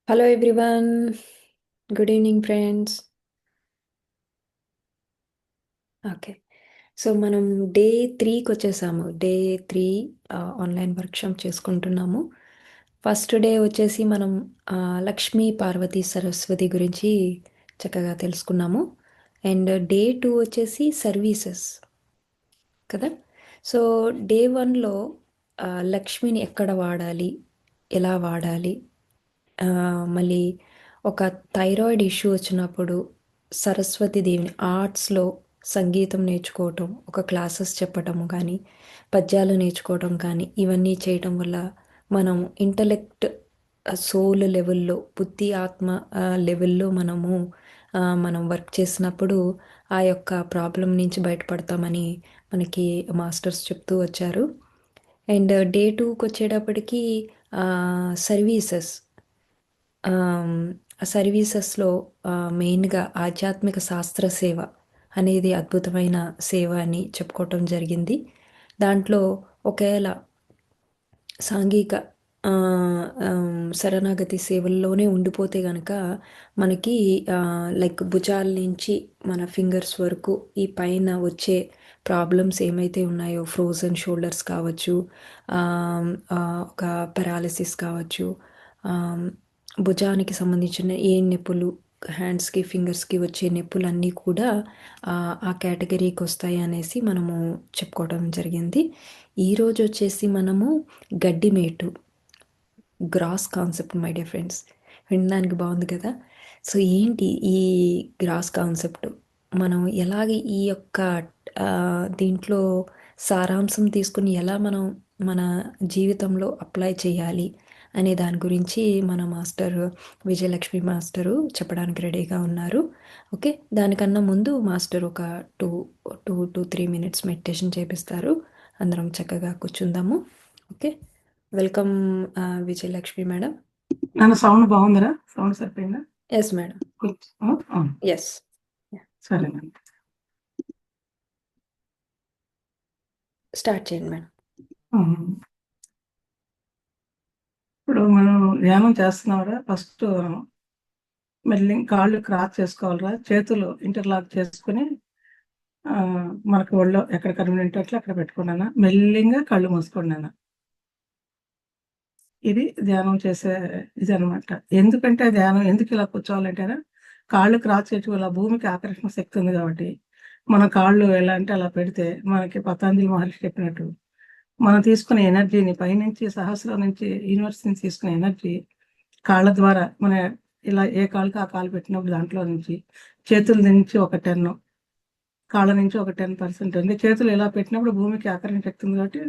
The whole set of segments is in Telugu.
Hello everyone, good evening friends. Okay, so మనం డే 3కి వచ్చేసాము. డే 3 ఆన్లైన్ వర్క్షాప్ చేసుకుంటున్నాము. ఫస్ట్ డే వచ్చేసి మనం లక్ష్మీ పార్వతీ సరస్వతి గురించి చక్కగా తెలుసుకున్నాము. అండ్ డే 2 వచ్చేసి సర్వీసెస్ కదా. సో డే 1లో లక్ష్మిని ఎక్కడ వాడాలి, ఎలా వాడాలి, ఆ, మళ్ళీ ఒక థైరాయిడ్ ఇష్యూ వచ్చినప్పుడు సరస్వతి దేవిని ఆర్ట్స్లో సంగీతం నేర్చుకోవటం, ఒక క్లాసెస్ చెప్పటము కానీ, పద్యాలు నేర్చుకోవటం కానీ, ఇవన్నీ చేయటం వల్ల మనం ఇంటలెక్ట్, సోల్ లెవెల్లో, బుద్ధి ఆత్మ లెవెల్లో మనం వర్క్ చేసినప్పుడు ఆ యొక్క ప్రాబ్లం నుంచి బయటపడతామని మనకి మాస్టర్స్ చెప్తూ వచ్చారు. అండ్ డే 2కి వచ్చేటప్పటికి సర్వీసెస్, ఆ సర్వీసెస్లో మెయిన్గా ఆధ్యాత్మిక శాస్త్ర సేవ అనేది అద్భుతమైన సేవ అని చెప్పుకోవటం జరిగింది. దాంట్లో ఒకవేళ సాంఘిక ఆ, శరణాగతి సేవల్లోనే ఉండిపోతే గనక మనకి లైక్ భుజాల నుంచి మన ఫింగర్స్ వరకు ఈ పైన వచ్చే ప్రాబ్లమ్స్ ఏమైతే ఉన్నాయో, ఫ్రోజన్ షోల్డర్స్ కావచ్చు, ఆ, ఆ, ఒక పెరాలిసిస్ కావచ్చు, ఆ, భుజానికి సంబంధించిన ఏ నొప్పులు, హ్యాండ్స్కి ఫింగర్స్కి వచ్చే నొప్పులన్నీ కూడా ఆ కేటగిరీకి వస్తాయి అనేసి మనము చెప్పుకోవడం జరిగింది. ఈరోజు వచ్చేసి మనము గడ్డిమేటు, grass concept. My dear friends, వినడానికి బాగుంది కదా. సో ఏంటి ఈ గ్రాస్ కాన్సెప్ట్, మనం ఎలాగ ఈ యొక్క ఆ, దీంట్లో సారాంశం తీసుకుని ఎలా మనం మన జీవితంలో అప్లై చేయాలి అనే దాని గురించి మన మాస్టర్ విజయలక్ష్మి మాస్టరు చెప్పడానికి రెడీగా ఉన్నారు. ఓకే, దానికన్నా ముందు మాస్టర్ ఒక 2 to 3 minutes మెడిటేషన్ చేపిస్తారు. అందరం చక్కగా కూర్చుందాము. Okay, welcome Vijayalakshmi madam. నన్ను సౌండ్ బాగుందిరా? సౌండ్ సరిపోయిందా? Yes madam, yes. సరేనండి. స్టార్ట్ చేయండి మేడం. ఇప్పుడు మనం ధ్యానం చేస్తున్నావురా, ఫస్ట్ మెల్లి కాళ్ళు క్రాస్ చేసుకోవాలిరా, చేతులు ఇంటర్లాక్ చేసుకుని మనకు ఒళ్ళో ఎక్కడ కన్వీనియంట్ అట్లా అక్కడ పెట్టుకున్నాను. మెల్లిగా కళ్ళు మూసుకున్నాను. ఇది ధ్యానం చేసే ఇది అనమాట. ఎందుకంటే ధ్యానం ఎందుకు ఇలా కూర్చోవాలంటేనా, కాళ్ళు క్రాస్ చేయటం వల్ల భూమికి ఆకర్షణ శక్తి ఉంది కాబట్టి మన కాళ్ళు ఎలా అంటే అలా పెడితే మనకి పతంజలి మహర్షి చెప్పినట్టు మనం తీసుకునే ఎనర్జీని పైనుంచి సహస్రం నుంచి యూనివర్స్ నుంచి తీసుకునే ఎనర్జీ కాళ్ళ ద్వారా మన ఇలా ఏ కాళ్ళకి ఆ కాలు పెట్టినప్పుడు దాంట్లో నుంచి చేతుల నుంచి ఒక 10, కాళ్ళ నుంచి ఒక 10% ఉంది. చేతులు ఇలా పెట్టినప్పుడు భూమికి ఆకర్షణ శక్తి ఉంది కాబట్టి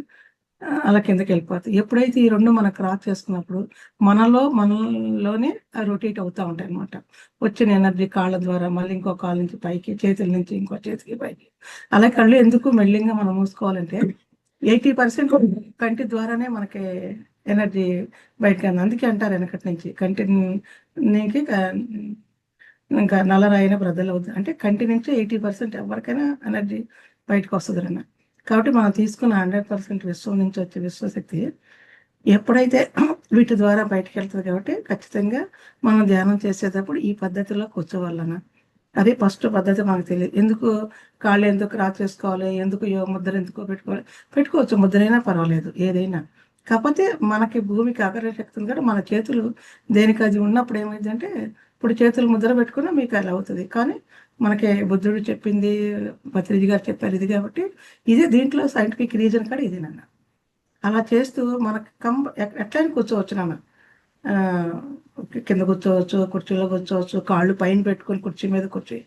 అలా కిందకి వెళ్ళిపోతాయి. ఎప్పుడైతే ఈ రెండు మనం క్రాస్ చేసుకున్నప్పుడు మనలోనే రొటేట్ అవుతూ ఉంటాయి అనమాట. వచ్చిన ఎనర్జీ కాళ్ళ ద్వారా మళ్ళీ ఇంకో కాళ్ళ నుంచి పైకి, చేతుల నుంచి ఇంకో చేతికి పైకి. అలా కళ్ళు ఎందుకు మెల్లింగా మనం మూసుకోవాలంటే 80% కంటి ద్వారానే మనకి ఎనర్జీ బయటకు. అందుకే అంటారు వెనకటి నుంచి కంటి నుంచి ఇంకా నల్లరాయిన బ్రదలు అవుతుంది. అంటే కంటి నుంచి 80% ఎవరికైనా ఎనర్జీ బయటకు వస్తుంది అన్న. కాబట్టి మనం తీసుకున్న 100% విశ్వం నుంచి వచ్చే విశ్వశక్తి ఎప్పుడైతే వీటి ద్వారా బయటకు వెళ్తుంది కాబట్టి ఖచ్చితంగా మనం ధ్యానం చేసేటప్పుడు ఈ పద్ధతిలో కూర్చోవాలన్న. అదే ఫస్ట్ పద్ధతి మనకు తెలియదు. ఎందుకు కాళ్ళు ఎందుకు క్రాస్ చేసుకోవాలి, ఎందుకు ముద్ర ఎందుకు పెట్టుకోవచ్చు, ముద్రైనా పర్వాలేదు ఏదైనా. కాకపోతే మనకి భూమికి ఆకర్షణ శక్తి ఉంది కాబట్టి మన చేతులు దేనికి అది ఉన్నప్పుడు ఏమైందంటే, ఇప్పుడు చేతులు ముద్ర పెట్టుకున్నా మీకు అలా అవుతుంది. కానీ మనకి బుద్ధుడు చెప్పింది, పత్రిజీ గారు చెప్పారు ఇది కాబట్టి ఇదే దీంట్లో సైంటిఫిక్ రీజన్ కూడా ఇది నాన్న. అలా చేస్తూ మనకి ఎట్లయినా కూర్చోవచ్చు నాన్న. కింద కూర్చోవచ్చు, కుర్చీలో కూర్చోవచ్చు, కాళ్ళు పైన పెట్టుకొని కుర్చీ మీద కూర్చో,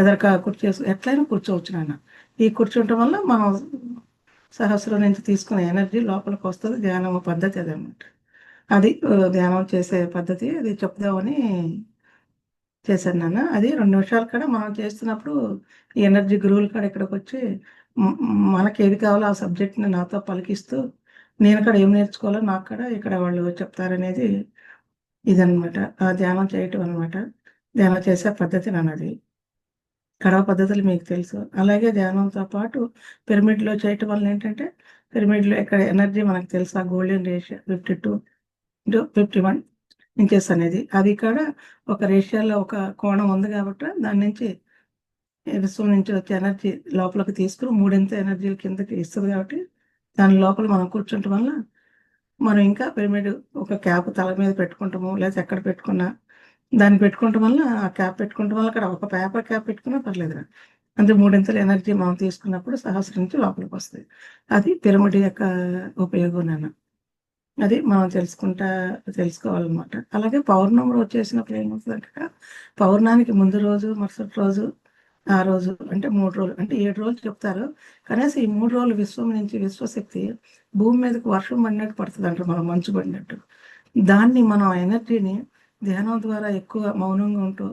ఎదరక కుర్చీ ఎట్లయినా కూర్చోవచ్చు నాన్న. ఈ కూర్చుంటం వల్ల మనం సహస్రం నుంచి తీసుకునే ఎనర్జీ లోపలికి వస్తుంది. ధ్యానం పద్ధతి అదనమాట. అది ధ్యానం చేసే పద్ధతి. అది చెప్దామని చేశాను నాన్న. అది 2 నిమిషాలు కూడా మనం చేస్తున్నప్పుడు ఈ ఎనర్జీ గురువులు కూడా ఇక్కడికి వచ్చి మనకి ఏది కావాలో ఆ సబ్జెక్ట్ని నాతో పలికిస్తూ నేను కూడా ఏం నేర్చుకోవాలో నాకు కూడా ఇక్కడ వాళ్ళు చెప్తారనేది ఇదనమాట. ఆ ధ్యానం చేయటం అనమాట. ధ్యానం చేసే పద్ధతి నాన్నది. కడవ పద్ధతులు మీకు తెలుసు. అలాగే ధ్యానంతో పాటు పిరమిడ్లో చేయటం వల్ల ఏంటంటే, పిరమిడ్లో ఇక్కడ ఎనర్జీ మనకు తెలుసు. ఆ గోల్డెన్ రేషియో 52:51. ఇంచెస్ అనేది అది కూడా ఒక రేషియోలో ఒక కోణం ఉంది కాబట్టి దాని నుంచి విశ్వం నుంచి వచ్చే ఎనర్జీ లోపలికి తీసుకుని మూడింత ఎనర్జీలు కిందకి ఇస్తుంది కాబట్టి దాని లోపల మనం కూర్చుంటం వల్ల మనం ఇంకా పిరమిడ్ ఒక క్యాప్ తల మీద పెట్టుకుంటాము లేదా ఎక్కడ పెట్టుకున్నా దాన్ని పెట్టుకోవటం వల్ల ఆ క్యాప్ పెట్టుకోవటం వల్ల అక్కడ ఒక పేపర్ క్యాప్ పెట్టుకున్నా పర్లేదు అంటే మూడింతల ఎనర్జీ మనం తీసుకున్నప్పుడు సహస్రించి లోపలికి వస్తుంది అది పిరమిడ్ యొక్క ఉపయోగం నాన్న అది మనం తెలుసుకోవాలన్నమాట అలాగే పౌర్ణమి రోజు చేసినప్పుడు ఏమవుతుందంటే పౌర్ణానికి ముందు రోజు మరుసటి రోజు ఆ రోజు అంటే 3 రోజులు అంటే 7 రోజులు చెప్తారు కనీసం ఈ 3 రోజులు విశ్వం నుంచి విశ్వశక్తి భూమి మీదకి వర్షం పడినట్టు పడుతుంది అంటారు మనం మంచు పడినట్టు దాన్ని మనం ఎనర్జీని ధ్యానం ద్వారా ఎక్కువ మౌనంగా ఉంటూ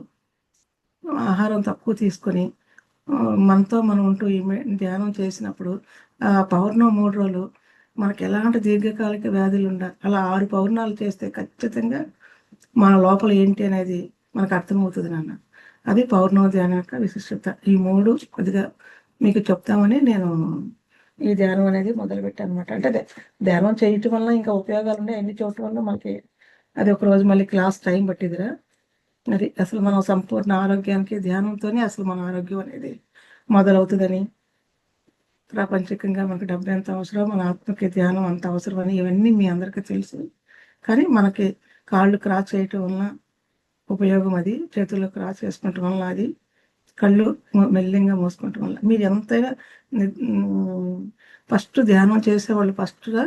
ఆహారం తక్కువ తీసుకొని మనతో మనం ఉంటూ ఈ ధ్యానం చేసినప్పుడు ఆ పౌర్ణం 3 రోజులు మనకి ఎలాంటి దీర్ఘకాలిక వ్యాధులు ఉండాలి అలా 6 పౌర్ణాలు చేస్తే ఖచ్చితంగా మన లోపల ఏంటి అనేది మనకు అర్థమవుతుంది నాన్న అది పౌర్ణమి ధ్యానం యొక్క విశిష్టత ఈ 3 కొద్దిగా మీకు చెప్తామని నేను ఈ ధ్యానం అనేది మొదలుపెట్టాను అనమాట అంటే ధ్యానం చేయటం వల్ల ఇంకా ఉపయోగాలు ఉన్నాయి అన్ని చూడటం వల్ల మనకి అది ఒక రోజు మళ్ళీ క్లాస్ టైం పట్టిదిరా అది అసలు మనం సంపూర్ణ ఆరోగ్యానికి ధ్యానంతోనే అసలు మన ఆరోగ్యం అనేది మొదలవుతుందని ప్రాపంచికంగా మనకు డబ్బు ఎంత అవసరం మన ఆత్మకి ధ్యానం అంత అవసరం అని ఇవన్నీ మీ అందరికీ తెలుసు కానీ మనకి కాళ్ళు క్రాస్ చేయటం వలన ఉపయోగం అది చేతుల్లో క్రాస్ చేసుకోవటం వల్ల అది కళ్ళు మెల్లింగా మూసుకోవటం వల్ల మీరు ఎంతైనా ఫస్ట్ ధ్యానం చేసేవాళ్ళు ఫస్ట్గా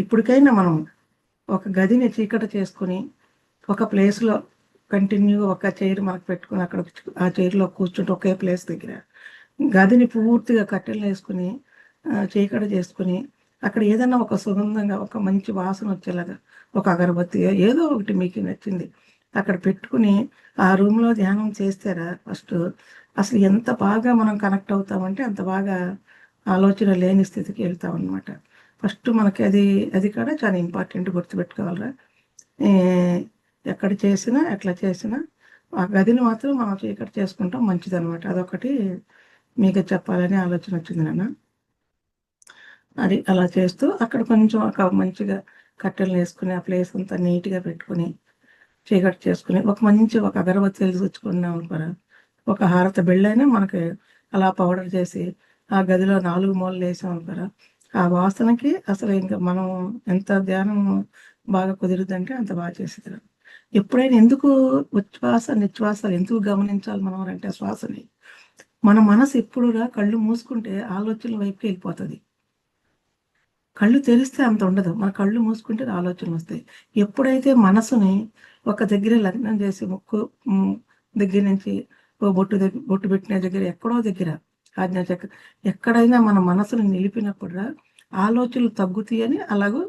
ఇప్పటికైనా మనం ఒక గదిని చీకటి చేసుకుని ఒక ప్లేస్లో కంటిన్యూగా ఒక చైర్ మనకు పెట్టుకుని అక్కడ ఆ చైర్లో కూర్చుంటే ఒకే ప్లేస్ దగ్గర గదిని పూర్తిగా కట్టెలు వేసుకుని చీకటి చేసుకుని అక్కడ ఏదైనా ఒక సుగంధంగా ఒక మంచి వాసన వచ్చేలాగా ఒక అగరబత్తి ఏదో ఒకటి మీకు నచ్చింది అక్కడ పెట్టుకుని ఆ రూమ్లో ధ్యానం చేస్తారా ఫస్ట్ అసలు ఎంత బాగా మనం కనెక్ట్ అవుతామంటే అంత బాగా ఆలోచన లేని స్థితికి వెళ్తాం అనమాట ఫస్ట్ మనకి అది కూడా చాలా ఇంపార్టెంట్ గుర్తుపెట్టుకోవాలరా ఎక్కడ చేసినా ఎట్లా చేసినా ఆ గదిని మాత్రం మనం చీకటి చేసుకుంటాం మంచిది అనమాట అదొకటి మీకు చెప్పాలని ఆలోచన వచ్చింది నాన్న అది అలా చేస్తూ అక్కడ కొంచెం ఒక మంచిగా కట్టెలు వేసుకుని ఆ ప్లేస్ అంతా నీట్గా పెట్టుకుని చీకటి చేసుకుని ఒక అగరబత్తి వెలిగించుకున్నాం అనుకోరా ఒక హారత బిళ్ళైనా మనకి అలా పౌడర్ చేసి ఆ గదిలో 4 మూలలు వేసాం అనుకోరా ఆ వాసనకి అసలు ఇంకా మనం ఎంత ధ్యానం బాగా కుదురుతుందంటే అంత బాగా చేసేది ఎప్పుడైనా ఎందుకు ఉచ్ఛ్వాస నిశ్వాసాలు ఎందుకు గమనించాలి మనం అంటే శ్వాసని మన మనసు ఎప్పుడుగా కళ్ళు మూసుకుంటే ఆలోచనల వైపుకి వెళ్ళిపోతుంది కళ్ళు తెరిస్తే అంత ఉండదు మన కళ్ళు మూసుకుంటే ఆలోచనలు వస్తాయి ఎప్పుడైతే మనసుని ఒక దగ్గర లగ్నం చేసి ముక్కు దగ్గర నుంచి బొట్టు పెట్టిన దగ్గర ఎక్కడో దగ్గర ఆజ్ఞాచక్ర ఎక్కడైనా మన మనసును నిలిపినప్పుడు ఆలోచనలు తగ్గుతాయని అలాగూ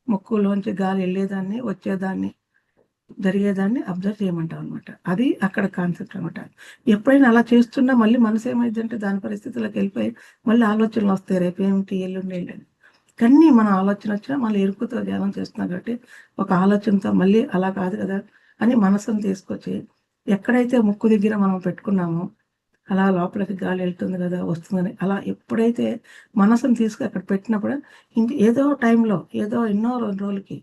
ముక్కులోంచి గాలి వెళ్ళేదాన్ని వచ్చేదాన్ని జరిగేదాన్ని అబ్జర్వ్ చేయమంటాం అనమాట అది అక్కడ కాన్సెప్ట్ అనమాట ఎప్పుడైనా అలా చేస్తున్నా మళ్ళీ మనసు ఏమైందంటే దాని పరిస్థితులకు వెళ్ళిపోయి మళ్ళీ ఆలోచనలు వస్తాయి రేపు ఏమిటి ఎల్లుండి కానీ మన ఆలోచన వచ్చినా మళ్ళీ ఎరుకుతో ధ్యానం చేస్తున్నాం కాబట్టి ఒక ఆలోచనతో మళ్ళీ అలా కాదు కదా అని మనసును తీసుకొచ్చి ఎక్కడైతే ముక్కు దగ్గర మనం పెట్టుకున్నామో అలా లోపలికి గాలి వెళ్తుంది కదా వస్తుందని అలా ఎప్పుడైతే మనసును తీసుకు అక్కడ పెట్టినప్పుడు ఇంక ఏదో టైంలో ఏదో ఎన్నో 2 రోజులకి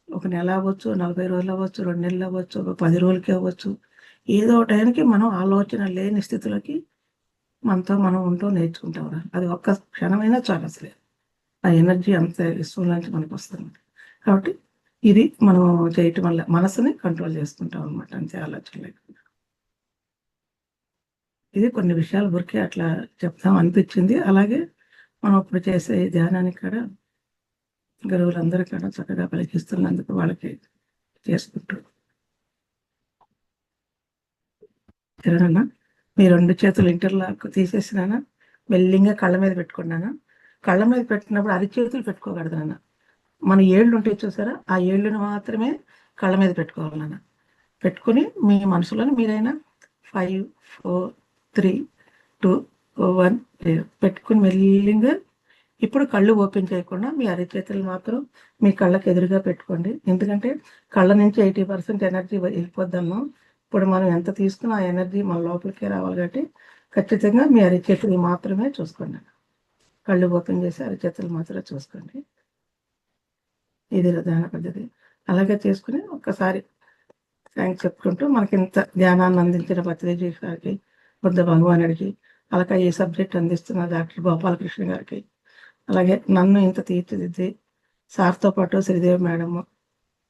ఒక నెల అవ్వచ్చు 40 రోజులు అవ్వచ్చు 2 నెలలు అవ్వచ్చు ఒక 10 రోజులకి అవ్వచ్చు ఏదో టైంకి మనం ఆలోచన లేని స్థితిలోకి మనతో మనం ఉంటూ నేర్చుకుంటాం అది ఒక్క క్షణమైనా చాలు అసలే ఆ ఎనర్జీ అంత విశ్వంలోంచి మనకు వస్తుంది కాబట్టి ఇది మనం చేయటం వల్ల మనసుని కంట్రోల్ చేసుకుంటాం అనమాట అంతే ఆలోచన లేకుండా ఇది కొన్ని విషయాలు ఊరికే అట్లా చెప్తాం అనిపించింది అలాగే మనం ఇప్పుడు చేసే ధ్యానానికి కూడా గురువులందరూ కూడా చక్కగా పలికిస్తున్నందుకు వాళ్ళకి చేసుకుంటూ సరేనా మీ 2 చేతులు ఇంటర్లాక్ తీసేసినానా మెల్లింగా కళ్ళ మీద పెట్టుకున్నానా కళ్ళ మీద పెట్టినప్పుడు అరిచేతులు పెట్టుకోకూడదు నాన్న మన ఏళ్ళు ఉంటాయి చూసారా ఆ ఏళ్ళను మాత్రమే కళ్ళ మీద పెట్టుకోవాలి నాన్న పెట్టుకుని మీ మనసులోని మీరైనా 5 4 3 2 1 పెట్టుకుని మెల్లింగా ఇప్పుడు కళ్ళు ఓపెన్ చేయకుండా మీ అరిచేతులు మాత్రం మీ కళ్ళకి ఎదురుగా పెట్టుకోండి ఎందుకంటే కళ్ళ నుంచి 80% ఎనర్జీ వెళ్ళిపోద్దాము ఇప్పుడు మనం ఎంత తీసుకున్నా ఆ ఎనర్జీ మన లోపలికే రావాలి కాబట్టి ఖచ్చితంగా మీ అరిచేతులు మాత్రమే చూసుకోండి కళ్ళు ఓపెన్ చేసి అరిచేతులు మాత్రమే చూసుకోండి ఇది ధ్యాన పద్ధతి అలాగే చేసుకుని ఒక్కసారి థ్యాంక్స్ చెప్పుకుంటూ మనకి ఇంత ధ్యానాన్ని అందించిన పత్రిజీ గారికి, బుద్ధ భగవానుడికి, అలాగే ఈ సబ్జెక్ట్ అందిస్తున్న డాక్టర్ గోపాలకృష్ణ గారికి, అలాగే నన్ను ఇంత తీర్చిదిద్ది సార్తో పాటు శ్రీదేవి మేడము,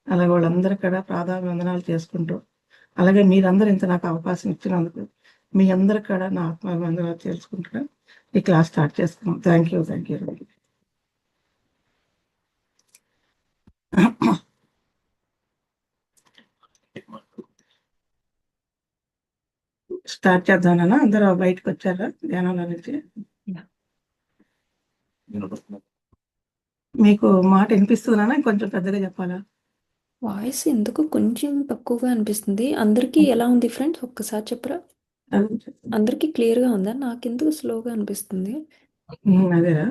అలాగే వాళ్ళందరూ కూడా వందనాలు చేసుకుంటూ, అలాగే మీరందరూ ఇంత నాకు అవకాశం ఇచ్చినందుకు మీ అందరూ కూడా నా ఆత్మాభివందనాలు చేసుకుంటూ ఈ క్లాస్ స్టార్ట్ చేసుకున్నాం. Thank you. స్టార్ట్ చేద్దామన్నా అందరూ బయటకు వచ్చారా ధ్యానంలో నుంచి? మీకు మాట వినిపిస్తుందన్నా కొంచెం పెద్దగా చెప్పాలా? వాయిస్ ఎందుకు కొంచెం తక్కువగా అనిపిస్తుంది. అందరికీ ఎలా ఉంది ఫ్రెండ్స్? ఒక్కసారి చెప్పరా? అందరికీ క్లియర్గా ఉందా? నాకెందుకు స్లోగా అనిపిస్తుంది? అదేరా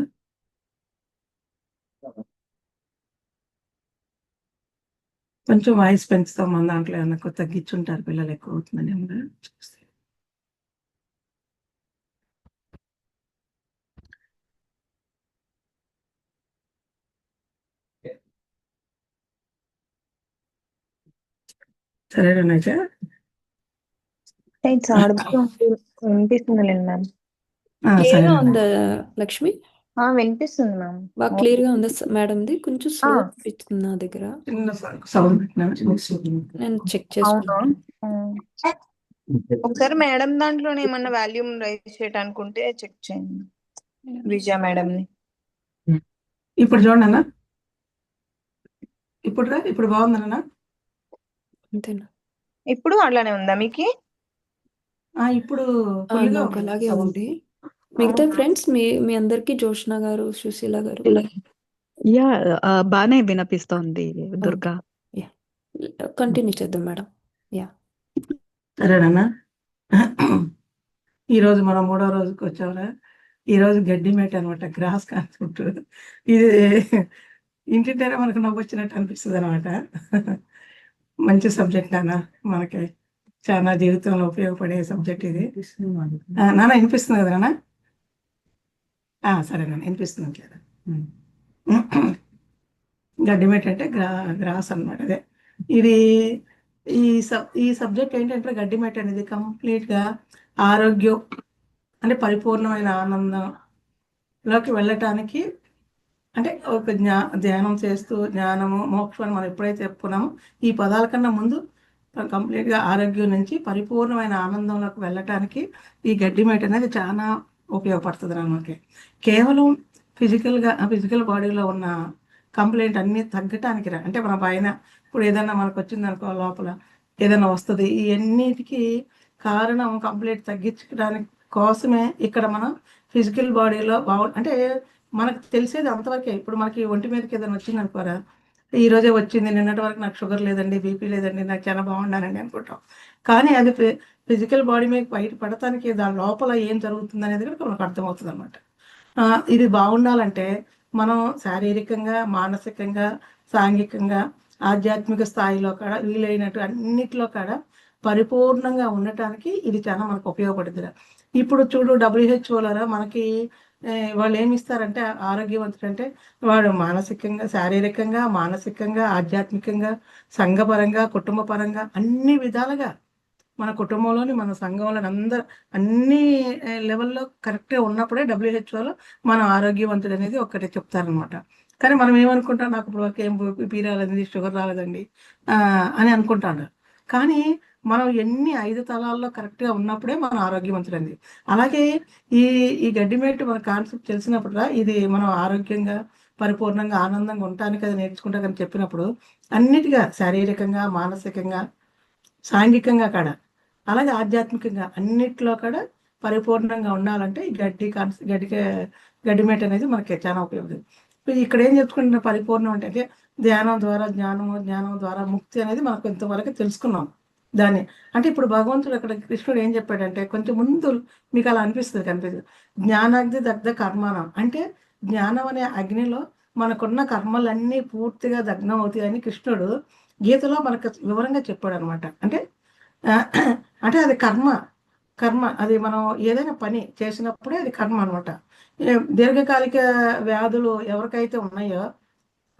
కొంచెం వాయిస్ పెంచుతాం మన దాంట్లో ఏమన్నా తగ్గించుంటారు పిల్లలు ఎక్కువ అవుతుందని ఏమన్నా చూస్తే. సరేనా అయితే ఇట్స్ ఆడిబుల్ వినిపిస్తుందిలేండి మ్యామ్. క్లియర్గా ఉందా లక్ష్మి? వినిపిస్తుంది మ్యామ్. బాగా క్లియర్గా ఉందా మేడంది? కొంచెం స్లో అనిపిస్తుంది నా దగ్గర. చిన్న సౌండ్ పెట్టినా నేను చెక్ అవును. చేసుకుంటాను. ఒకసారి మేడం దాంట్లోనే ఏమన్నా వాల్యూమ్ రైజ్ చేయడానికి ఉంటే చెక్ చేయండి విజయ మేడం ని. ఇప్పుడు చూడండి అన్న, ఇప్పుడు బాగుందన్నా? అంతేనా? ఇప్పుడు అలానే ఉందా మీకు? ఇప్పుడు నాకు అలాగే ఉంది. మిగతా ఫ్రెండ్స్ మీ అందరికి జోష్న గారు, సుశీల గారు యా బానే వినిపిస్తోంది దుర్గా. కంటిన్యూ చేద్దాం మేడం. యా సరేనన్నా. ఈరోజు మనం 3వ రోజుకి వచ్చామరా. ఈరోజు గడ్డి మేట అనమాట, గ్రాస్ కాన్సెప్ట్. ఇది ఇంటింటేనే మనకు నవ్వు వచ్చినట్టు అనిపిస్తుంది అనమాట. మంచి సబ్జెక్ట్ నాన్న, మనకి చాలా జీవితంలో ఉపయోగపడే సబ్జెక్ట్ ఇది. నాన్న వినిపిస్తుంది కదా నాన్న? సరే నాన్న వినిపిస్తుంది కదా. గడ్డి మేట అంటే గ్రాస్ అనమాట. అదే ఇది ఈ సబ్జెక్ట్ ఏంటంటే గడ్డి మేట అనేది కంప్లీట్గా ఆరోగ్యం అంటే పరిపూర్ణమైన ఆనందంలోకి వెళ్ళటానికి, అంటే ఒక ధ్యానం చేస్తూ జ్ఞానము మోక్షం అని మనం ఎప్పుడైతే చెప్పుకున్నామో ఈ పదాల కన్నా ముందు కంప్లీట్గా ఆరోగ్యం నుంచి పరిపూర్ణమైన ఆనందంలోకి వెళ్ళటానికి ఈ గడ్డి మేట అనేది చాలా ఉపయోగపడుతుంది మనకి. కేవలం ఫిజికల్ బాడీలో ఉన్న కంప్లైంట్ అన్నీ తగ్గటానికి అంటే మన పైన ఇప్పుడు ఏదైనా మనకు వచ్చిందనుకో, లోపల ఏదైనా వస్తుంది, ఇవన్నిటికీ కారణం కంప్లైంట్ తగ్గించడానికి కోసమే ఇక్కడ మనం ఫిజికల్ బాడీలో అంటే మనకు తెలిసేది అంతవరకే. ఇప్పుడు మనకి ఒంటి మీదకి ఏదైనా వచ్చింది అనుకోరా, ఈ రోజే వచ్చింది, నిన్నటి వరకు నాకు షుగర్ లేదండి, బీపీ లేదండి, నాకు చాలా బాగున్నానండి అనుకుంటాం. కానీ అది ఫిజికల్ బాడీ మీద బయట పడటానికి దాని లోపల ఏం జరుగుతుంది అనేది కూడా మనకు అర్థమవుతుంది అనమాట. ఇది బాగుండాలంటే మనం శారీరకంగా, మానసికంగా, సాంఘికంగా, ఆధ్యాత్మిక స్థాయిలో కూడా వీలైనట్టు అన్నిటిలో కూడా పరిపూర్ణంగా ఉండటానికి ఇది చాలా మనకు ఉపయోగపడుతుంది. ఇప్పుడు చూడు WHO మనకి వాళ్ళు ఏమి ఇస్తారంటే ఆరోగ్యవంతుడు అంటే వాడు మానసికంగా, శారీరకంగా, మానసికంగా, ఆధ్యాత్మికంగా, సంఘపరంగా, కుటుంబ పరంగా అన్ని విధాలుగా మన కుటుంబంలోని మన సంఘంలో అందరూ అన్ని లెవెల్లో కరెక్ట్గా ఉన్నప్పుడే WHO మనం ఆరోగ్యవంతుడు అనేది ఒకటి చెప్తారనమాట. కానీ మనం ఏమనుకుంటాం, నాకు ఇప్పుడు వరకు ఏం బీపీ రాలేదండి, షుగర్ రాలేదండి అని అనుకుంటాడు. కానీ మనం ఎన్ని 5 తలాల్లో కరెక్ట్గా ఉన్నప్పుడే మనం ఆరోగ్యవంతుడండి. అలాగే ఈ ఈ గడ్డిమేటు మన కాన్సెప్ట్ తెలిసినప్పుడు ఇది మనం ఆరోగ్యంగా పరిపూర్ణంగా ఆనందంగా ఉండటానికి అది నేర్చుకుంటాకని చెప్పినప్పుడు అన్నిటిగా శారీరకంగా, మానసికంగా, సాంఘికంగా కూడా అలాగే ఆధ్యాత్మికంగా అన్నిట్లో కూడా పరిపూర్ణంగా ఉండాలంటే ఈ గడ్డిమేట అనేది మనకి చాలా ఉపయోగం. ఇక్కడ ఏం చెప్పుకుంటున్న పరిపూర్ణం అంటే ధ్యానం ద్వారా జ్ఞానము, జ్ఞానం ద్వారా ముక్తి అనేది మనకు ఇంతవరకు తెలుసుకున్నాం. దాన్ని అంటే ఇప్పుడు భగవంతుడు అక్కడ కృష్ణుడు ఏం చెప్పాడంటే, కొంచెం ముందు మీకు అలా కనిపిస్తుంది జ్ఞానాగ్ని దగ్ధ కర్మానం అంటే జ్ఞానం అనే అగ్నిలో మనకున్న కర్మలన్నీ పూర్తిగా దగ్నం అవుతాయని కృష్ణుడు గీతలో మనకు వివరంగా చెప్పాడు అనమాట. అంటే అది కర్మ అది మనం ఏదైనా పని చేసినప్పుడే అది కర్మ అనమాట. దీర్ఘకాలిక వ్యాధులు ఎవరికైతే ఉన్నాయో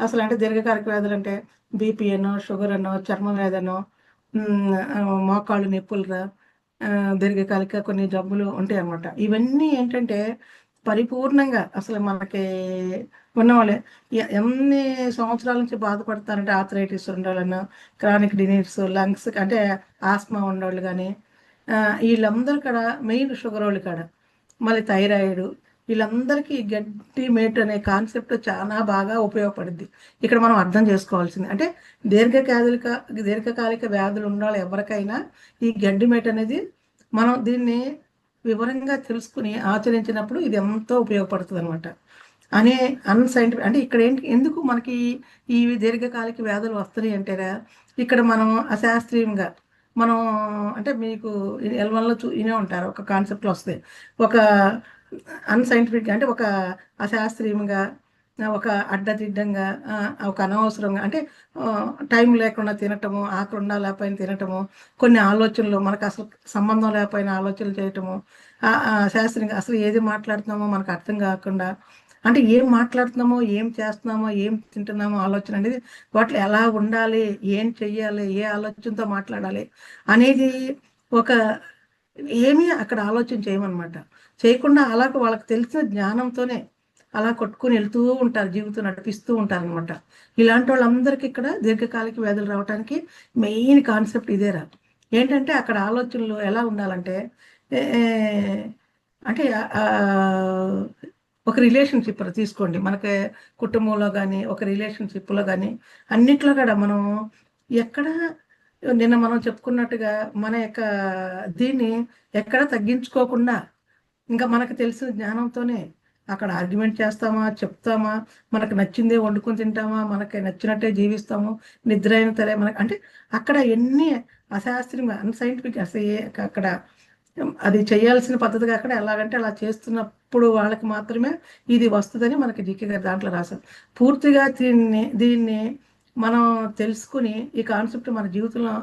అసలు అంటే దీర్ఘకాలిక వ్యాధులు అంటే బీపీ అనో, షుగర్ అనో, చర్మ వ్యాధనో, మోకాళ్ళు నొప్పులురా, దీర్ఘకాలిక కొన్ని జబ్బులు ఉంటాయి అన్నమాట. ఇవన్నీ ఏంటంటే పరిపూర్ణంగా అసలు మనకి ఉన్నవాళ్ళే ఎన్ని సంవత్సరాల నుంచి బాధపడతారంటే ఆర్థరైటిస్ ఉండాలన్నా, క్రానిక్ డినీర్స్, లంగ్స్ అంటే ఆస్మా ఉన్నవాళ్ళు కానీ, వీళ్ళందరూ కూడా మెయిన్ షుగర్ వాళ్ళు కాడ, మళ్ళీ థైరాయిడ్, వీళ్ళందరికీ గట్టి మేట్ అనే కాన్సెప్ట్ చాలా బాగా ఉపయోగపడుద్ది. ఇక్కడ మనం అర్థం చేసుకోవాల్సింది అంటే దీర్ఘకాలిక వ్యాధులు ఉన్న వాళ్ళు ఎవరికైనా ఈ గడ్డి మేట్ అనేది మనం దీన్ని వివరంగా తెలుసుకుని ఆచరించినప్పుడు ఇది ఎంతో ఉపయోగపడుతుంది అనమాట. అనే అన్సైంటిఫిక్ అంటే ఇక్కడ ఏంటి, ఎందుకు మనకి ఈ దీర్ఘకాలిక వ్యాధులు వస్తున్నాయి అంటేరా, ఇక్కడ మనం అశాస్త్రీయంగా మనం అంటే మీకు ఎల్వన్లో వినే ఉంటారు, ఒక కాన్సెప్ట్లో వస్తాయి, ఒక అన్సైంటిఫిక్ అంటే ఒక అశాస్త్రీయంగా, ఒక అడ్డదిడ్డంగా, ఒక అనవసరంగా అంటే టైం లేకుండా తినటము, ఆకుండా లేకపోయినా తినటము, కొన్ని ఆలోచనలు మనకు అసలు సంబంధం లేకపోయినా ఆలోచనలు చేయటము, శాస్త్రీయంగా అసలు ఏది మాట్లాడుతున్నామో మనకు అర్థం కాకుండా, అంటే ఏం మాట్లాడుతున్నామో, ఏం చేస్తున్నామో, ఏం తింటున్నామో ఆలోచన అనేది, వాటిలో ఎలా ఉండాలి, ఏం చెయ్యాలి, ఏ ఆలోచనతో మాట్లాడాలి అనేది ఒక ఏమీ అక్కడ ఆలోచన చేయమన్నమాట. చేయకుండా అలాగ వాళ్ళకి తెలిసిన జ్ఞానంతోనే అలా కొట్టుకుని వెళ్తూ ఉంటారు, జీవితం నడిపిస్తూ ఉంటారు అనమాట. ఇలాంటి వాళ్ళందరికీ ఇక్కడ దీర్ఘకాలిక వ్యాధులు రావడానికి మెయిన్ కాన్సెప్ట్ ఇదేరా. ఏంటంటే అక్కడ ఆలోచనలు ఎలా ఉండాలంటే అంటే ఒక రిలేషన్షిప్ తీసుకోండి, మనకి కుటుంబంలో కానీ, ఒక రిలేషన్షిప్లో కానీ, అన్నిట్లో కూడా మనం ఎక్కడ నిన్న మనం చెప్పుకున్నట్టుగా మన యొక్క దీన్ని ఎక్కడ తగ్గించుకోకుండా ఇంకా మనకు తెలిసిన జ్ఞానంతోనే అక్కడ ఆర్గ్యుమెంట్ చేస్తామా, చెప్తామా, మనకు నచ్చిందే వండుకొని తింటామా, మనకి నచ్చినట్టే జీవిస్తాము, నిద్ర అయిన సరే మనకి అంటే అక్కడ ఎన్ని అశాస్త్రీయంగా అన్సైంటిఫిక్ అసలు అక్కడ అది చేయాల్సిన పద్ధతిగా అక్కడ ఎలాగంటే అలా చేస్తున్నప్పుడు వాళ్ళకి మాత్రమే ఇది వస్తుందని మనకి జీకే గారు దాంట్లో రాశారు. పూర్తిగా దీన్ని మనం తెలుసుకుని ఈ కాన్సెప్ట్ మన జీవితంలో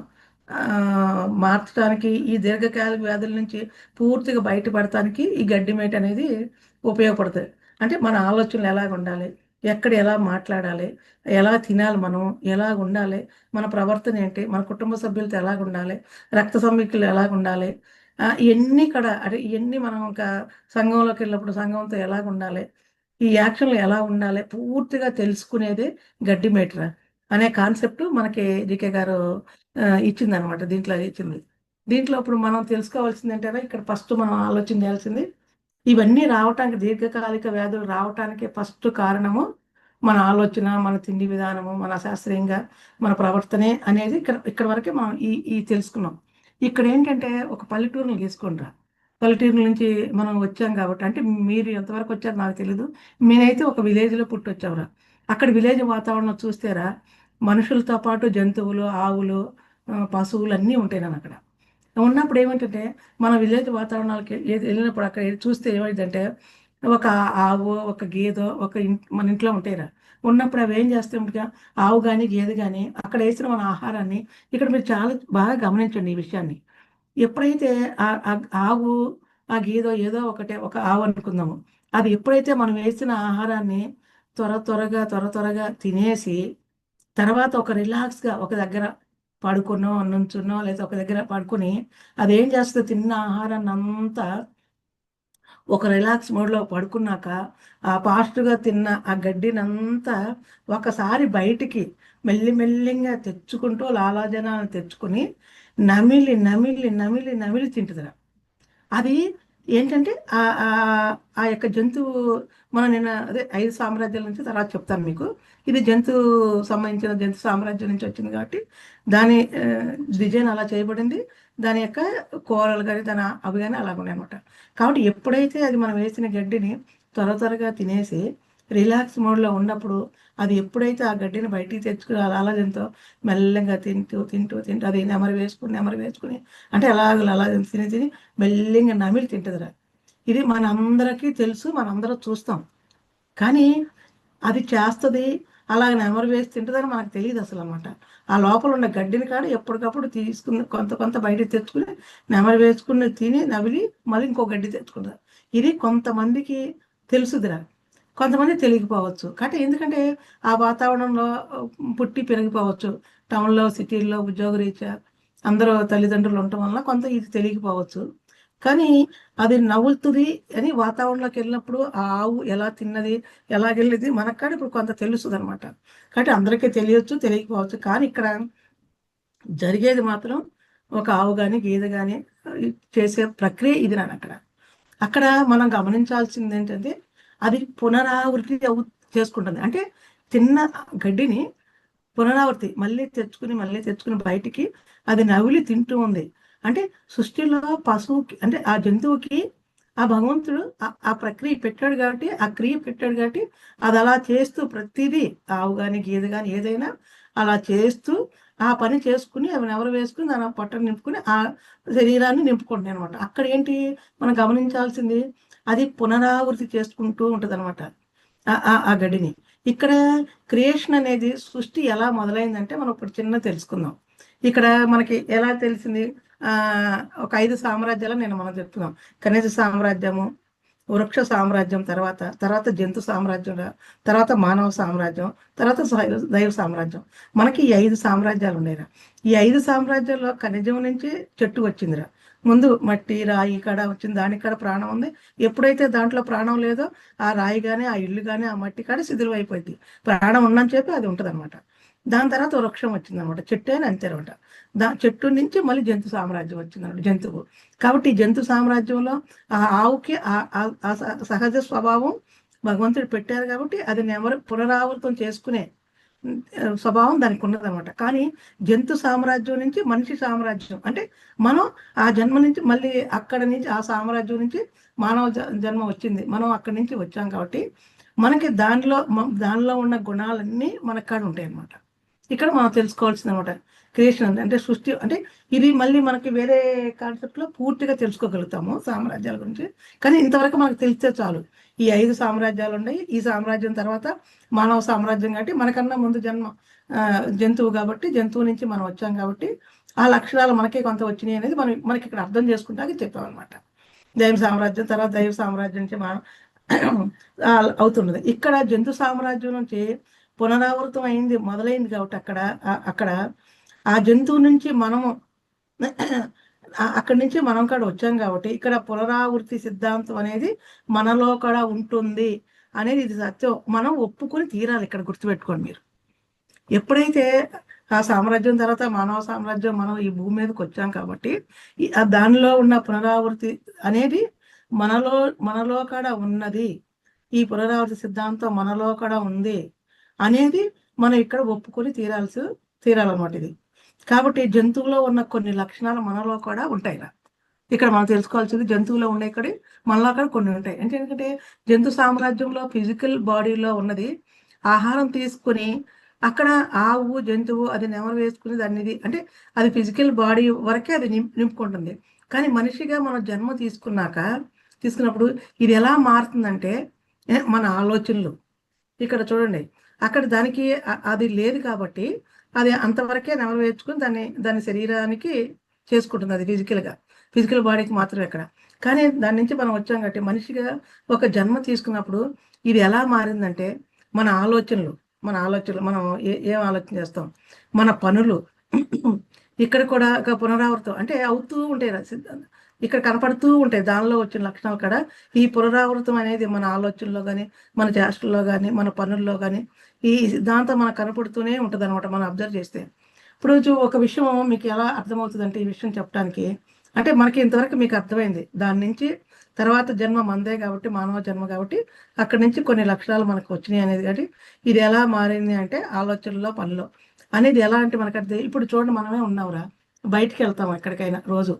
మార్చడానికి, ఈ దీర్ఘకాలిక వ్యాధుల నుంచి పూర్తిగా బయటపడటానికి ఈ గడ్డి మేట అనేది ఉపయోగపడుతుంది. అంటే మన ఆలోచనలు ఎలాగ ఉండాలి, ఎక్కడ ఎలా మాట్లాడాలి, ఎలా తినాలి, మనం ఎలాగ ఉండాలి, మన ప్రవర్తన ఏంటి, మన కుటుంబ సభ్యులతో ఎలాగ ఉండాలి, రక్త సంబంధికులు ఎలాగ ఉండాలి, ఇవన్నీ కూడా అంటే ఇవన్నీ మనం ఒక సంఘంలోకి వెళ్ళినప్పుడు సంఘంతో ఎలాగ ఉండాలి, ఈ యాక్షన్లు ఎలా ఉండాలి పూర్తిగా తెలుసుకునేదే గడ్డి మేటరా అనే కాన్సెప్ట్ మనకి జీకే గారు ఇచ్చిందనమాట. దీంట్లో ఇచ్చింది. దీంట్లో ఇప్పుడు మనం తెలుసుకోవాల్సింది ఏంటంటే ఇక్కడ ఫస్ట్ మనం ఆలోచన చేయాల్సింది ఇవన్నీ రావటానికి, దీర్ఘకాలిక వ్యాధులు రావటానికి ఫస్ట్ కారణము మన ఆలోచన, మన తిండి విధానము, మన శాస్త్రీయంగా మన ప్రవర్తనే అనేది ఇక్కడ వరకే మనం ఈ తెలుసుకున్నాం. ఇక్కడ ఏంటంటే ఒక పల్లెటూరుని తీసుకుంటారా, పల్లెటూరు నుంచి మనం వచ్చాం కాబట్టి, అంటే మీరు ఎంతవరకు వచ్చారో నాకు తెలీదు, నేనైతే ఒక విలేజ్లో పుట్టి వచ్చావురా. అక్కడ విలేజ్ వాతావరణం చూస్తేరా మనుషులతో పాటు జంతువులు, ఆవులు, పశువులు అన్నీ ఉంటాయి నన్ను అక్కడ ఉన్నప్పుడు. ఏమిటంటే మన విలేజ్ వాతావరణాలకి వెళ్ళినప్పుడు అక్కడ చూస్తే ఏమైందంటే ఒక ఆవు, ఒక గేదె, మన ఇంట్లో ఉంటాయిరా. ఉన్నప్పుడు అవి ఏం చేస్తాయి, ఆవు కానీ గేదె కానీ అక్కడ వేసిన మన ఆహారాన్ని, ఇక్కడ మీరు చాలా బాగా గమనించండి ఈ విషయాన్ని. ఎప్పుడైతే ఆవు, ఆ గేదె ఏదో ఒక ఆవు అనుకుందాము, అది ఎప్పుడైతే మనం వేసిన ఆహారాన్ని త్వరగా తినేసి తర్వాత ఒక రిలాక్స్గా ఒక దగ్గర పడుకున్నో, నుంచున్నో, లేదా ఒక దగ్గర పడుకుని అదేం చేస్తుంది, తిన్న ఆహారాన్ని అంతా ఒక రిలాక్స్ మోడ్లో పడుకున్నాక ఆ ఫాస్ట్గా తిన్న ఆ గడ్డినంతా ఒకసారి బయటికి మెల్లిమెల్లిగా తెచ్చుకుంటూ లాలాజనాన్ని తెచ్చుకుని నమిలి తింటుందిరా. అది ఏంటంటే ఆ యొక్క జంతువు, మనం నిన్న అదే 5 సామ్రాజ్యాల నుంచి తర్వాత చెప్తాను మీకు. ఇది సంబంధించిన జంతు సామ్రాజ్యం నుంచి వచ్చింది కాబట్టి దాని డిజైన్ అలా చేయబడింది, దాని యొక్క కూరలు కానీ అవి కానీ అలాగ ఉన్నాయి అనమాట. కాబట్టి ఎప్పుడైతే అది మనం వేసిన గడ్డిని త్వరగా తినేసి రిలాక్స్ మోడ్లో ఉన్నప్పుడు, అది ఎప్పుడైతే ఆ గడ్డిని బయటికి తెచ్చుకుని అలాజంతో మెల్లగా తింటూ అది నెమరు వేసుకుని అంటే అలా తిని మెల్లగా నమిలి తింటుందిరా. ఇది మనందరికీ తెలుసు, మనందరం చూస్తాం. కానీ అది చేస్తుంది అలాగ నెమరు వేసి తింటుందని మనకు తెలియదు అసలు అనమాట. ఆ లోపల ఉన్న గడ్డిని కాడ ఎప్పటికప్పుడు తీసుకుని కొంత బయటికి తెచ్చుకుని నెమరు వేసుకుని తిని నమిలి మళ్ళీ ఇంకో గడ్డి తెచ్చుకుంటారు. ఇది కొంతమందికి తెలుసుదిరా. కొంతమంది తెలియకపోవచ్చు. కాబట్టి ఎందుకంటే ఆ వాతావరణంలో పుట్టి పెరిగిపోవచ్చు. టౌన్‌లో, సిటీల్లో ఉద్యోగరీత్యా అందరూ తల్లిదండ్రులు ఉండటం వల్ల కొంత ఇది తెలియకపోవచ్చు. కానీ అది నవ్వులుతుంది అని వాతావరణంలోకెళ్ళినప్పుడు ఆ ఆవు ఎలా తిన్నది, ఎలాగెళ్ళింది మనకు కూడా ఇప్పుడు కొంత తెలుస్తదనమాట. కాబట్టి అందరికీ తెలియొచ్చు, తెలియకపోవచ్చు. కానీ ఇక్కడ జరిగేది మాత్రం ఒక ఆవు గాని, గేదె గాని చేసే ప్రక్రియ ఇది నానక్కడ. అక్కడ మనం గమనించాల్సిందేంటంటే అది పునరావృతి చేసుకుంటుంది. అంటే తిన్న గడ్డిని పునరావృతి మళ్ళీ తెచ్చుకుని బయటికి అది నవిలి తింటూ ఉంది. అంటే సృష్టిలో పశువుకి అంటే ఆ జంతువుకి ఆ భగవంతుడు ఆ ప్రక్రియ పెట్టాడు కాబట్టి, ఆ క్రియ పెట్టాడు కాబట్టి అది అలా చేస్తూ ప్రతిదీ ఆవు గాని, గేదె గాని ఏదైనా అలా చేస్తూ ఆ పని చేసుకుని అవి నెవరు వేసుకుని దాని పొట్టను నింపుకుని ఆ శరీరాన్ని నింపుకుంటున్నాయి అనమాట. అక్కడ ఏంటి మనం గమనించాల్సింది అది పునరావృతి చేసుకుంటూ ఉంటదనమాట ఆ గడ్డిని. ఇక్కడ క్రియేషన్ అనేది సృష్టి ఎలా మొదలైందంటే మనం ఇప్పుడు చిన్న తెలుసుకుందాం. ఇక్కడ మనకి ఎలా తెలిసింది ఒక 5 సామ్రాజ్యాలు మనం చెప్తున్నాం. ఖనిజ సామ్రాజ్యము, వృక్ష సామ్రాజ్యం, తర్వాత జంతు సామ్రాజ్యం, తర్వాత మానవ సామ్రాజ్యం, తర్వాత దైవ సామ్రాజ్యం. మనకి ఈ 5 సామ్రాజ్యాలు ఉన్నాయిరా. ఈ 5 సామ్రాజ్యాల్లో ఖనిజం నుంచి చెట్టు వచ్చిందిరా. ముందు మట్టి రాయి కాడ వచ్చింది, దానికి కాడ ప్రాణం ఉంది. ఎప్పుడైతే దాంట్లో ప్రాణం లేదో ఆ రాయి కానీ ఆ ఇల్లు కానీ ఆ మట్టి కాడ శిథిలం అయిపోయింది. ప్రాణం ఉందని చెప్పి అది ఉంటుంది అనమాట. దాని తర్వాత వృక్షం వచ్చింది అనమాట. చెట్టు అని అంతే అనమాట. చెట్టు నుంచి మళ్ళీ జంతు సామ్రాజ్యం వచ్చింది అనమాట, జంతువు. కాబట్టి ఈ జంతు సామ్రాజ్యంలో ఆ ఆవుకి ఆ సహజ స్వభావం భగవంతుడు పెట్టారు కాబట్టి అది నెవరు పునరావృతం చేసుకునే స్వభావం దానికి ఉన్నదనమాట. కానీ జంతు సామ్రాజ్యం నుంచి మనిషి సామ్రాజ్యం అంటే మనం ఆ జన్మ నుంచి మళ్ళీ అక్కడ నుంచి ఆ సామ్రాజ్యం నుంచి మానవ జన్మ వచ్చింది. మనం అక్కడి నుంచి వచ్చాం కాబట్టి మనకి దానిలో ఉన్న గుణాలన్నీ మనకు కాడ ఉంటాయి అన్నమాట. ఇక్కడ మనం తెలుసుకోవాల్సింది అనమాట క్రియేషన్ అంటే సృష్టి అంటే ఇది మళ్ళీ మనకి వేరే కాన్సెప్ట్లో పూర్తిగా తెలుసుకోగలుగుతాము సామ్రాజ్యాల గురించి. కానీ ఇంతవరకు మనకు తెలిస్తే చాలు. ఈ 5 సామ్రాజ్యాలు ఉన్నాయి. ఈ సామ్రాజ్యం తర్వాత మానవ సామ్రాజ్యం కాబట్టి మనకన్నా ముందు జన్మ జంతువు కాబట్టి జంతువు నుంచి మనం వచ్చాం కాబట్టి ఆ లక్షణాలు మనకే కొంత వచ్చినాయి అనేది మనకి ఇక్కడ అర్థం చేసుకుంటానికి చెప్పామన్నమాట. దైవ సామ్రాజ్యం తర్వాత దైవ సామ్రాజ్యం నుంచి మనం అవుతున్నది. ఇక్కడ జంతు సామ్రాజ్యం నుంచి పునరావృతం అయింది మొదలైంది కాబట్టి అక్కడ ఆ జంతువు నుంచి మనము అక్కడి నుంచి మనం కూడా వచ్చాం కాబట్టి ఇక్కడ పునరావృతి సిద్ధాంతం అనేది మనలో కూడా ఉంటుంది అనేది ఇది సత్యం. మనం ఒప్పుకొని తీరాలి. ఇక్కడ గుర్తుపెట్టుకోండి మీరు. ఎప్పుడైతే ఆ సామ్రాజ్యం తర్వాత మానవ సామ్రాజ్యం మనం ఈ భూమి మీదకి వచ్చాం కాబట్టి దానిలో ఉన్న పునరావృతి అనేది మనలో కూడా ఉన్నది. ఈ పునరావృతి సిద్ధాంతం మనలో కూడా ఉంది అనేది మనం ఇక్కడ ఒప్పుకొని తీరాలన్నమాట ఇది. కాబట్టి జంతువులో ఉన్న కొన్ని లక్షణాలు మనలో కూడా ఉంటాయి. ఇక్కడ మనం తెలుసుకోవాల్సింది జంతువులో ఉన్నాయి ఇక్కడ మనలో కూడా కొన్ని ఉంటాయి. ఎందుకంటే జంతు సామ్రాజ్యంలో ఫిజికల్ బాడీలో ఉన్నది ఆహారం తీసుకుని అక్కడ ఆవు జంతువు అది నెమరు వేసుకుని దాన్ని అంటే అది ఫిజికల్ బాడీ వరకే అది నింపుకుంటుంది. కానీ మనిషిగా మనం జన్మ తీసుకున్నప్పుడు ఇది ఎలా మారుతుందంటే మన ఆలోచనలు. ఇక్కడ చూడండి అక్కడ దానికి అది లేదు కాబట్టి అది అంతవరకే నెమరు వేసుకుని దాని శరీరానికి చేసుకుంటుంది. అది ఫిజికల్ బాడీకి మాత్రమే అక్కడ. కానీ దాని నుంచి మనం వచ్చాం కాబట్టి మనిషిగా ఒక జన్మ తీసుకున్నప్పుడు ఇది ఎలా మారిందంటే మన ఆలోచనలు మనం ఏం ఆలోచన చేస్తాం, మన పనులు ఇక్కడ కూడా ఒక పునరావృతం అంటే అవుతూ ఉంటాయి, ఇక్కడ కనపడుతూ ఉంటాయి. దానిలో వచ్చిన లక్షణాలు కూడా ఈ పునరావృతం అనేది మన ఆలోచనలో కానీ మన చేష్టల్లో కానీ మన పనుల్లో కానీ ఈ సిద్ధాంతం మనకు కనపడుతూనే ఉంటుంది అనమాట మనం అబ్జర్వ్ చేస్తే. ఇప్పుడు ఒక విషయం మీకు ఎలా అర్థమవుతుంది అంటే ఈ విషయం చెప్పడానికి అంటే మనకి ఇంతవరకు మీకు అర్థమైంది. దాని నుంచి తర్వాత జన్మ మందే కాబట్టి మానవ జన్మ కాబట్టి అక్కడి నుంచి కొన్ని లక్షణాలు మనకు వచ్చినాయి అనేది. కాబట్టి ఇది ఎలా మారింది అంటే ఆలోచనలో పనిలో అనేది ఎలా అంటే మనకు అర్థం. ఇప్పుడు చూడండి మనమే ఉన్నావురా, బయటికి వెళ్తాము, ఎక్కడికైనా రోజు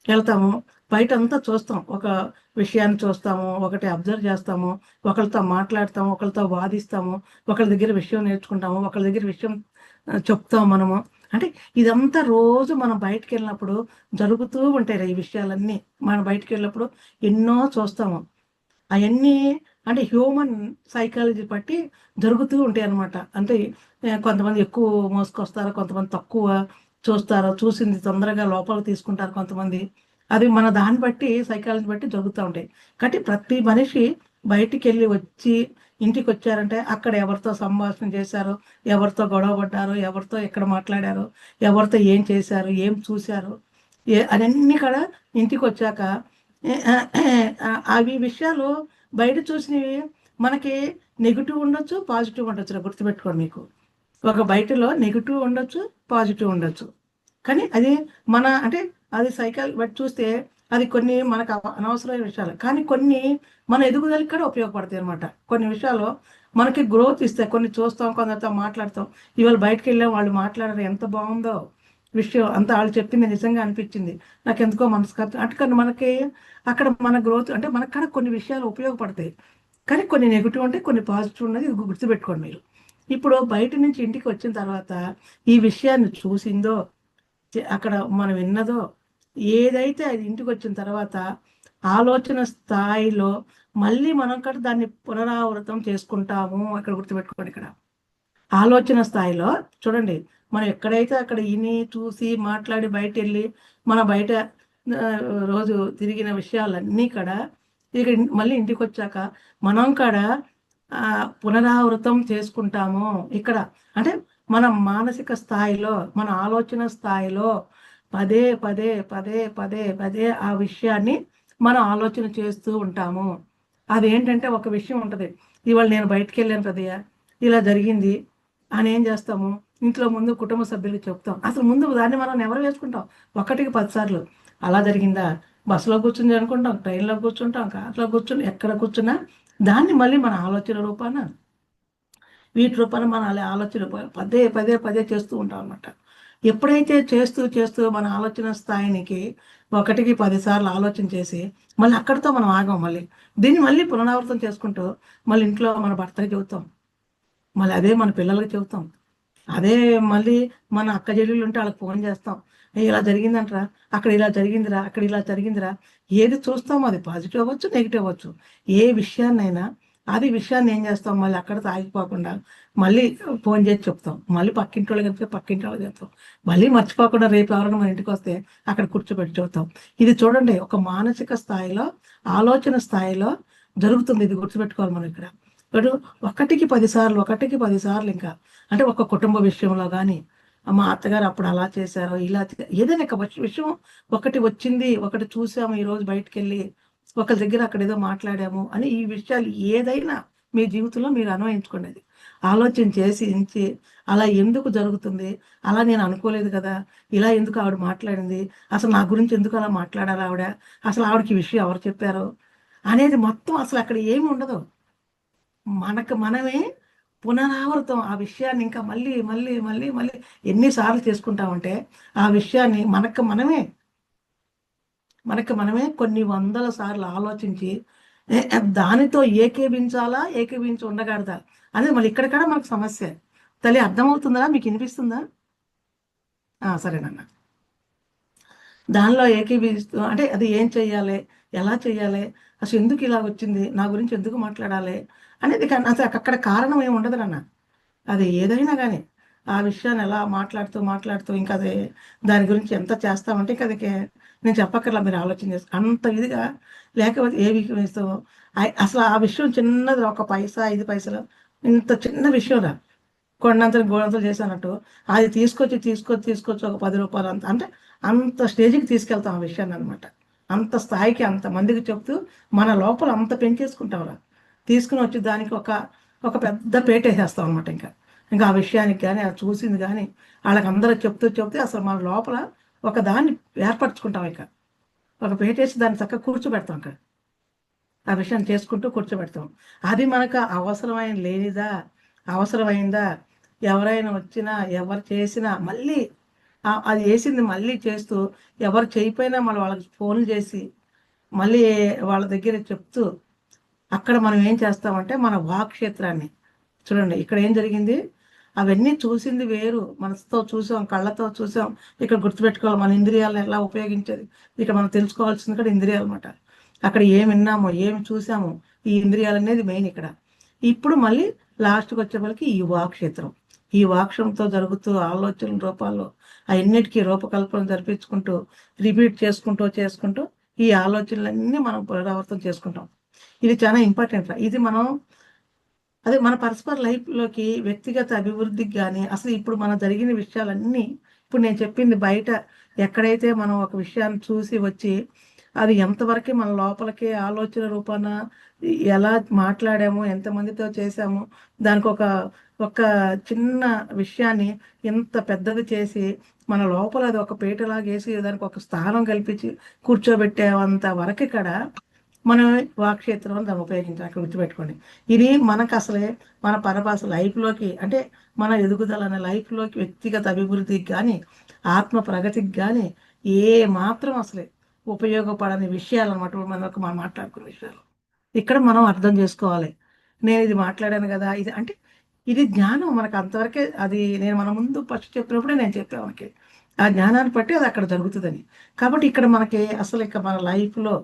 వెళ్తాము, బయట అంతా చూస్తాం, ఒక విషయాన్ని చూస్తాము, ఒకటి అబ్జర్వ్ చేస్తాము, ఒకరితో మాట్లాడతాము, ఒకరితో వాదిస్తాము, ఒకరి దగ్గర విషయం నేర్చుకుంటాము, ఒకరి దగ్గర విషయం చెప్తాము మనము. అంటే ఇదంతా రోజు మనం బయటకు వెళ్ళినప్పుడు జరుగుతూ ఉంటాయి ఈ విషయాలన్నీ. మనం బయటకు వెళ్ళినప్పుడు ఎన్నో చూస్తాము. అవన్నీ అంటే హ్యూమన్ సైకాలజీ బట్టి జరుగుతూ ఉంటాయి అన్నమాట. అంటే కొంతమంది ఎక్కువ మోసుకొస్తారు, కొంతమంది తక్కువ చూస్తారు, చూసింది తొందరగా లోపలికి తీసుకుంటారు కొంతమంది. అది మన దాన్ని బట్టి సైకాలజీ బట్టి జరుగుతూ ఉంటాయి. కాబట్టి ప్రతి మనిషి బయటికి వెళ్ళి వచ్చి ఇంటికి వచ్చారంటే అక్కడ ఎవరితో సంభాషణ చేశారు, ఎవరితో గొడవ పడ్డారు, ఎవరితో ఎక్కడ మాట్లాడారు, ఎవరితో ఏం చేశారు, ఏం చూశారు, అవన్నీ కూడా ఇంటికి వచ్చాక అవి విషయాలు బయట చూసినవి మనకి నెగిటివ్ ఉండొచ్చు, పాజిటివ్ ఉండొచ్చు. గుర్తుపెట్టుకోండి, మీకు ఒక బయటలో నెగిటివ్ ఉండొచ్చు, పాజిటివ్ ఉండొచ్చు. కానీ అది మన అంటే అది సైకిల్ బట్టి చూస్తే అది కొన్ని మనకు అనవసరమైన విషయాలు, కానీ కొన్ని మన ఎదుగుదలకి కూడా ఉపయోగపడతాయి అనమాట. కొన్ని విషయాలు మనకి గ్రోత్ ఇస్తాయి. కొన్ని చూస్తాం, కొందరితో మాట్లాడతాం. ఇవాళ బయటకు వెళ్ళాం, వాళ్ళు మాట్లాడారు, ఎంత బాగుందో విషయం అంతా వాళ్ళు చెప్పింది నిజంగా అనిపించింది, నాకు ఎందుకో మనస్కత్వం అంటే. కానీ మనకి అక్కడ మన గ్రోత్ అంటే మనకు కూడా కొన్ని విషయాలు ఉపయోగపడతాయి, కానీ కొన్ని నెగిటివ్ ఉంటాయి, కొన్ని పాజిటివ్ ఉన్నది. ఇది గుర్తుపెట్టుకోండి మీరు. ఇప్పుడు బయట నుంచి ఇంటికి వచ్చిన తర్వాత ఈ విషయాన్ని చూసిందో, అక్కడ మనం విన్నదో ఏదైతే అది ఇంటికి వచ్చిన తర్వాత ఆలోచన స్థాయిలో మళ్ళీ మనం కూడా దాన్ని పునరావృతం చేసుకుంటాము. ఇక్కడ గుర్తుపెట్టుకోండి, ఇక్కడ ఆలోచన స్థాయిలో చూడండి, మనం ఎక్కడైతే అక్కడ విని చూసి మాట్లాడి బయట వెళ్ళి మన బయట రోజు తిరిగిన విషయాలన్నీ కూడా ఇక మళ్ళీ ఇంటికి వచ్చాక మనం కూడా పునరావృతం చేసుకుంటాము. ఇక్కడ అంటే మన మానసిక స్థాయిలో, మన ఆలోచన స్థాయిలో పదే పదే పదే పదే పదే ఆ విషయాన్ని మనం ఆలోచన చేస్తూ ఉంటాము. అదేంటంటే ఒక విషయం ఉంటుంది, ఇవాళ నేను బయటికి వెళ్ళాను కదయ్యా, ఇలా జరిగింది అని ఏం చేస్తాము, ఇంట్లో ముందు కుటుంబ సభ్యులకు చెప్తాం. అసలు ముందు దాన్ని మనం నెవరు వేసుకుంటాం, 1కి 10 సార్లు. అలా జరిగిందా, బస్సులో కూర్చుని అనుకుంటాం, ట్రైన్లో కూర్చుంటాం, కార్లో కూర్చుని, ఎక్కడ కూర్చున్నా దాన్ని మళ్ళీ మన ఆలోచన రూపాన వీటి రూపాన మన ఆలోచన పదే పదే పదే చేస్తూ ఉంటాం అనమాట. ఎప్పుడైతే చేస్తూ చేస్తూ మన ఆలోచన స్థాయినికి 1కి 10 సార్లు ఆలోచన చేసి మళ్ళీ అక్కడితో మనం ఆగాం, మళ్ళీ దీన్ని మళ్ళీ పునరావృతం చేసుకుంటూ మళ్ళీ ఇంట్లో మన భర్తకి చెబుతాం, మళ్ళీ అదే మన పిల్లలకి చెబుతాం, అదే మళ్ళీ మన అక్క చెల్లెళ్ళు ఉంటే వాళ్ళకి ఫోన్ చేస్తాం, ఇలా జరిగిందంటరా, అక్కడ ఇలా జరిగిందిరా, అక్కడ ఇలా జరిగిందిరా. ఏది చూస్తామో అది పాజిటివ్ అవ్వచ్చు, నెగిటివ్ అవ్వచ్చు. ఏ విషయాన్నైనా అది విషయాన్ని ఏం చేస్తాం, మళ్ళీ అక్కడ ఆగిపోకుండా మళ్ళీ ఫోన్ చేసి చెప్తాం, మళ్ళీ పక్కింటి వాళ్ళకి చెప్తే పక్కింటి వాళ్ళకి చెప్తాం, మళ్ళీ మర్చిపోకుండా రేపు ఎవరైనా మన ఇంటికి వస్తే అక్కడ కూర్చోబెట్టి చెప్తాం. ఇది చూడండి, ఒక మానసిక స్థాయిలో, ఆలోచన స్థాయిలో జరుగుతుంది. ఇది గుర్తుపెట్టుకోవాలి మనం ఇక్కడ. ఇప్పుడు 1కి 10 సార్లు, 1కి 10 సార్లు. ఇంకా అంటే ఒక కుటుంబ విషయంలో కానీ, మా అత్తగారు అప్పుడు అలా చేశారు, ఇలా ఏదైనా ఒక విషయం ఒకటి వచ్చింది, ఒకటి చూసాము, ఈరోజు బయటకు వెళ్ళి ఒకరి దగ్గర అక్కడ ఏదో మాట్లాడాము అని, ఈ విషయాలు ఏదైనా మీ జీవితంలో మీరు అన్వయించుకునేది ఆలోచన చేసి అలా ఎందుకు జరుగుతుంది, అలా నేను అనుకోలేదు కదా, ఇలా ఎందుకు ఆవిడ మాట్లాడింది, అసలు నా గురించి ఎందుకు అలా మాట్లాడాలి ఆవిడ, అసలు ఆవిడకి విషయం ఎవరు చెప్పారు అనేది మొత్తం అసలు అక్కడ ఏమి ఉండదు. మనకు మనమే పునరావృతం ఆ విషయాన్ని ఇంకా మళ్ళీ మళ్ళీ మళ్ళీ మళ్ళీ ఎన్నిసార్లు చేసుకుంటామంటే ఆ విషయాన్ని మనకు మనమే కొన్ని 100ల సార్లు ఆలోచించి దానితో ఏకీభించాలా, ఏకీభించి ఉండగడదా అనేది మళ్ళీ ఇక్కడ కూడా మనకు సమస్య. తల్లి అర్థమవుతుందా, మీకు వినిపిస్తుందా? సరేనన్నా. దానిలో ఏకీభిస్తూ అంటే అది ఏం చెయ్యాలి, ఎలా చెయ్యాలి, అసలు ఎందుకు ఇలా వచ్చింది, నా గురించి ఎందుకు మాట్లాడాలి అనేది అసలు అక్కడ కారణం ఏమి ఉండదు నాన్న. అది ఏదైనా కానీ ఆ విషయాన్ని ఎలా మాట్లాడుతూ ఇంకా అది దాని గురించి ఎంత చేస్తామంటే ఇంకా అది నేను చెప్పక్కర్లా, మీరు ఆలోచన చేసి అంత ఇదిగా. లేకపోతే ఏ విషయం అసలు ఆ విషయం చిన్నది, 1 పైసా 5 పైసలు, ఇంత చిన్న విషయం రా, కొండంతలు గోడంతలు చేశానట్టు అది తీసుకొచ్చి ఒక 10 రూపాయలు అంటే అంత స్టేజ్కి తీసుకెళ్తాం ఆ విషయాన్ని అనమాట. అంత స్థాయికి, అంత మందికి చెప్తూ మన లోపల అంత పెంచేసుకుంటాం. తీసుకుని వచ్చి దానికి ఒక పెద్ద పేట వేసేస్తాం అనమాట. ఇంకా ఆ విషయానికి కానీ, అది చూసింది కానీ వాళ్ళకి అందరూ చెప్తే అసలు మన లోపల ఒక దాన్ని ఏర్పరచుకుంటాం. ఒక పేట వేసి దాన్ని చక్కగా కూర్చోబెడతాం. అక్కడ ఆ విషయాన్ని చేసుకుంటూ కూర్చోబెడతాం. అది మనకు అవసరమైందా, ఎవరైనా వచ్చినా ఎవరు చేసినా మళ్ళీ అది వేసింది మళ్ళీ చేస్తూ, ఎవరు చేయకపోయినా మళ్ళీ వాళ్ళకి ఫోన్లు చేసి మళ్ళీ వాళ్ళ దగ్గర చెప్తూ, అక్కడ మనం ఏం చేస్తామంటే మన వాక్క్షేత్రాన్ని చూడండి. ఇక్కడ ఏం జరిగింది, అవన్నీ చూసింది వేరు, మనసుతో చూసాం, కళ్ళతో చూసాం. ఇక్కడ గుర్తుపెట్టుకోవాలి, మన ఇంద్రియాలను ఎలా ఉపయోగించేది ఇక్కడ మనం తెలుసుకోవాల్సింది కూడా ఇంద్రియాలు అన్నమాట. అక్కడ ఏమి విన్నామో, ఏమి చూసామో, ఈ ఇంద్రియాలు అనేది మెయిన్ ఇక్కడ. ఇప్పుడు మళ్ళీ లాస్ట్కి వచ్చేవాళ్ళకి ఈ వాక్క్షేత్రం, ఈ వాక్షంతో జరుగుతూ ఆలోచనల రూపాల్లో అన్నిటికీ రూపకల్పన జరిపించుకుంటూ రిపీట్ చేసుకుంటూ ఈ ఆలోచనలన్నీ మనం పునరావృతం చేసుకుంటాం. ఇది చాలా ఇంపార్టెంట్. ఇది మనం అదే మన పరస్పర లైఫ్లోకి వ్యక్తిగత అభివృద్ధికి కానీ అసలు ఇప్పుడు మన జరిగిన విషయాలన్నీ ఇప్పుడు నేను చెప్పింది బయట ఎక్కడైతే మనం ఒక విషయాన్ని చూసి వచ్చి అది ఎంతవరకు మన లోపలికి ఆలోచన రూపాన ఎలా మాట్లాడాము ఎంతమందితో చేసాము దానికి ఒక చిన్న విషయాన్ని ఇంత పెద్దది చేసి మన లోపల అది ఒక పీటలాగా వేసి దానికి ఒక స్థానం కల్పించి కూర్చోబెట్టేంత వరకు ఇక్కడ మనం వాక్క్షేత్రం దాన్ని ఉపయోగించాలి. గుర్తుపెట్టుకోండి, ఇది మనకు అసలే మన పరభాష లైఫ్లోకి అంటే మన ఎదుగుదల అనే లైఫ్లోకి వ్యక్తిగత అభివృద్ధికి కానీ ఆత్మ ప్రగతికి కానీ ఏ మాత్రం అసలే ఉపయోగపడని విషయాలు అనమాట. మనం మాట్లాడుకునే విషయాలు ఇక్కడ మనం అర్థం చేసుకోవాలి. నేను ఇది మాట్లాడాను కదా, ఇది అంటే ఇది జ్ఞానం మనకు అంతవరకే. అది నేను మన ముందు ఫస్ట్ చెప్పినప్పుడే నేను చెప్పాను మనకి ఆ జ్ఞానాన్ని బట్టి అది అక్కడ జరుగుతుందని. కాబట్టి ఇక్కడ మనకి అసలు ఇక మన లైఫ్లో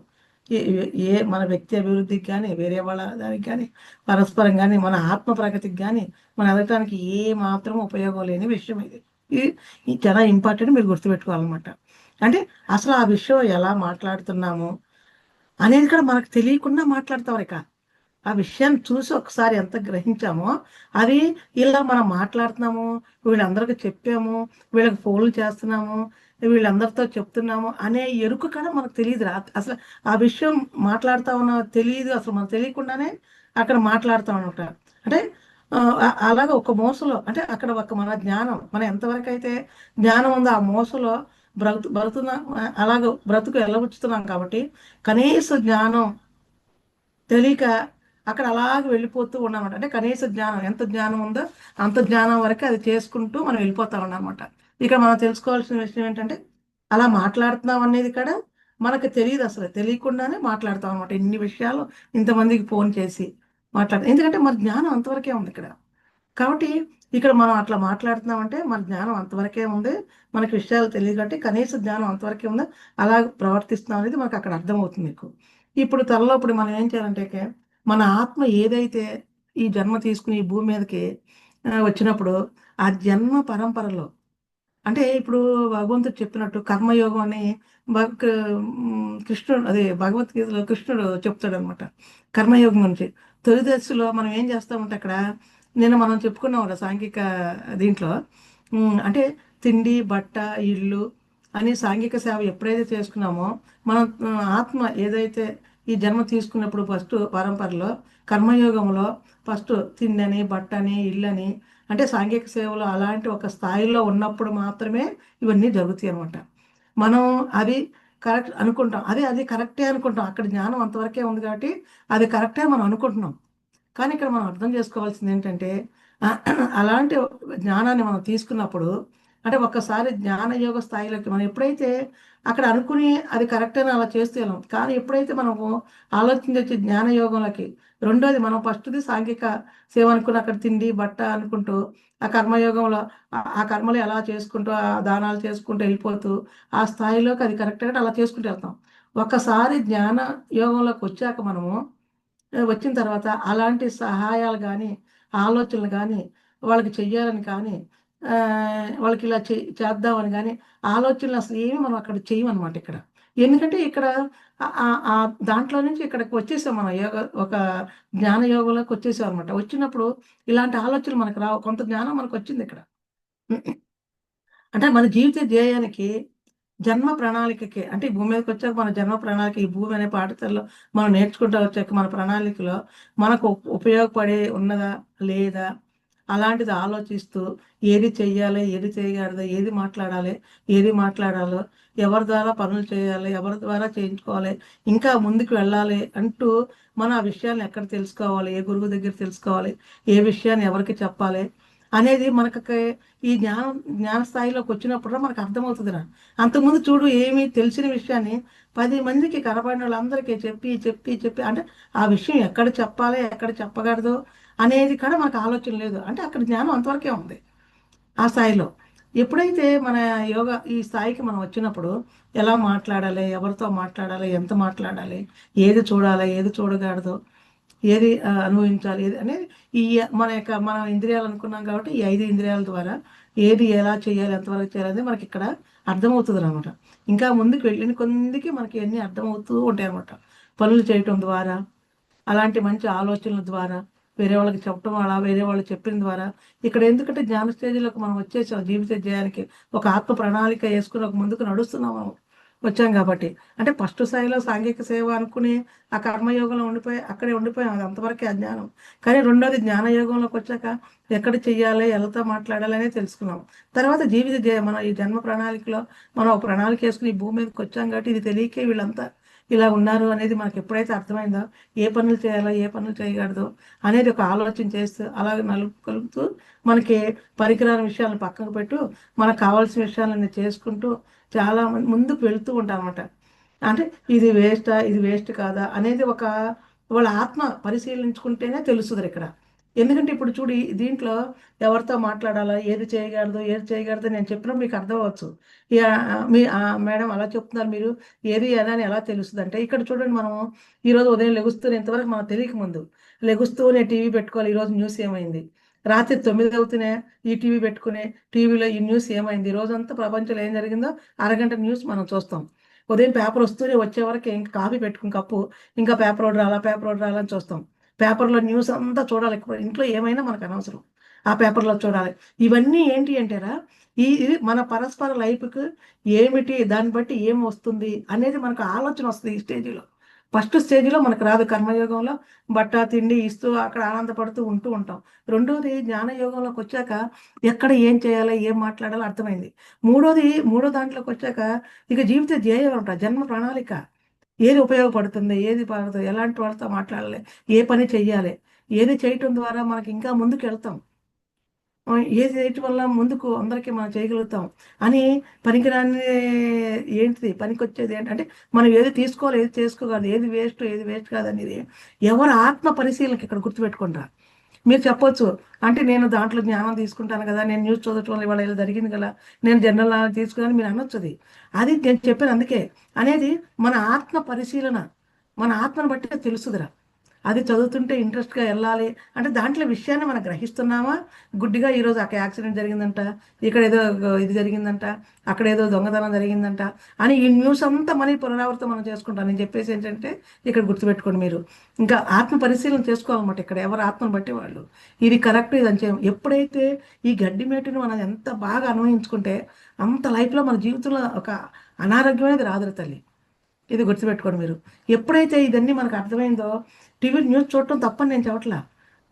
మన వ్యక్తి అభివృద్ధికి కానీ వేరే వాళ్ళ దానికి కానీ పరస్పరం కానీ మన ఆత్మ ప్రగతికి కానీ మన ఎదగటానికి ఏ మాత్రం ఉపయోగం లేని విషయం ఇది చాలా ఇంపార్టెంట్, మీరు గుర్తుపెట్టుకోవాలన్నమాట. అంటే అసలు ఆ విషయం ఎలా మాట్లాడుతున్నాము అనేది కూడా మనకు తెలియకుండా మాట్లాడతాం. ఇక ఆ విషయాన్ని చూసి ఒకసారి ఎంత గ్రహించామో అది ఇలా మనం మాట్లాడుతున్నాము, వీళ్ళందరికీ చెప్పాము, వీళ్ళకి ఫోన్లు చేస్తున్నాము, వీళ్ళందరితో చెప్తున్నాము అనే ఎరుక కూడా మనకు తెలియదు. అసలు ఆ విషయం మాట్లాడుతా ఉన్నా తెలియదు, అసలు మనకు తెలియకుండానే అక్కడ మాట్లాడుతాం అనమాట. అంటే అలాగ ఒక మోసలో అంటే అక్కడ ఒక మన జ్ఞానం మనం ఎంతవరకు అయితే జ్ఞానం ఉందో ఆ మోసలో బ్రతుకుతున్నాం, అలాగ బ్రతుకు వెళ్ళబుచ్చుతున్నాం. కాబట్టి కనీస జ్ఞానం తెలియక అక్కడ అలాగ వెళ్ళిపోతూ ఉన్నామన్నమాట. అంటే కనీస జ్ఞానం ఎంత జ్ఞానం ఉందో అంత జ్ఞానం వరకు అది చేసుకుంటూ మనం వెళ్ళిపోతా ఉన్నామన్నమాట. ఇక మనం తెలుసుకోవాల్సిన విషయం ఏంటంటే అలా మాట్లాడుతున్నాం అనేది కూడా మనకు తెలియదు, అసలు తెలియకుండానే మాట్లాడతాం అనమాట. ఇన్ని విషయాలు ఇంతమందికి ఫోన్ చేసి మాట్లాడతాం, ఎందుకంటే మన జ్ఞానం అంతవరకే ఉంది ఇక్కడ. కాబట్టి ఇక్కడ మనం అట్లా మాట్లాడుతున్నామంటే మన జ్ఞానం అంతవరకే ఉంది, మనకి విషయాలు తెలియదు కాబట్టి కనీస జ్ఞానం అంతవరకే ఉంది, అలా ప్రవర్తిస్తున్నాం అనేది మనకు అక్కడ అర్థమవుతుంది మీకు. ఇప్పుడు త్వరలో ఇప్పుడు మనం ఏం చేయాలంటే మన ఆత్మ ఏదైతే ఈ జన్మ తీసుకుని ఈ భూమి మీదకి వచ్చినప్పుడు ఆ జన్మ పరంపరలో అంటే ఇప్పుడు భగవంతుడు చెప్పినట్టు కర్మయోగం అని కృష్ణుడు అదే భగవద్గీతలో కృష్ణుడు చెప్తాడు అనమాట. కర్మయోగం గురించి తొలి దశలో మనం ఏం చేస్తామంటే అక్కడ నిన్న మనం చెప్పుకున్నాం కదా సాంఘిక దీంట్లో అంటే తిండి బట్ట ఇల్లు అని సాంఘిక సేవ ఎప్పుడైతే చేసుకున్నామో మనం ఆత్మ ఏదైతే ఈ జన్మ తీసుకున్నప్పుడు ఫస్ట్ పరంపరలో కర్మయోగంలో ఫస్ట్ తిండని బట్టని ఇల్లని అంటే సాంఘిక సేవలు అలాంటి ఒక స్థాయిలో ఉన్నప్పుడు మాత్రమే ఇవన్నీ జరుగుతాయి అనమాట. మనం అది కరెక్ట్ అనుకుంటాం, అది కరెక్టే అనుకుంటాం, అక్కడ జ్ఞానం అంతవరకే ఉంది కాబట్టి అది కరెక్టే మనం అనుకుంటున్నాం. కానీ ఇక్కడ మనం అర్థం చేసుకోవాల్సింది ఏంటంటే అలాంటి జ్ఞానాన్ని మనం తీసుకున్నప్పుడు అంటే ఒక్కసారి జ్ఞానయోగ స్థాయిలోకి మనం ఎప్పుడైతే అక్కడ అనుకుని అది కరెక్ట్ అని అలా చేస్తూ వెళ్ళాం. కానీ ఎప్పుడైతే మనము ఆలోచించే జ్ఞానయోగంలోకి రెండోది మనం ఫస్ట్ది సాంఘిక సేవ అనుకుని అక్కడ తిండి బట్ట అనుకుంటూ ఆ కర్మయోగంలో ఆ కర్మలు ఎలా చేసుకుంటూ ఆ దానాలు చేసుకుంటూ వెళ్ళిపోతూ ఆ స్థాయిలోకి అది కరెక్ట్గా అలా చేసుకుంటూ వెళ్తాం. ఒక్కసారి జ్ఞాన యోగంలోకి వచ్చాక మనము వచ్చిన తర్వాత అలాంటి సహాయాలు కానీ ఆలోచనలు కానీ వాళ్ళకి చెయ్యాలని కానీ వాళ్ళకి ఇలా చేద్దామని కానీ ఆలోచనలు అసలు ఏమి మనం అక్కడ చేయమన్నమాట ఇక్కడ. ఎందుకంటే ఇక్కడ దాంట్లో నుంచి ఇక్కడికి వచ్చేసాం మనం ఒక జ్ఞాన యోగంలోకి వచ్చేసాం అనమాట. వచ్చినప్పుడు ఇలాంటి ఆలోచనలు మనకు రావు, కొంత జ్ఞానం మనకు వచ్చింది ఇక్కడ. అంటే మన జీవిత ధ్యేయానికి జన్మ ప్రణాళికకి అంటే ఈ భూమి మీదకి వచ్చాక మన జన్మ ప్రణాళిక ఈ భూమి అనే పాఠశాలలో మనం నేర్చుకుంటూ వచ్చాక మన ప్రణాళికలో మనకు ఉపయోగపడే ఉన్నదా లేదా అలాంటిది ఆలోచిస్తూ ఏది చెయ్యాలి ఏది చేయకూడదు ఏది మాట్లాడాలో ఎవరి ద్వారా పనులు చేయాలి ఎవరి ద్వారా చేయించుకోవాలి ఇంకా ముందుకు వెళ్ళాలి అంటూ మనం ఆ విషయాన్ని ఎక్కడ తెలుసుకోవాలి, ఏ గురువు దగ్గర తెలుసుకోవాలి, ఏ విషయాన్ని ఎవరికి చెప్పాలి అనేది మనకు ఈ జ్ఞాన స్థాయిలోకి వచ్చినప్పుడు మనకు అర్థమవుతుంది. అంతకుముందు చూడు ఏమీ తెలిసిన విషయాన్ని 10 మందికి కనపడిన వాళ్ళందరికీ చెప్పి అంటే ఆ విషయం ఎక్కడ చెప్పాలి ఎక్కడ చెప్పకూడదు అనేది కూడా మనకు ఆలోచన లేదు. అంటే అక్కడ జ్ఞానం అంతవరకే ఉంది ఆ స్థాయిలో. ఎప్పుడైతే మన యోగా ఈ స్థాయికి మనం వచ్చినప్పుడు ఎలా మాట్లాడాలి, ఎవరితో మాట్లాడాలి, ఎంత మాట్లాడాలి, ఏది చూడాలి ఏది చూడకూడదు, ఏది అనుభవించాలి ఏది అనేది మన ఇంద్రియాలు అనుకున్నాం కాబట్టి ఈ 5 ఇంద్రియాల ద్వారా ఏది ఎలా చేయాలి ఎంతవరకు చేయాలి అనేది మనకి ఇక్కడ అర్థమవుతుంది అనమాట. ఇంకా ముందుకు వెళ్ళిన కొందికి మనకి అన్నీ అర్థమవుతూ ఉంటాయి అనమాట. పనులు చేయటం ద్వారా అలాంటి మంచి ఆలోచనల ద్వారా వేరే వాళ్ళకి చెప్పడం, అలా వేరే వాళ్ళు చెప్పిన ద్వారా ఇక్కడ ఎందుకంటే జ్ఞాన స్టేజ్లోకి మనం వచ్చేసాం. జీవిత జయానికి ఒక ఆత్మ ప్రణాళిక వేసుకుని ఒక ముందుకు నడుస్తున్నాము, వచ్చాం కాబట్టి. అంటే ఫస్ట్ స్థాయిలో సాంఘిక సేవ అనుకుని ఆ కర్మయోగంలో అక్కడే ఉండిపోయాం, అది అంతవరకే అజ్ఞానం. కానీ రెండోది జ్ఞానయోగంలోకి వచ్చాక ఎక్కడ చెయ్యాలి, ఎవరితో మాట్లాడాలి అనేది తెలుసుకున్నాం. తర్వాత మన ఈ జన్మ ప్రణాళికలో మనం ఒక ప్రణాళిక వేసుకుని ఈ భూమి మీదకి వచ్చాం కాబట్టి ఇది తెలియకే వీళ్ళంతా ఇలా ఉన్నారు అనేది మనకి ఎప్పుడైతే అర్థమైందో, ఏ పనులు చేయాలో ఏ పనులు చేయకూడదు అనేది ఒక ఆలోచన చేస్తూ అలాగే కలుపుతూ మనకి పరికరాల విషయాలను పక్కకు పెట్టు, మనకు కావాల్సిన విషయాలన్నీ చేసుకుంటూ చాలా ముందుకు వెళుతూ ఉంటాం అనమాట. అంటే ఇది వేస్ట్ కాదా అనేది వాళ్ళ ఆత్మ పరిశీలించుకుంటేనే తెలుస్తుంది ఇక్కడ. ఎందుకంటే ఇప్పుడు చూడు దీంట్లో ఎవరితో మాట్లాడాలా, ఏది చేయకూడదు నేను చెప్పినప్పుడు మీకు అర్థం అవ్వచ్చు. మేడం అలా చెప్తున్నారు మీరు, ఏది అని ఎలా తెలుస్తుంది అంటే ఇక్కడ చూడండి, మనం ఈరోజు ఉదయం లెగుస్తూనే ఇంతవరకు మనకు తెలియక ముందు లెగుస్తూనే టీవీ పెట్టుకోవాలి, ఈరోజు న్యూస్ ఏమైంది, రాత్రి 9 అవుతూనే ఈ టీవీ పెట్టుకునే టీవీలో ఈ న్యూస్ ఏమైంది, రోజంతా ప్రపంచంలో ఏం జరిగిందో అరగంట న్యూస్ మనం చూస్తాం. ఉదయం పేపర్ వస్తూనే వచ్చే వరకు ఇంకా కాఫీ పెట్టుకుని కప్పు, ఇంకా పేపర్ రాలని చూస్తాం. పేపర్లో న్యూస్ అంతా చూడాలి, ఇంట్లో ఏమైనా మనకు అనవసరం, ఆ పేపర్లో చూడాలి. ఇవన్నీ ఏంటి అంటారా, ఇది మన పరస్పర లైఫ్కి ఏమిటి, దాన్ని బట్టి ఏం వస్తుంది అనేది మనకు ఆలోచన వస్తుంది. ఈ స్టేజ్లో ఫస్ట్ స్టేజ్లో మనకు రాదు. కర్మయోగంలో బట్ట తిండి ఇస్తూ అక్కడ ఆనందపడుతూ ఉంటూ ఉంటాం. రెండోది జ్ఞానయోగంలోకి వచ్చాక ఎక్కడ ఏం చేయాలి, ఏం మాట్లాడాలో అర్థమైంది. మూడో దాంట్లోకి వచ్చాక ఇక జీవిత ధ్యేయం అంట, జన్మ ప్రణాళిక, ఏది ఉపయోగపడుతుంది, ఏది పడుతుంది, ఎలాంటి వాళ్ళతో మాట్లాడాలి, ఏ పని చెయ్యాలి, ఏది చేయటం ద్వారా మనకి ఇంకా ముందుకు వెళ్తాం, ఏది చేయటం వల్ల ముందుకు అందరికీ మనం చేయగలుగుతాం అని. పనికిరాని ఏంటిది, పనికొచ్చేది ఏంటంటే మనం ఏది తీసుకోవాలి, ఏది చేసుకోగలదు, ఏది వేస్ట్ కాదు అనేది ఎవరు ఆత్మ పరిశీలనకి ఇక్కడ గుర్తుపెట్టుకుంటా. మీరు చెప్పొచ్చు, అంటే నేను దాంట్లో జ్ఞానం తీసుకుంటాను కదా, నేను న్యూస్ చదవటం వల్ల ఇవాళ ఇలా జరిగింది కదా, నేను జనరల్ నాలెడ్జ్ తీసుకున్నాను మీరు అనొచ్చుది. అది నేను చెప్పాను అందుకే అనేది మన ఆత్మ పరిశీలన, మన ఆత్మను బట్టి తెలుసుదిరా. అది చదువుతుంటే ఇంట్రెస్ట్గా వెళ్ళాలి అంటే దాంట్లో విషయాన్ని మనం గ్రహిస్తున్నామా, గుడ్డిగా ఈరోజు అక్కడ యాక్సిడెంట్ జరిగిందంట, ఇక్కడ ఏదో ఇది జరిగిందంట, అక్కడ ఏదో దొంగతనం జరిగిందంట అని ఈ న్యూస్ అంతా మనీ పునరావృతం మనం చేసుకుంటాం. నేను చెప్పేసి ఏంటంటే ఇక్కడ గుర్తుపెట్టుకోండి, మీరు ఇంకా ఆత్మ పరిశీలన చేసుకోవాలన్నమాట. ఇక్కడ ఎవరు ఆత్మను బట్టి వాళ్ళు ఇది కరెక్ట్, ఇది అని చేయం. ఎప్పుడైతే ఈ గడ్డి మేటుని మనం ఎంత బాగా అన్వయించుకుంటే అంత లైఫ్లో మన జీవితంలో ఒక అనారోగ్యం అనేది రాదురు తల్లి. ఇది గుర్తుపెట్టుకోండి మీరు. ఎప్పుడైతే ఇదన్నీ మనకు అర్థమైందో, టీవీ న్యూస్ చూడటం తప్పని నేను చెప్పట్లా,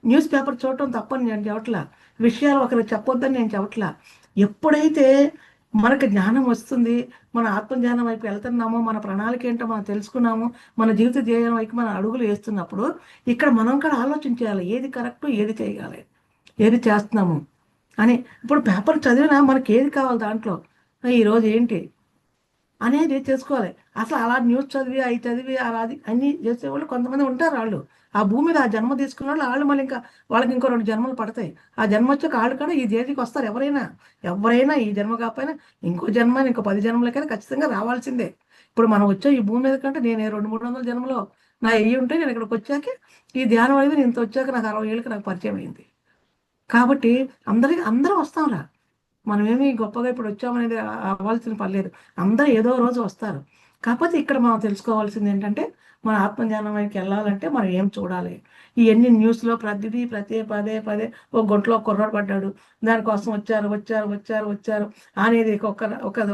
న్యూస్ పేపర్ చూడటం తప్పని నేను చెప్పట్లా, విషయాలు ఒకరికి చెప్పొద్దని నేను చెప్పట్లా. ఎప్పుడైతే మనకు జ్ఞానం వస్తుంది, మన ఆత్మజ్ఞానం వైపు వెళ్తున్నామో, మన ప్రణాళిక ఏంటో మనం తెలుసుకున్నాము, మన జీవిత ధ్యేయం వైపు మన అడుగులు వేస్తున్నప్పుడు ఇక్కడ మనం కూడా ఆలోచించాలి, ఏది కరెక్ట్, ఏది చేయగాలి, ఏది చేస్తున్నాము అని. ఇప్పుడు పేపర్ చదివినా మనకి ఏది కావాలి దాంట్లో, ఈరోజు ఏంటి అనేది తెలుసుకోవాలి. అసలు అలా న్యూస్ చదివి అవి చదివి అలా అన్నీ చేసేవాళ్ళు కొంతమంది ఉంటారు. వాళ్ళు ఆ భూమి మీద ఆ జన్మ తీసుకున్న వాళ్ళు మళ్ళీ ఇంకా వాళ్ళకి ఇంకో 2 జన్మలు పడతాయి. ఆ జన్మ వచ్చాక వాళ్ళు కూడా ఈ దేశకి వస్తారు. ఎవరైనా ఈ జన్మ కాకపోయినా ఇంకో 10 జన్మలకైనా ఖచ్చితంగా రావాల్సిందే. ఇప్పుడు మనం వచ్చే ఈ భూమి మీద కంటే నేను 200-300 జన్మలో నా ఉంటే నేను ఇక్కడికి వచ్చాక ఈ ధ్యానం అనేది నేను ఇంత వచ్చాక నాకు 60 ఏళ్ళకి నాకు పరిచయం అయింది. కాబట్టి అందరూ వస్తాంరా, మనమేమి గొప్పగా ఇప్పుడు వచ్చామనేది అవ్వాల్సిన పని లేదు. అందరూ ఏదో రోజు వస్తారు. కాకపోతే ఇక్కడ మనం తెలుసుకోవాల్సింది ఏంటంటే మన ఆత్మజ్ఞానం వైపుకి వెళ్ళాలంటే మనం ఏం చూడాలి. ఇవన్నీ న్యూస్లో పదే ఒక గుంటలో కుర్రాడు పడ్డాడు, దానికోసం వచ్చారు అనేది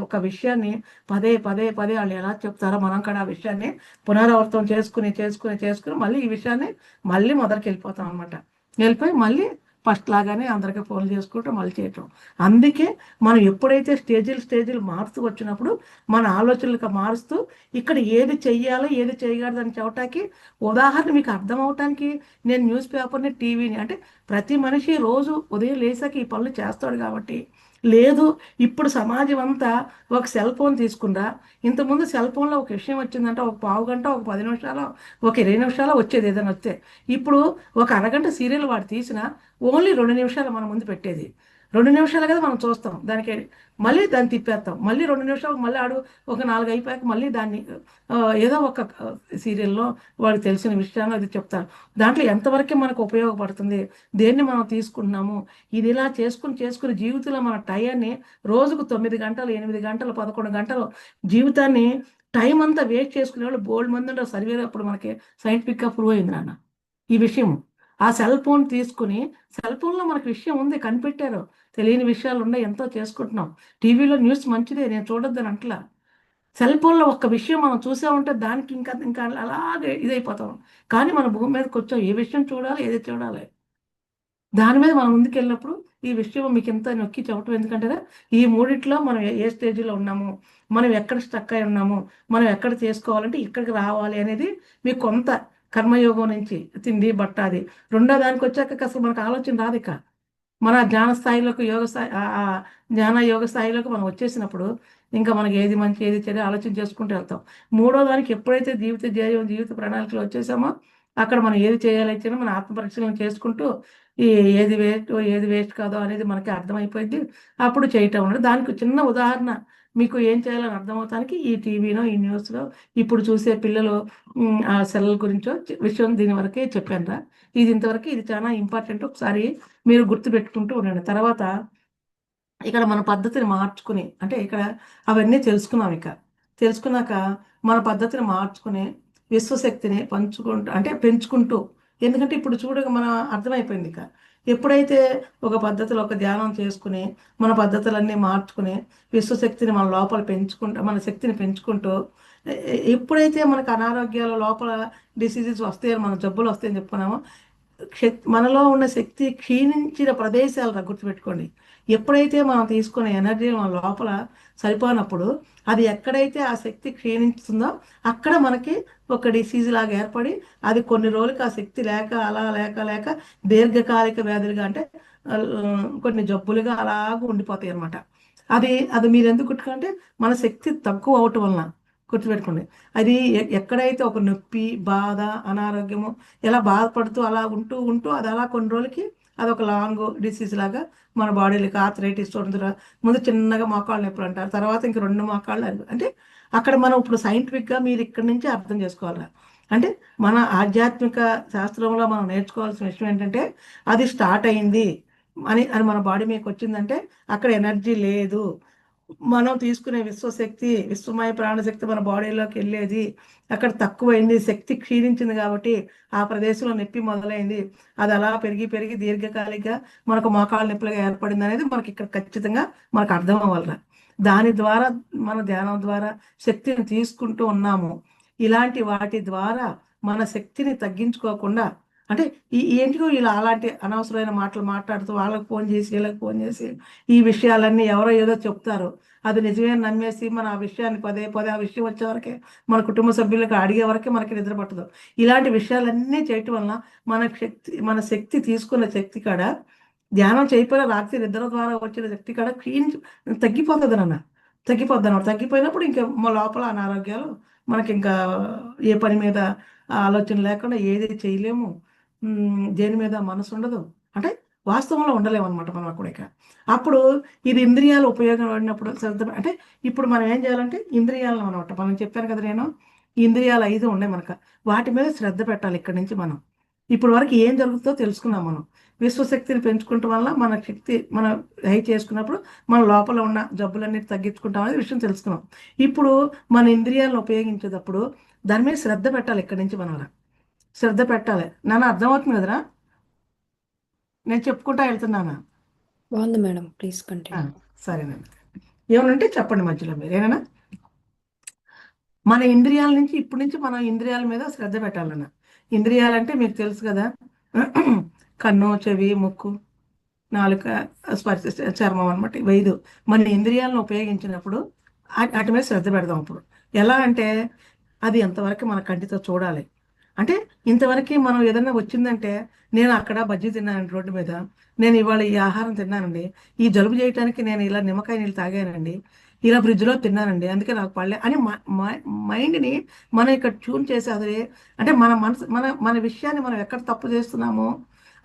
ఒక విషయాన్ని పదే వాళ్ళు ఎలా చెప్తారో మనం కూడా ఆ విషయాన్ని పునరావృతం చేసుకుని మళ్ళీ ఈ విషయాన్ని మళ్ళీ మొదటికి వెళ్ళిపోతాం అనమాట. వెళ్ళిపోయి మళ్ళీ ఫస్ట్ లాగానే అందరికీ ఫోన్లు చేసుకుంటూ మళ్ళీ చేయటం. అందుకే మనం ఎప్పుడైతే స్టేజీలు మారుతూ వచ్చినప్పుడు మన ఆలోచనలకు మారుస్తూ ఇక్కడ ఏది చెయ్యాలో ఏది చేయకూడదని చెప్పటానికి ఉదాహరణ మీకు అర్థం అవటానికి నేను న్యూస్ పేపర్ని, టీవీని, అంటే ప్రతి మనిషి రోజు ఉదయం లేసాక ఈ పనులు చేస్తాడు కాబట్టి. లేదు ఇప్పుడు సమాజం అంతా ఒక సెల్ ఫోన్ తీసుకుందా, ఇంతకుముందు సెల్ ఫోన్లో ఒక విషయం వచ్చిందంటే ఒక పావు గంట, ఒక 10 నిమిషాలు, ఒక 20 నిమిషాలు వచ్చేది ఏదైనా వస్తే. ఇప్పుడు ఒక అరగంట సీరియల్ వాడు తీసినా ఓన్లీ 2 నిమిషాలు మన ముందు పెట్టేది. 2 నిమిషాలు కదా మనం చూస్తాం, దానికి మళ్ళీ దాన్ని తిప్పేస్తాం, మళ్ళీ 2 నిమిషాలు మళ్ళీ ఆడు ఒక 4 అయిపోయాక మళ్ళీ దాన్ని ఏదో ఒక సీరియల్లో వాడికి తెలిసిన విషయాన్ని అది చెప్తారు. దాంట్లో ఎంతవరకు మనకు ఉపయోగపడుతుంది, దేన్ని మనం తీసుకుంటున్నాము, ఇది ఇలా చేసుకుని జీవితంలో మన టయాన్ని రోజుకు 9 గంటలు, 8 గంటలు, 11 గంటలు జీవితాన్ని టైం అంతా వేస్ట్ చేసుకునే వాళ్ళు బోల్డ్ మంది ఉంటారు. సర్వేలో అప్పుడు మనకి సైంటిఫిక్గా ప్రూవ్ అయింది నాన్న ఈ విషయం. ఆ సెల్ ఫోన్ తీసుకుని, సెల్ ఫోన్లో మనకు విషయం ఉంది, కనిపెట్టారు, తెలియని విషయాలు ఉన్నాయి, ఎంతో చేసుకుంటున్నాం. టీవీలో న్యూస్ మంచిదే, నేను చూడొద్దని అంటలా. సెల్ ఫోన్లో ఒక్క విషయం మనం చూసామంటే దానికి ఇంకా ఇంకా అలాగే ఇదైపోతాం. కానీ మన భూమి మీదకి వచ్చాం, ఏ విషయం చూడాలి, ఏది చూడాలి, దాని మీద మనం ముందుకెళ్ళినప్పుడు ఈ విషయం మీకు ఎంత నొక్కి చెప్పటం ఎందుకంటే, ఈ మూడిట్లో మనం ఏ స్టేజ్లో ఉన్నాము, మనం ఎక్కడ స్టక్ అయి ఉన్నాము, మనం ఎక్కడ చేసుకోవాలంటే ఇక్కడికి రావాలి అనేది మీకు కొంత కర్మయోగం నుంచి తిండి బట్ట అది. రెండో దానికి వచ్చాక అసలు మనకు ఆలోచన రాదు ఇక. మన జ్ఞాన స్థాయిలోకి యోగ స్థాయి జ్ఞాన యోగ స్థాయిలోకి మనం వచ్చేసినప్పుడు ఇంకా మనకి ఏది మంచి ఏది చెడు ఆలోచన చేసుకుంటూ వెళ్తాం. మూడో దానికి ఎప్పుడైతే జీవిత ధ్యేయం జీవిత ప్రణాళికలు వచ్చేసామో అక్కడ మనం ఏది చేయాలైతే మన ఆత్మ పరిశీలన చేసుకుంటూ ఈ ఏది వేస్ట్ కాదో అనేది మనకి అర్థమైపోయింది. అప్పుడు చేయటం ఉండదు. దానికి చిన్న ఉదాహరణ మీకు ఏం చేయాలని అర్థమవుతానికి ఈ టీవీలో ఈ న్యూస్లో ఇప్పుడు చూసే పిల్లలు ఆ సెల్ గురించో విషయం దీని వరకే చెప్పాను. ఇది ఇంతవరకు ఇది చాలా ఇంపార్టెంట్. ఒకసారి మీరు గుర్తుపెట్టుకుంటూ ఉండండి. తర్వాత ఇక్కడ మన పద్ధతిని మార్చుకుని అంటే ఇక్కడ అవన్నీ తెలుసుకున్నాం. ఇక తెలుసుకున్నాక మన పద్ధతిని మార్చుకుని విశ్వశక్తిని పెంచుకుంటూ ఎందుకంటే ఇప్పుడు చూడగా మన అర్థమైపోయింది. ఇక ఎప్పుడైతే ఒక పద్ధతిలో ఒక ధ్యానం చేసుకుని మన పద్ధతులన్నీ మార్చుకుని విశ్వశక్తిని మన లోపల మన శక్తిని పెంచుకుంటూ ఎప్పుడైతే మనకు అనారోగ్యాలు లోపల డిసీజెస్ వస్తాయని మన జబ్బులు వస్తాయని చెప్పుకున్నామో మనలో ఉన్న శక్తి క్షీణించిన ప్రదేశాలు గుర్తుపెట్టుకోండి. ఎప్పుడైతే మనం తీసుకునే ఎనర్జీ మన లోపల సరిపోనప్పుడు అది ఎక్కడైతే ఆ శక్తి క్షీణిస్తుందో అక్కడ మనకి ఒక డిసీజ్ లాగా ఏర్పడి అది కొన్ని రోజులకి ఆ శక్తి లేక అలా లేక దీర్ఘకాలిక వ్యాధులుగా అంటే కొన్ని జబ్బులుగా అలాగ ఉండిపోతాయి అన్నమాట. అది మీరు ఎందుకు గుర్తుకుంటే మన శక్తి తక్కువ అవటం వలన గుర్తుపెట్టుకోండి. అది ఎక్కడైతే ఒక నొప్పి బాధ అనారోగ్యము ఇలా బాధపడుతూ అలా ఉంటూ అది అలా కొన్ని రోజులకి అది ఒక లాంగ్ డిసీజ్ లాగా మన బాడీలోకి ఆర్థరైటిస్ ముందు చిన్నగా మోకాళ్ళు నొప్పులు అంటారు, తర్వాత ఇంక 2 మోకాళ్ళు అంటే అక్కడ మనం ఇప్పుడు సైంటిఫిక్గా మీరు ఇక్కడి నుంచి అర్థం చేసుకోవాలి. అంటే మన ఆధ్యాత్మిక శాస్త్రంలో మనం నేర్చుకోవాల్సిన విషయం ఏంటంటే అది స్టార్ట్ అయింది అని మన బాడీ మీకు వచ్చిందంటే అక్కడ ఎనర్జీ లేదు. మనం తీసుకునే విశ్వశక్తి విశ్వమయ ప్రాణశక్తి మన బాడీలోకి వెళ్ళేది అక్కడ తక్కువైంది, శక్తి క్షీణించింది కాబట్టి ఆ ప్రదేశంలో నొప్పి మొదలైంది. అది అలా పెరిగి దీర్ఘకాలికంగా మనకు మోకాళ్ళ నొప్పులుగా ఏర్పడింది అనేది మనకి ఇక్కడ ఖచ్చితంగా మనకు అర్థం అవ్వాలి. దాని ద్వారా మన ధ్యానం ద్వారా శక్తిని తీసుకుంటూ ఉన్నాము. ఇలాంటి వాటి ద్వారా మన శక్తిని తగ్గించుకోకుండా అంటే ఏంటికో ఇలా అలాంటి అనవసరమైన మాటలు మాట్లాడుతూ వాళ్ళకి ఫోన్ చేసి వీళ్ళకి ఫోన్ చేసి ఈ విషయాలన్నీ ఎవరో ఏదో చెప్తారు, అది నిజమే నమ్మేసి మన ఆ విషయాన్ని పదే ఆ విషయం వచ్చే వరకే మన కుటుంబ సభ్యులకు అడిగే వరకే మనకి నిద్ర పట్టదు. ఇలాంటి విషయాలన్నీ చేయటం వలన మన శక్తి తీసుకున్న శక్తి కాడ ధ్యానం చేయకపోయినా రాత్రి నిద్ర ద్వారా వచ్చిన శక్తి కాడ తగ్గిపోతుంది అన్నమాట. తగ్గిపోయినప్పుడు ఇంకా మా లోపల అనారోగ్యాలు మనకి ఇంకా ఏ పని మీద ఆలోచన లేకుండా ఏది చేయలేము, దేని మీద మనసు ఉండదు, అంటే వాస్తవంలో ఉండలేము అనమాట మనం అక్కడ. అప్పుడు ఇది ఇంద్రియాలు ఉపయోగం పడినప్పుడు శ్రద్ధ అంటే ఇప్పుడు మనం ఏం చేయాలంటే ఇంద్రియాలను అనమాట మనం చెప్పాను కదా, నేను ఇంద్రియాలు 5 ఉన్నాయి మనకు, వాటి మీద శ్రద్ధ పెట్టాలి. ఇక్కడి నుంచి మనం ఇప్పుడు వరకు ఏం జరుగుతుందో తెలుసుకున్నాం. మనం విశ్వశక్తిని పెంచుకుంటాం వల్ల మన శక్తి మనం హై చేసుకున్నప్పుడు మన లోపల ఉన్న జబ్బులన్నీ తగ్గించుకుంటాం అనేది విషయం తెలుసుకున్నాం. ఇప్పుడు మన ఇంద్రియాలను ఉపయోగించేటప్పుడు దాని మీద శ్రద్ధ పెట్టాలి. ఇక్కడి నుంచి మనం శ్రద్ధ పెట్టాలి. నన్ను అర్థమవుతుంది కదరా, నేను చెప్పుకుంటా వెళ్తున్నానా? బాగుంది మేడం, ప్లీజ్ కంటిన్యూ. సరేనండి, ఏమనంటే చెప్పండి మధ్యలో మీరు ఏమైనా. మన ఇంద్రియాల నుంచి ఇప్పటి నుంచి మనం ఇంద్రియాల మీద శ్రద్ధ పెట్టాలన్న. ఇంద్రియాలంటే మీకు తెలుసు కదా, కన్ను చెవి ముక్కు నాలుక స్పర్శ చర్మం అనమాట. 5 మన ఇంద్రియాలను ఉపయోగించినప్పుడు వాటి మీద శ్రద్ధ పెడదాం. అప్పుడు ఎలా అంటే అది ఎంతవరకు మన కంటితో చూడాలి. అంటే ఇంతవరకు మనం ఏదైనా వచ్చిందంటే నేను అక్కడ బజ్జీ తిన్నానండి రోడ్డు మీద, నేను ఇవాళ ఈ ఆహారం తిన్నానండి, ఈ జలుబు చేయడానికి నేను ఇలా నిమ్మకాయ నీళ్ళు తాగానండి, ఇలా ఫ్రిడ్జ్లో తిన్నానండి అందుకే నాకు పడలే అని మైండ్ని మనం ఇక్కడ ట్యూన్ చేసి అది అంటే మన మనసు మన విషయాన్ని మనం ఎక్కడ తప్పు చేస్తున్నామో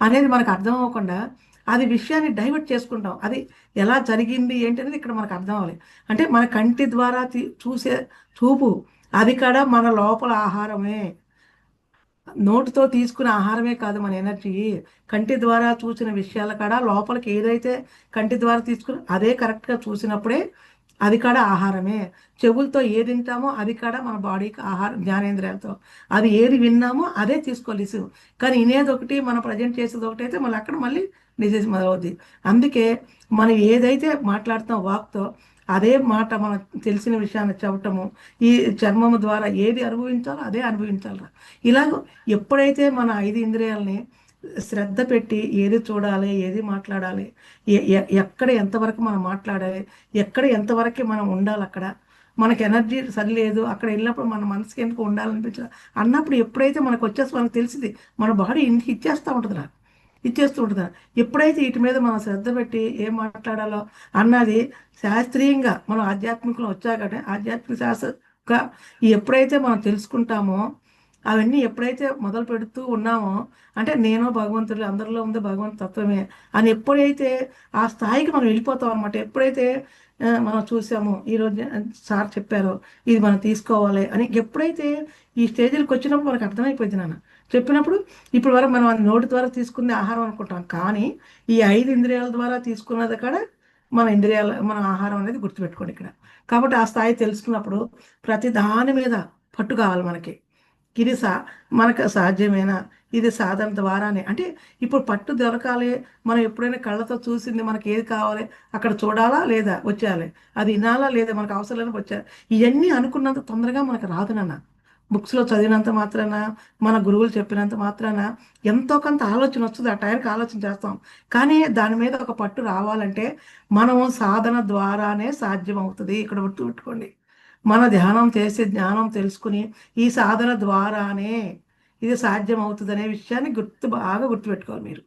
అనేది మనకు అర్థం అవ్వకుండా అది విషయాన్ని డైవర్ట్ చేసుకుంటాం. అది ఎలా జరిగింది ఏంటి అనేది ఇక్కడ మనకు అర్థం అవ్వాలి. అంటే మన కంటి ద్వారా చూసే చూపు అది కూడా మన లోపల ఆహారమే, నోటితో తీసుకునే ఆహారమే కాదు మన ఎనర్జీ. కంటి ద్వారా చూసిన విషయాల కాడ లోపలికి ఏదైతే కంటి ద్వారా తీసుకుని అదే కరెక్ట్గా చూసినప్పుడే అది కూడా ఆహారమే. చెవులతో ఏది తింటామో అది కూడా మన బాడీకి ఆహారం, జ్ఞానేంద్రియాలతో అది ఏది విన్నామో అదే తీసుకోవాలి రిసీవ్. కానీ వినేది ఒకటి, మనం ప్రజెంట్ చేసేది ఒకటి అయితే మళ్ళీ అక్కడ మళ్ళీ డిసీజ్ మొదలవుద్ది. అందుకే మనం ఏదైతే మాట్లాడుతాం వాక్తో, అదే మాట మనం తెలిసిన విషయాన్ని చెప్పటము, ఈ చర్మము ద్వారా ఏది అనుభవించాలో అదే అనుభవించాలి. ఇలాగ ఎప్పుడైతే మన 5 ఇంద్రియాలని శ్రద్ధ పెట్టి ఏది చూడాలి, ఏది మాట్లాడాలి, ఎక్కడ ఎంతవరకు మనం మాట్లాడాలి, ఎక్కడ ఎంతవరకు మనం ఉండాలి, అక్కడ మనకి ఎనర్జీ సరిలేదు, అక్కడ వెళ్ళినప్పుడు మన మనసుకి ఎందుకు ఉండాలనిపించదు అన్నప్పుడు ఎప్పుడైతే మనకు వచ్చేసి మనకు తెలిసింది మన బాడీ ఇంటికి ఇచ్చేస్తూ ఉంటుందా. ఎప్పుడైతే వీటి మీద మనం శ్రద్ధ పెట్టి ఏం మాట్లాడాలో అన్నది శాస్త్రీయంగా మనం ఆధ్యాత్మికంలో వచ్చాకనే ఆధ్యాత్మిక శాస్త్రంగా ఎప్పుడైతే మనం తెలుసుకుంటామో, అవన్నీ ఎప్పుడైతే మొదలు పెడుతూ ఉన్నామో, అంటే నేను భగవంతుడు అందరిలో ఉంది భగవంతు తత్వమే అని ఎప్పుడైతే ఆ స్థాయికి మనం వెళ్ళిపోతాం అనమాట. ఎప్పుడైతే మనం చూసామో ఈరోజు సార్ చెప్పారో ఇది మనం తీసుకోవాలి అని, ఎప్పుడైతే ఈ స్టేజ్కి వచ్చినప్పుడు మనకు అర్థమైపోయింది నాన్న చెప్పినప్పుడు. ఇప్పుడు వరకు మనం అది నోటి ద్వారా తీసుకునే ఆహారం అనుకుంటాం, కానీ ఈ 5 ఇంద్రియాల ద్వారా తీసుకున్నది కూడా మన ఆహారం అనేది గుర్తుపెట్టుకోండి ఇక్కడ. కాబట్టి ఆ స్థాయి తెలుసుకున్నప్పుడు ప్రతి దాని మీద పట్టు కావాలి మనకి. ఇది మనకు సాధ్యమేనా, ఇది సాధన ద్వారానే. అంటే ఇప్పుడు పట్టు దొరకాలి, మనం ఎప్పుడైనా కళ్ళతో చూసింది మనకి ఏది కావాలి అక్కడ చూడాలా లేదా వచ్చేయాలి, అది వినాలా లేదా మనకు అవసరం లేని వచ్చేయాలి. ఇవన్నీ అనుకున్నంత తొందరగా మనకు రాదు నాన్న. బుక్స్లో చదివినంత మాత్రాన, మన గురువులు చెప్పినంత మాత్రాన ఎంతో కొంత ఆలోచన వస్తుంది, ఆ టైంకి ఆలోచన చేస్తాం. కానీ దాని మీద ఒక పట్టు రావాలంటే మనము సాధన ద్వారానే సాధ్యం అవుతుంది. ఇక్కడ గుర్తుపెట్టుకోండి, మన ధ్యానం చేసి జ్ఞానం తెలుసుకుని ఈ సాధన ద్వారానే ఇది సాధ్యం అవుతుంది అనే విషయాన్ని బాగా గుర్తుపెట్టుకోవాలి మీరు.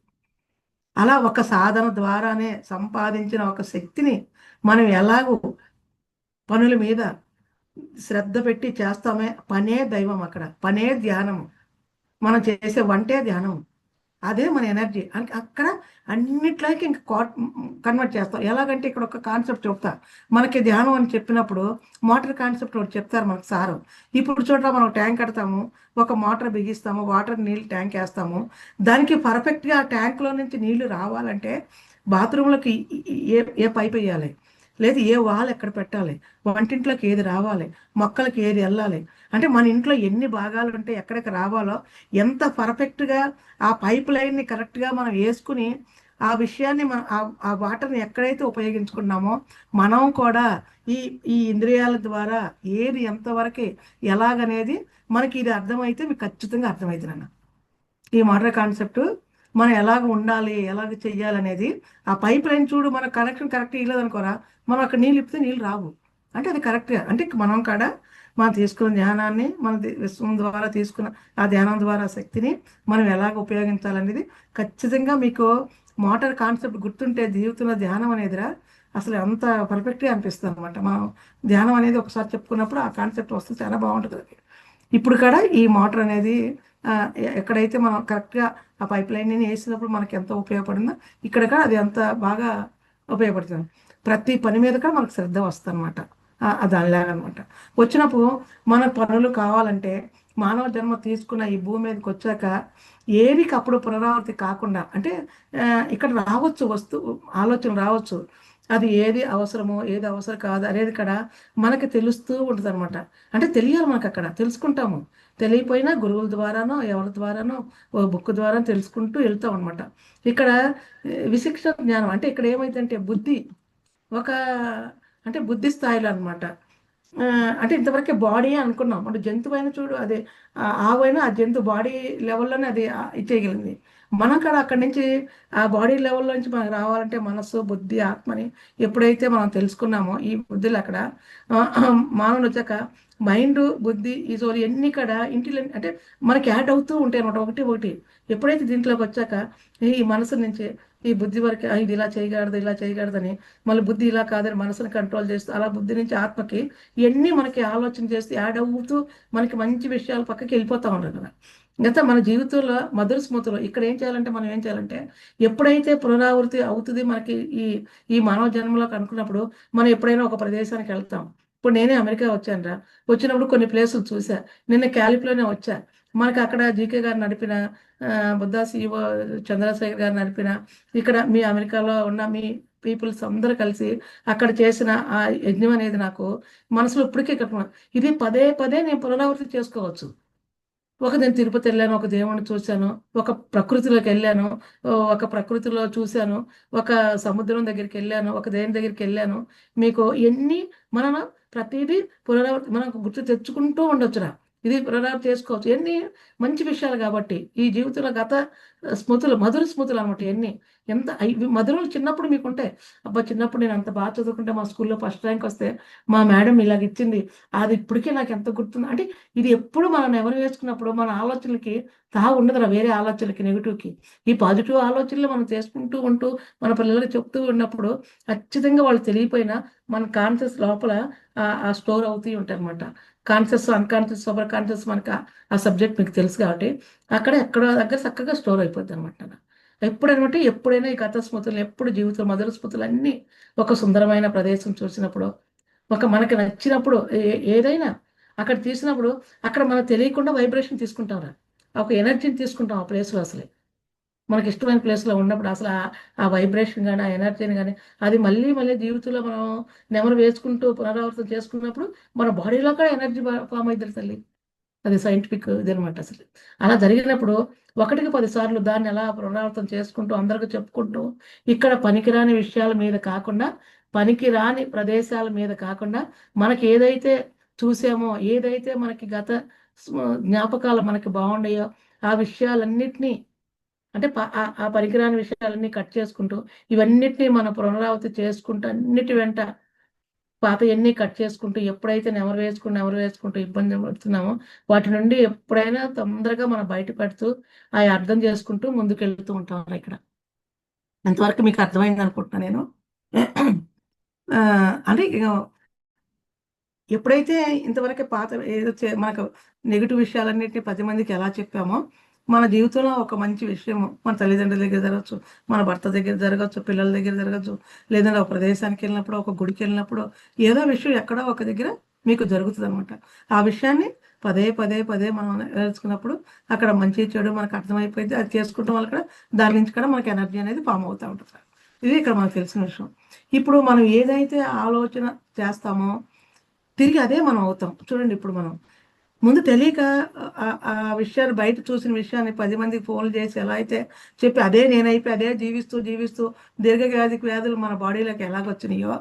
అలా ఒక సాధన ద్వారానే సంపాదించిన ఒక శక్తిని మనం ఎలాగో పనుల మీద శ్రద్ధ పెట్టి చేస్తామే, పనే దైవం, అక్కడ పనే ధ్యానము, మనం చేసే వంటే ధ్యానం, అదే మన ఎనర్జీ. అక్కడ అన్నిట్లోకి ఇంకా కన్వర్ట్ చేస్తాం. ఎలాగంటే ఇక్కడ ఒక కాన్సెప్ట్ చెప్తా, మనకి ధ్యానం అని చెప్పినప్పుడు మోటార్ కాన్సెప్ట్ ఒకటి చెప్తారు మనకు సారు. ఇప్పుడు చూడరా, మనం ట్యాంక్ కడతాము, ఒక మోటార్ బిగిస్తాము, వాటర్ నీళ్ళు ట్యాంక్ వేస్తాము. దానికి పర్ఫెక్ట్గా ఆ ట్యాంక్లో నుంచి నీళ్లు రావాలంటే బాత్రూంలోకి ఏ పైప్ వేయాలి, లేదు ఏ వాల్ ఎక్కడ పెట్టాలి, వంటింట్లోకి ఏది రావాలి, మొక్కలకి ఏది వెళ్ళాలి, అంటే మన ఇంట్లో ఎన్ని భాగాలు ఉంటే ఎక్కడికి రావాలో ఎంత పర్ఫెక్ట్గా ఆ పైప్ లైన్ని కరెక్ట్గా మనం వేసుకుని ఆ విషయాన్ని మనం ఆ వాటర్ని ఎక్కడైతే ఉపయోగించుకున్నామో మనం కూడా ఈ ఈ ఇంద్రియాల ద్వారా ఏది ఎంతవరకు ఎలాగనేది మనకి ఇది అర్థమైతే మీకు ఖచ్చితంగా అర్థమవుతుంది అన్న. ఈ మోటార్ కాన్సెప్ట్ మనం ఎలాగ ఉండాలి, ఎలాగ చెయ్యాలనేది ఆ పైప్ లైన్ చూడు, మన కనెక్షన్ కరెక్ట్ ఇవ్వలేదనుకోరా, మనం అక్కడ నీళ్ళు ఇప్పితే నీళ్ళు రావు. అంటే అది కరెక్ట్గా, అంటే మనం కాడ మనం తీసుకున్న ధ్యానాన్ని, మన విశ్వం ద్వారా తీసుకున్న ఆ ధ్యానం ద్వారా శక్తిని మనం ఎలాగ ఉపయోగించాలనేది ఖచ్చితంగా మీకు మోటార్ కాన్సెప్ట్ గుర్తుంటే జీవితంలో ధ్యానం అనేదిరా అసలు అంత పర్ఫెక్ట్గా అనిపిస్తుంది అనమాట. మనం ధ్యానం అనేది ఒకసారి చెప్పుకున్నప్పుడు ఆ కాన్సెప్ట్ వస్తే చాలా బాగుంటుంది. ఇప్పుడు కూడా ఈ మోటార్ అనేది ఎక్కడైతే మనం కరెక్ట్గా ఆ పైప్ లైన్ని వేసినప్పుడు మనకి ఎంత ఉపయోగపడిందో ఇక్కడ కూడా అది ఎంత బాగా ఉపయోగపడుతుంది. ప్రతి పని మీద కూడా మనకు శ్రద్ధ వస్తుంది అనమాట. దానిలాగనమాట వచ్చినప్పుడు మన పనులు కావాలంటే మానవ జన్మ తీసుకున్న ఈ భూమి మీదకి వచ్చాక ఏదికి అప్పుడు పునరావృతి కాకుండా, అంటే ఇక్కడ రావచ్చు ఆలోచన రావచ్చు, అది ఏది అవసరమో ఏది అవసరం కాదు అనేది కూడా మనకి తెలుస్తూ ఉంటుంది అనమాట. అంటే తెలియాలి మనకు, అక్కడ తెలుసుకుంటాము. తెలియపోయినా గురువుల ద్వారానో ఎవరి ద్వారానో ఓ బుక్ ద్వారా తెలుసుకుంటూ వెళ్తాం అనమాట. ఇక్కడ విశిక్ష జ్ఞానం అంటే ఇక్కడ ఏమైందంటే బుద్ధి అంటే బుద్ధి స్థాయిలో అనమాట. అంటే ఇంతవరకే బాడీ అనుకున్నాం, అంటే జంతువు అయినా చూడు, అదే ఆవైనా ఆ జంతువు బాడీ లెవెల్లోనే అది ఇచ్చేయగలిగింది. మనం కూడా అక్కడి నుంచి ఆ బాడీ లెవెల్లో నుంచి మనకు రావాలంటే మనస్సు బుద్ధి ఆత్మని ఎప్పుడైతే మనం తెలుసుకున్నామో ఈ బుద్ధులు అక్కడ మానవులు వచ్చాక మైండ్ బుద్ధి ఈ సోల్ ఎన్ని కూడా ఇంటెలిజెంట్ అంటే మనకి యాడ్ అవుతూ ఉంటాయి అనమాట, ఒకటి. ఎప్పుడైతే దీంట్లోకి వచ్చాక ఈ మనసు నుంచి ఈ బుద్ధి వరకు ఇది ఇలా చేయకూడదని మళ్ళీ బుద్ధి ఇలా కాదని మనసుని కంట్రోల్ చేస్తూ అలా బుద్ధి నుంచి ఆత్మకి ఇవన్నీ మనకి ఆలోచన చేస్తూ యాడ్ అవుతూ మనకి మంచి విషయాల పక్కకి వెళ్ళిపోతా ఉంటారు కదా. గత మన జీవితంలో మధుర స్మృతులు ఇక్కడ మనం ఏం చేయాలంటే ఎప్పుడైతే పునరావృతి అవుతుంది మనకి ఈ మానవ జన్మలోకి అనుకున్నప్పుడు మనం ఎప్పుడైనా ఒక ప్రదేశానికి వెళ్తాం. ఇప్పుడు నేనే అమెరికా వచ్చానురా, వచ్చినప్పుడు కొన్ని ప్లేసులు చూసా. నిన్న క్యాలిఫ్లోనే వచ్చా, మనకి అక్కడ జీకే గారు నడిపిన బుద్ధా CEO చంద్రశేఖర్ గారు నడిపిన ఇక్కడ మీ అమెరికాలో ఉన్న మీ పీపుల్స్ అందరూ కలిసి అక్కడ చేసిన ఆ యజ్ఞం అనేది నాకు మనసులో ఇప్పటికీ కట్టుకున్నా. ఇది పదే పదే నేను పునరావృతి చేసుకోవచ్చు. నేను తిరుపతి వెళ్ళాను, ఒక దేవుడిని చూశాను, ఒక ప్రకృతిలోకి వెళ్ళాను, ఒక ప్రకృతిలో చూశాను, ఒక సముద్రం దగ్గరికి వెళ్ళాను, ఒక దేని దగ్గరికి వెళ్ళాను. మీకు ఎన్ని మనం ప్రతిదీ పునరావృతి మనం గుర్తు తెచ్చుకుంటూ ఉండొచ్చురా. ఇది పునరావృతి చేసుకోవచ్చు. ఎన్ని మంచి విషయాలు కాబట్టి ఈ జీవితంలో గత స్మృతులు, మధుర స్మృతులు అనమాట. ఎన్ని ఎంత ఇవి మధురలు చిన్నప్పుడు మీకు ఉంటాయి. అబ్బా చిన్నప్పుడు నేను అంత బాగా చదువుకుంటే మా స్కూల్లో ఫస్ట్ ర్యాంక్ వస్తే మా మేడం ఇలాగ ఇచ్చింది, అది ఇప్పటికే నాకు ఎంత గుర్తుంది అంటే ఇది ఎప్పుడు మనం ఎవరు వేసుకున్నప్పుడు మన ఆలోచనలకి ఉండదురా, వేరే ఆలోచనలకి నెగిటివ్కి. ఈ పాజిటివ్ ఆలోచనలు మనం చేసుకుంటూ ఉంటూ మన పిల్లలకి చెప్తూ ఉన్నప్పుడు ఖచ్చితంగా వాళ్ళు తెలియపోయినా మన కాన్షియస్ లోపల ఆ స్టోర్ అవుతూ ఉంటాయి అనమాట. కాన్షియస్, అన్కాన్షియస్, సూపర్ కాన్షియస్ మనకు ఆ సబ్జెక్ట్ మీకు తెలుసు కాబట్టి అక్కడ ఎక్కడో దగ్గర చక్కగా స్టోర్ అయిపోద్ది అనమాట. ఎప్పుడనమాట ఎప్పుడైనా ఈ కథ స్మృతులు ఎప్పుడు జీవితం మధుర స్మృతులు అన్నీ ఒక సుందరమైన ప్రదేశం చూసినప్పుడు, మనకి నచ్చినప్పుడు ఏదైనా అక్కడ తీసినప్పుడు అక్కడ మనకు తెలియకుండా వైబ్రేషన్ తీసుకుంటాం, ఒక ఎనర్జీని తీసుకుంటాం ఆ ప్లేస్లో. అసలే మనకి ఇష్టమైన ప్లేస్లో ఉన్నప్పుడు అసలు ఆ వైబ్రేషన్ కానీ ఆ ఎనర్జీని కానీ అది మళ్ళీ మళ్ళీ జీవితంలో మనం నెమరు వేసుకుంటూ పునరావృతం చేసుకున్నప్పుడు మన బాడీలో కూడా ఎనర్జీ ఫామ్ అవుతుంది తల్లి. అది సైంటిఫిక్ ఇదనమాట. అసలు అలా జరిగినప్పుడు 1కి 10 సార్లు దాన్ని ఎలా పునరావృతం చేసుకుంటూ అందరికీ చెప్పుకుంటూ ఇక్కడ పనికిరాని విషయాల మీద కాకుండా, పనికిరాని ప్రదేశాల మీద కాకుండా మనకి ఏదైతే చూసామో, ఏదైతే మనకి గత జ్ఞాపకాలు మనకి బాగున్నాయో ఆ విషయాలన్నిటినీ అంటే ఆ పనికిరాని విషయాలన్నీ కట్ చేసుకుంటూ ఇవన్నిటినీ మనం పునరావృతి చేసుకుంటూ అన్నిటి వెంట పాతయన్నీ కట్ చేసుకుంటూ ఎప్పుడైతే నెమరు వేసుకుంటూ ఇబ్బంది పడుతున్నామో వాటి నుండి ఎప్పుడైనా తొందరగా మనం బయటపడుతూ అవి అర్థం చేసుకుంటూ ముందుకెళ్తూ ఉంటాం ఇక్కడ. ఎంతవరకు మీకు అర్థమైంది అనుకుంటున్నా నేను. అంటే ఎప్పుడైతే ఇంతవరకు పాత ఏదో మనకు నెగిటివ్ విషయాలన్నింటినీ 10 మందికి ఎలా చెప్పామో మన జీవితంలో ఒక మంచి విషయము మన తల్లిదండ్రుల దగ్గర జరగచ్చు, మన భర్త దగ్గర జరగచ్చు, పిల్లల దగ్గర జరగచ్చు, లేదంటే ఒక ప్రదేశానికి వెళ్ళినప్పుడు, ఒక గుడికి వెళ్ళినప్పుడు ఏదో విషయం ఎక్కడో ఒక దగ్గర మీకు జరుగుతుంది అనమాట. ఆ విషయాన్ని పదే పదే పదే మనం నేర్చుకున్నప్పుడు అక్కడ మంచి చెడు మనకు అర్థమైపోయింది. అది చేసుకుంటాం వల్ల కూడా దాని నుంచి కూడా మనకి ఎనర్జీ అనేది ఫామ్ అవుతూ ఉంటుంది. ఇది ఇక్కడ మనకు తెలిసిన విషయం. ఇప్పుడు మనం ఏదైతే ఆలోచన చేస్తామో తిరిగి అదే మనం అవుతాం. చూడండి ఇప్పుడు మనం ముందు తెలియక ఆ విషయాన్ని బయట చూసిన విషయాన్ని 10 మందికి ఫోన్లు చేసి ఎలా అయితే చెప్పి అదే నేనైపోయి అదే జీవిస్తూ వ్యాధులు మన బాడీలోకి ఎలాగొచ్చినాయో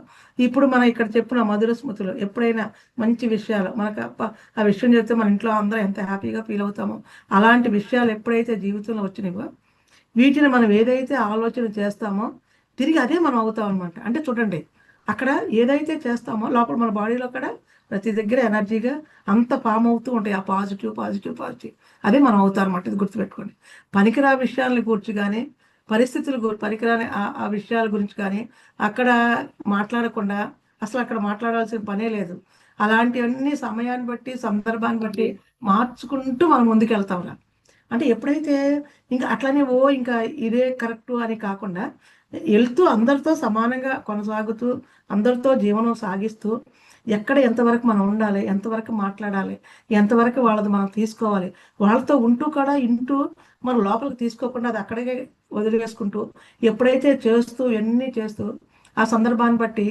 ఇప్పుడు మనం ఇక్కడ చెప్పిన మధుర స్మృతులు ఎప్పుడైనా మంచి విషయాలు మనకు ఆ విషయం చెప్తే మన ఇంట్లో అందరూ ఎంత హ్యాపీగా ఫీల్ అవుతామో అలాంటి విషయాలు ఎప్పుడైతే జీవితంలో వచ్చినాయో వీటిని మనం ఏదైతే ఆలోచన చేస్తామో తిరిగి అదే మనం అవుతాం అనమాట. అంటే చూడండి అక్కడ ఏదైతే చేస్తామో లోపల మన బాడీలో కూడా ప్రతి దగ్గర ఎనర్జీగా అంత ఫామ్ అవుతూ ఉంటాయి. ఆ పాజిటివ్ అదే మనం అవుతాం అనమాట. ఇది గుర్తుపెట్టుకోండి. పనికిరా విషయాలని గురించి కానీ పరిస్థితులు పనికిరాని ఆ విషయాల గురించి కానీ అక్కడ మాట్లాడకుండా అసలు అక్కడ మాట్లాడాల్సిన పనే లేదు. అలాంటివన్నీ సమయాన్ని బట్టి సందర్భాన్ని బట్టి మార్చుకుంటూ మనం ముందుకు వెళ్తాం. అంటే ఎప్పుడైతే ఇంకా అట్లనే ఇంకా ఇదే కరెక్టు అని కాకుండా వెళ్తూ అందరితో సమానంగా కొనసాగుతూ అందరితో జీవనం సాగిస్తూ ఎక్కడ ఎంతవరకు మనం ఉండాలి, ఎంతవరకు మాట్లాడాలి, ఎంతవరకు వాళ్ళది మనం తీసుకోవాలి, వాళ్ళతో ఉంటూ కూడా మన లోపలికి తీసుకోకుండా అది అక్కడికే వదిలివేసుకుంటూ ఎప్పుడైతే ఎన్ని చేస్తూ ఆ సందర్భాన్ని బట్టి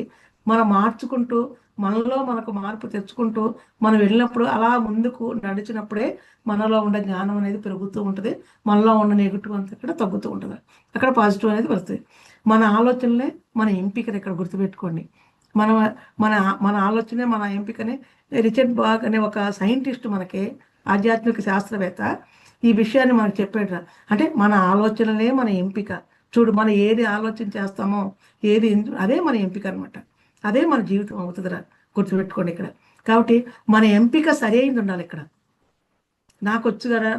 మనం మార్చుకుంటూ మనలో మనకు మార్పు తెచ్చుకుంటూ మనం వెళ్ళినప్పుడు అలా ముందుకు నడిచినప్పుడే మనలో ఉండే జ్ఞానం అనేది పెరుగుతూ ఉంటుంది. మనలో ఉన్న నెగిటివ్ అంతా కూడా తగ్గుతూ ఉంటుంది. అక్కడ పాజిటివ్ అనేది వస్తుంది. మన ఆలోచనలే మన ఎంపికని ఇక్కడ గుర్తుపెట్టుకోండి. మన మన మన ఆలోచనే మన ఎంపికని రిచర్డ్ బాగ్ అనే ఒక సైంటిస్ట్ మనకి ఆధ్యాత్మిక శాస్త్రవేత్త ఈ విషయాన్ని మనకు చెప్పాడు. అంటే మన ఆలోచనలే మన ఎంపిక. చూడు మనం ఏది ఆలోచన చేస్తామో అదే మన ఎంపిక అనమాట. అదే మన జీవితం అవుతుందిరా, గుర్తుపెట్టుకోండి ఇక్కడ. కాబట్టి మన ఎంపిక సరైనది ఉండాలి ఇక్కడ. నాకు వచ్చు కదా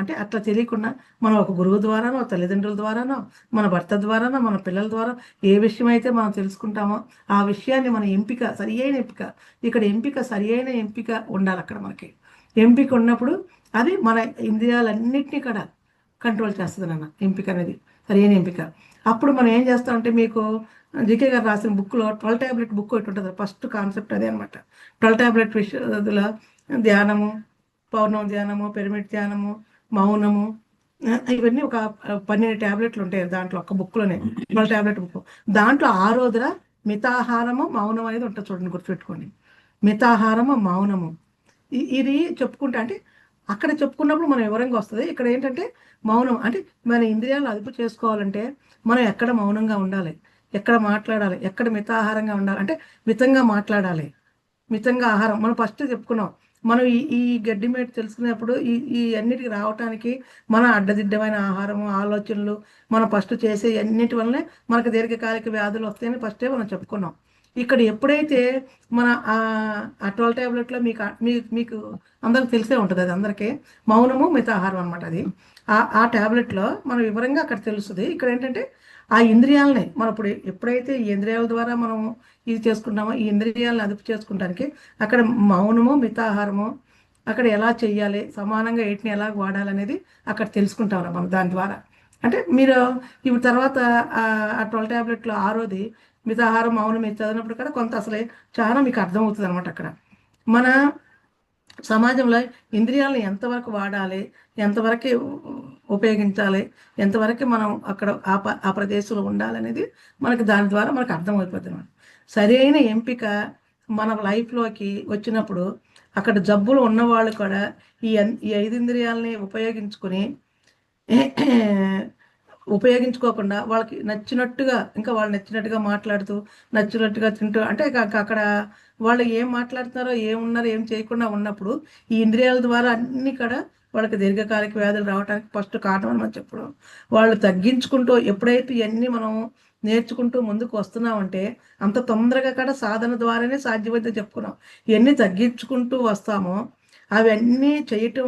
అంటే అట్లా తెలియకుండా మనం ఒక గురువు ద్వారానో, తల్లిదండ్రుల ద్వారానో, మన భర్త ద్వారానో, మన పిల్లల ద్వారా ఏ విషయం అయితే మనం తెలుసుకుంటామో ఆ విషయాన్ని మన ఎంపిక సరి అయిన ఎంపిక ఉండాలి అక్కడ. మనకి ఎంపిక ఉన్నప్పుడు అది మన ఇంద్రియాలన్నింటినీ కూడా కంట్రోల్ చేస్తుంది నాన్న. ఎంపిక అనేది సరైన ఎంపిక. అప్పుడు మనం ఏం చేస్తామంటే మీకు జీకే గారు రాసిన బుక్లో 12 టాబ్లెట్ బుక్ ఒకటి ఉంటుంది. ఫస్ట్ కాన్సెప్ట్ అదే అనమాట. 12 టాబ్లెట్ విషయంలో ధ్యానము, పౌర్ణమి ధ్యానము, పిరమిడ్ ధ్యానము, మౌనము, ఇవన్నీ ఒక 12 టాబ్లెట్లు ఉంటాయి దాంట్లో, ఒక బుక్లోనే 12 టాబ్లెట్ బుక్. దాంట్లో ఆరోదిన మితాహారము మౌనం అనేది ఉంటుంది, చూడండి గుర్తుపెట్టుకోండి. మితాహారము మౌనము ఇది చెప్పుకుంటా అంటే అక్కడ చెప్పుకున్నప్పుడు మనం వివరంగా వస్తుంది. ఇక్కడ ఏంటంటే మౌనం అంటే మన ఇంద్రియాలను అదుపు చేసుకోవాలంటే మనం ఎక్కడ మౌనంగా ఉండాలి, ఎక్కడ మాట్లాడాలి, ఎక్కడ మితాహారంగా ఉండాలి అంటే మితంగా మాట్లాడాలి, మితంగా ఆహారం. మనం ఫస్ట్ చెప్పుకున్నాం, మనం ఈ గడ్డి మేట తెలుసుకునేప్పుడు ఈ అన్నిటికి రావటానికి మన అడ్డదిడ్డమైన ఆహారము ఆలోచనలు మనం ఫస్ట్ చేసే అన్నిటి వల్లనే మనకు దీర్ఘకాలిక వ్యాధులు వస్తాయని ఫస్టే మనం చెప్పుకున్నాం. ఇక్కడ ఎప్పుడైతే మన ఆ 12 టాబ్లెట్లో మీకు అందరికి తెలిసే ఉంటుంది, అది అందరికీ మౌనము మితాహారం అనమాట. అది ఆ టాబ్లెట్లో మనం వివరంగా అక్కడ తెలుస్తుంది. ఇక్కడ ఏంటంటే ఆ ఇంద్రియాలని మనం ఎప్పుడైతే ఈ ఇంద్రియాల ద్వారా మనం ఇది చేసుకుంటామో ఈ ఇంద్రియాలను అదుపు చేసుకుంటానికి అక్కడ మౌనము మితాహారము అక్కడ ఎలా చెయ్యాలి, సమానంగా వీటిని ఎలా వాడాలనేది అక్కడ తెలుసుకుంటాం మనం దాని ద్వారా. అంటే మీరు ఇప్పుడు తర్వాత ఆ 12 టాబ్లెట్లో ఆరోది మితాహారం మౌనం మీరు చదివినప్పుడు కూడా కొంత అసలే చాలా మీకు అర్థమవుతుంది అనమాట. అక్కడ మన సమాజంలో ఇంద్రియాలను ఎంతవరకు వాడాలి, ఎంతవరకు ఉపయోగించాలి, ఎంతవరకు మనం అక్కడ ఆ ప్రదేశంలో ఉండాలనేది మనకు దాని ద్వారా మనకు అర్థమైపోతుంది అనమాట. సరి అయిన ఎంపిక మన లైఫ్లోకి వచ్చినప్పుడు అక్కడ జబ్బులు ఉన్నవాళ్ళు కూడా ఈ 5 ఇంద్రియాలని ఉపయోగించుకోకుండా వాళ్ళకి నచ్చినట్టుగా ఇంకా వాళ్ళు నచ్చినట్టుగా మాట్లాడుతూ నచ్చినట్టుగా తింటూ అంటే అక్కడ వాళ్ళు ఏం మాట్లాడుతున్నారో ఏమున్నారో ఏం చేయకుండా ఉన్నప్పుడు ఈ ఇంద్రియాల ద్వారా అన్ని కూడా వాళ్ళకి దీర్ఘకాలిక వ్యాధులు రావడానికి ఫస్ట్ కారణం అని మనం చెప్పడం. వాళ్ళు తగ్గించుకుంటూ ఎప్పుడైతే ఇవన్నీ మనం నేర్చుకుంటూ ముందుకు వస్తున్నామంటే అంత తొందరగా కూడా సాధన ద్వారానే సాధ్యమైతే చెప్పుకున్నాం. ఇవన్నీ తగ్గించుకుంటూ వస్తామో అవన్నీ చేయటం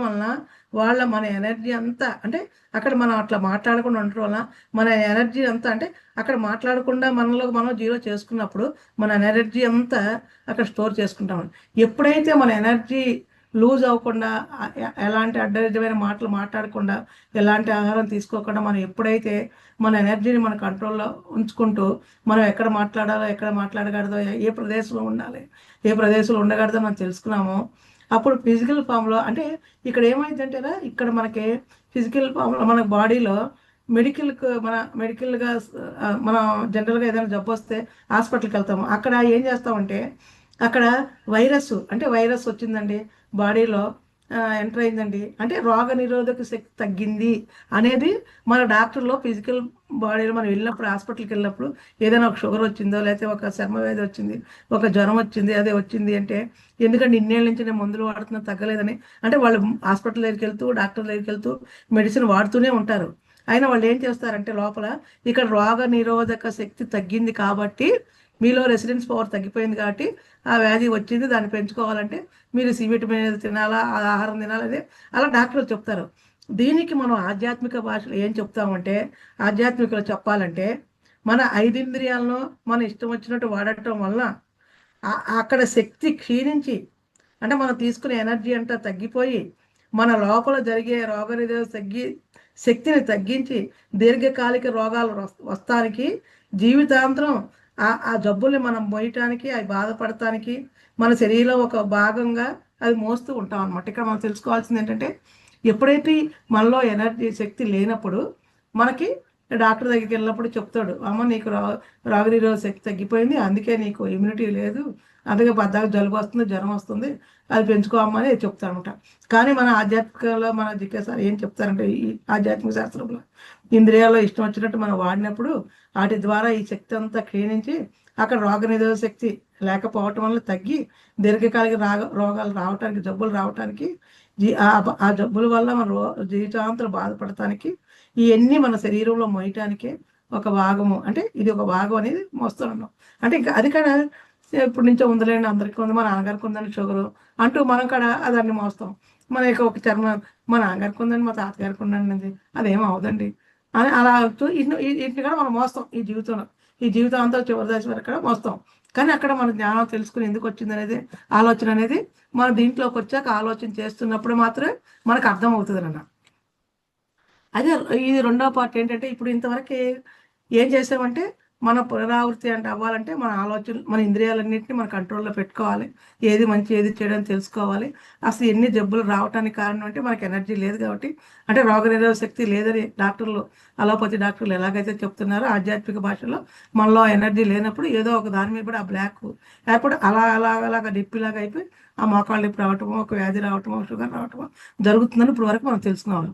వలన మన ఎనర్జీ అంతా అంటే అక్కడ మనం అట్లా మాట్లాడకుండా ఉండటం వల్ల మన ఎనర్జీ అంతా అంటే అక్కడ మాట్లాడకుండా మనలో మనం జీరో చేసుకున్నప్పుడు మన ఎనర్జీ అంతా అక్కడ స్టోర్ చేసుకుంటాం. ఎప్పుడైతే మన ఎనర్జీ లూజ్ అవ్వకుండా ఎలాంటి అడ్డదిడ్డమైన మాటలు మాట్లాడకుండా ఎలాంటి ఆహారం తీసుకోకుండా మనం ఎప్పుడైతే మన ఎనర్జీని మన కంట్రోల్లో ఉంచుకుంటూ మనం ఎక్కడ మాట్లాడాలో ఎక్కడ మాట్లాడకూడదో ఏ ప్రదేశంలో ఉండాలి ఏ ప్రదేశంలో ఉండకూడదో మనం తెలుసుకున్నామో అప్పుడు ఫిజికల్ ఫామ్లో అంటే ఇక్కడ ఏమైందంటేరా ఇక్కడ మనకి ఫిజికల్ ఫామ్లో మన బాడీలో మెడికల్గా మనం జనరల్గా ఏదైనా జబ్బు వస్తే హాస్పిటల్కి వెళ్తాము. అక్కడ ఏం చేస్తామంటే అక్కడ వైరస్ వచ్చిందండి బాడీలో ఎంటర్ అయిందండి అంటే రోగ నిరోధక శక్తి తగ్గింది అనేది మన డాక్టర్లో ఫిజికల్ బాడీలో మనం వెళ్ళినప్పుడు హాస్పిటల్కి వెళ్ళినప్పుడు ఏదైనా ఒక షుగర్ వచ్చిందో లేకపోతే ఒక చర్మవ్యాధి వచ్చింది ఒక జ్వరం వచ్చింది అదే వచ్చింది అంటే ఎందుకంటే ఇన్నేళ్ళ నుంచి నేను మందులు వాడుతున్నా తగ్గలేదని అంటే వాళ్ళు హాస్పిటల్ దగ్గరికి వెళ్తూ డాక్టర్ దగ్గరికి వెళ్తూ మెడిసిన్ వాడుతూనే ఉంటారు. అయినా వాళ్ళు ఏం చేస్తారంటే లోపల ఇక్కడ రోగ నిరోధక శక్తి తగ్గింది కాబట్టి మీలో రెసిడెన్స్ పవర్ తగ్గిపోయింది కాబట్టి ఆ వ్యాధి వచ్చింది దాన్ని పెంచుకోవాలంటే మీరు సి విటమిన్ తినాలా ఆహారం తినాలనే అలా డాక్టర్లు చెప్తారు. దీనికి మనం ఆధ్యాత్మిక భాషలో ఏం చెప్తామంటే ఆధ్యాత్మికలో చెప్పాలంటే మన 5 ఇంద్రియాలను మన ఇష్టం వచ్చినట్టు వాడటం వల్ల అక్కడ శక్తి క్షీణించి అంటే మనం తీసుకునే ఎనర్జీ అంతా తగ్గిపోయి మన లోపల జరిగే రోగనిరోధక శక్తిని తగ్గించి దీర్ఘకాలిక రోగాలు వస్తానికి జీవితాంతరం ఆ జబ్బుల్ని మనం మోయటానికి అవి బాధపడటానికి మన శరీరంలో ఒక భాగంగా అది మోస్తూ ఉంటాం అనమాట. ఇక్కడ మనం తెలుసుకోవాల్సింది ఏంటంటే ఎప్పుడైతే మనలో ఎనర్జీ శక్తి లేనప్పుడు మనకి డాక్టర్ దగ్గరికి వెళ్ళినప్పుడు చెప్తాడు, అమ్మ నీకు రోగనిరోధక శక్తి తగ్గిపోయింది అందుకే నీకు ఇమ్యూనిటీ లేదు అందుకే బద్దాకు జలుబు వస్తుంది జ్వరం వస్తుంది అది పెంచుకోమని చెప్తారనమాట. కానీ మన ఆధ్యాత్మికలో మన జిజ్ఞాసారు ఏం చెప్తారంటే ఈ ఆధ్యాత్మిక శాస్త్రంలో ఇంద్రియాల్లో ఇష్టం వచ్చినట్టు మనం వాడినప్పుడు వాటి ద్వారా ఈ శక్తి అంతా క్షీణించి అక్కడ రోగనిరోధక శక్తి లేకపోవటం వల్ల తగ్గి దీర్ఘకాలిక రోగాలు రావటానికి జబ్బులు రావటానికి ఆ జబ్బుల వల్ల మన జీవితాంతరం బాధపడటానికి ఇవన్నీ మన శరీరంలో మోయటానికి ఒక భాగము అంటే ఇది ఒక భాగం అనేది మోస్తున్నాం. అంటే ఇంకా అది కూడా ఇప్పుడు నుంచో ఉందలేండి అందరికీ ఉంది మా నాన్నగారికి ఉందని షుగరు అంటూ మనం కూడా దాన్ని మోస్తాం. మన యొక్క ఒక చర్మం మా నాన్నగారికి ఉందండి మా తాతగారికి ఉందండి అదేం అవదండి అని అలా వీటిని కూడా మనం మోస్తాం ఈ జీవితం అంతా చివరి దశ వరకు కూడా మోస్తాం. కానీ అక్కడ మన జ్ఞానం తెలుసుకుని ఎందుకు వచ్చింది అనేది ఆలోచన అనేది మన దీంట్లోకి వచ్చాక ఆలోచన చేస్తున్నప్పుడు మాత్రమే మనకు అర్థం అవుతుంది అన్న. అదే ఇది రెండో పార్ట్ ఏంటంటే ఇప్పుడు ఇంతవరకు ఏం చేసామంటే మన పునరావృత్తి అంటే అవ్వాలంటే మన ఆలోచన, మన ఇంద్రియాలన్నింటినీ మన కంట్రోల్లో పెట్టుకోవాలి. ఏది మంచి ఏది చేయడం తెలుసుకోవాలి. అసలు ఎన్ని జబ్బులు రావడానికి కారణం అంటే మనకి ఎనర్జీ లేదు కాబట్టి, అంటే రోగనిరోధక శక్తి లేదని డాక్టర్లు, అలోపతి డాక్టర్లు ఎలాగైతే చెప్తున్నారో ఆధ్యాత్మిక భాషలో, మనలో ఎనర్జీ లేనప్పుడు ఏదో ఒక దాని మీద కూడా ఆ బ్లాక్ ఏర్పడి అలాగ డిప్పిలాగా అయిపోయి ఆ మోకాళ్ళు నొప్పి రావటమో, ఒక వ్యాధి రావటమో, షుగర్ రావటమో జరుగుతుందని ఇప్పుడు వరకు మనం తెలుసుకున్నాం.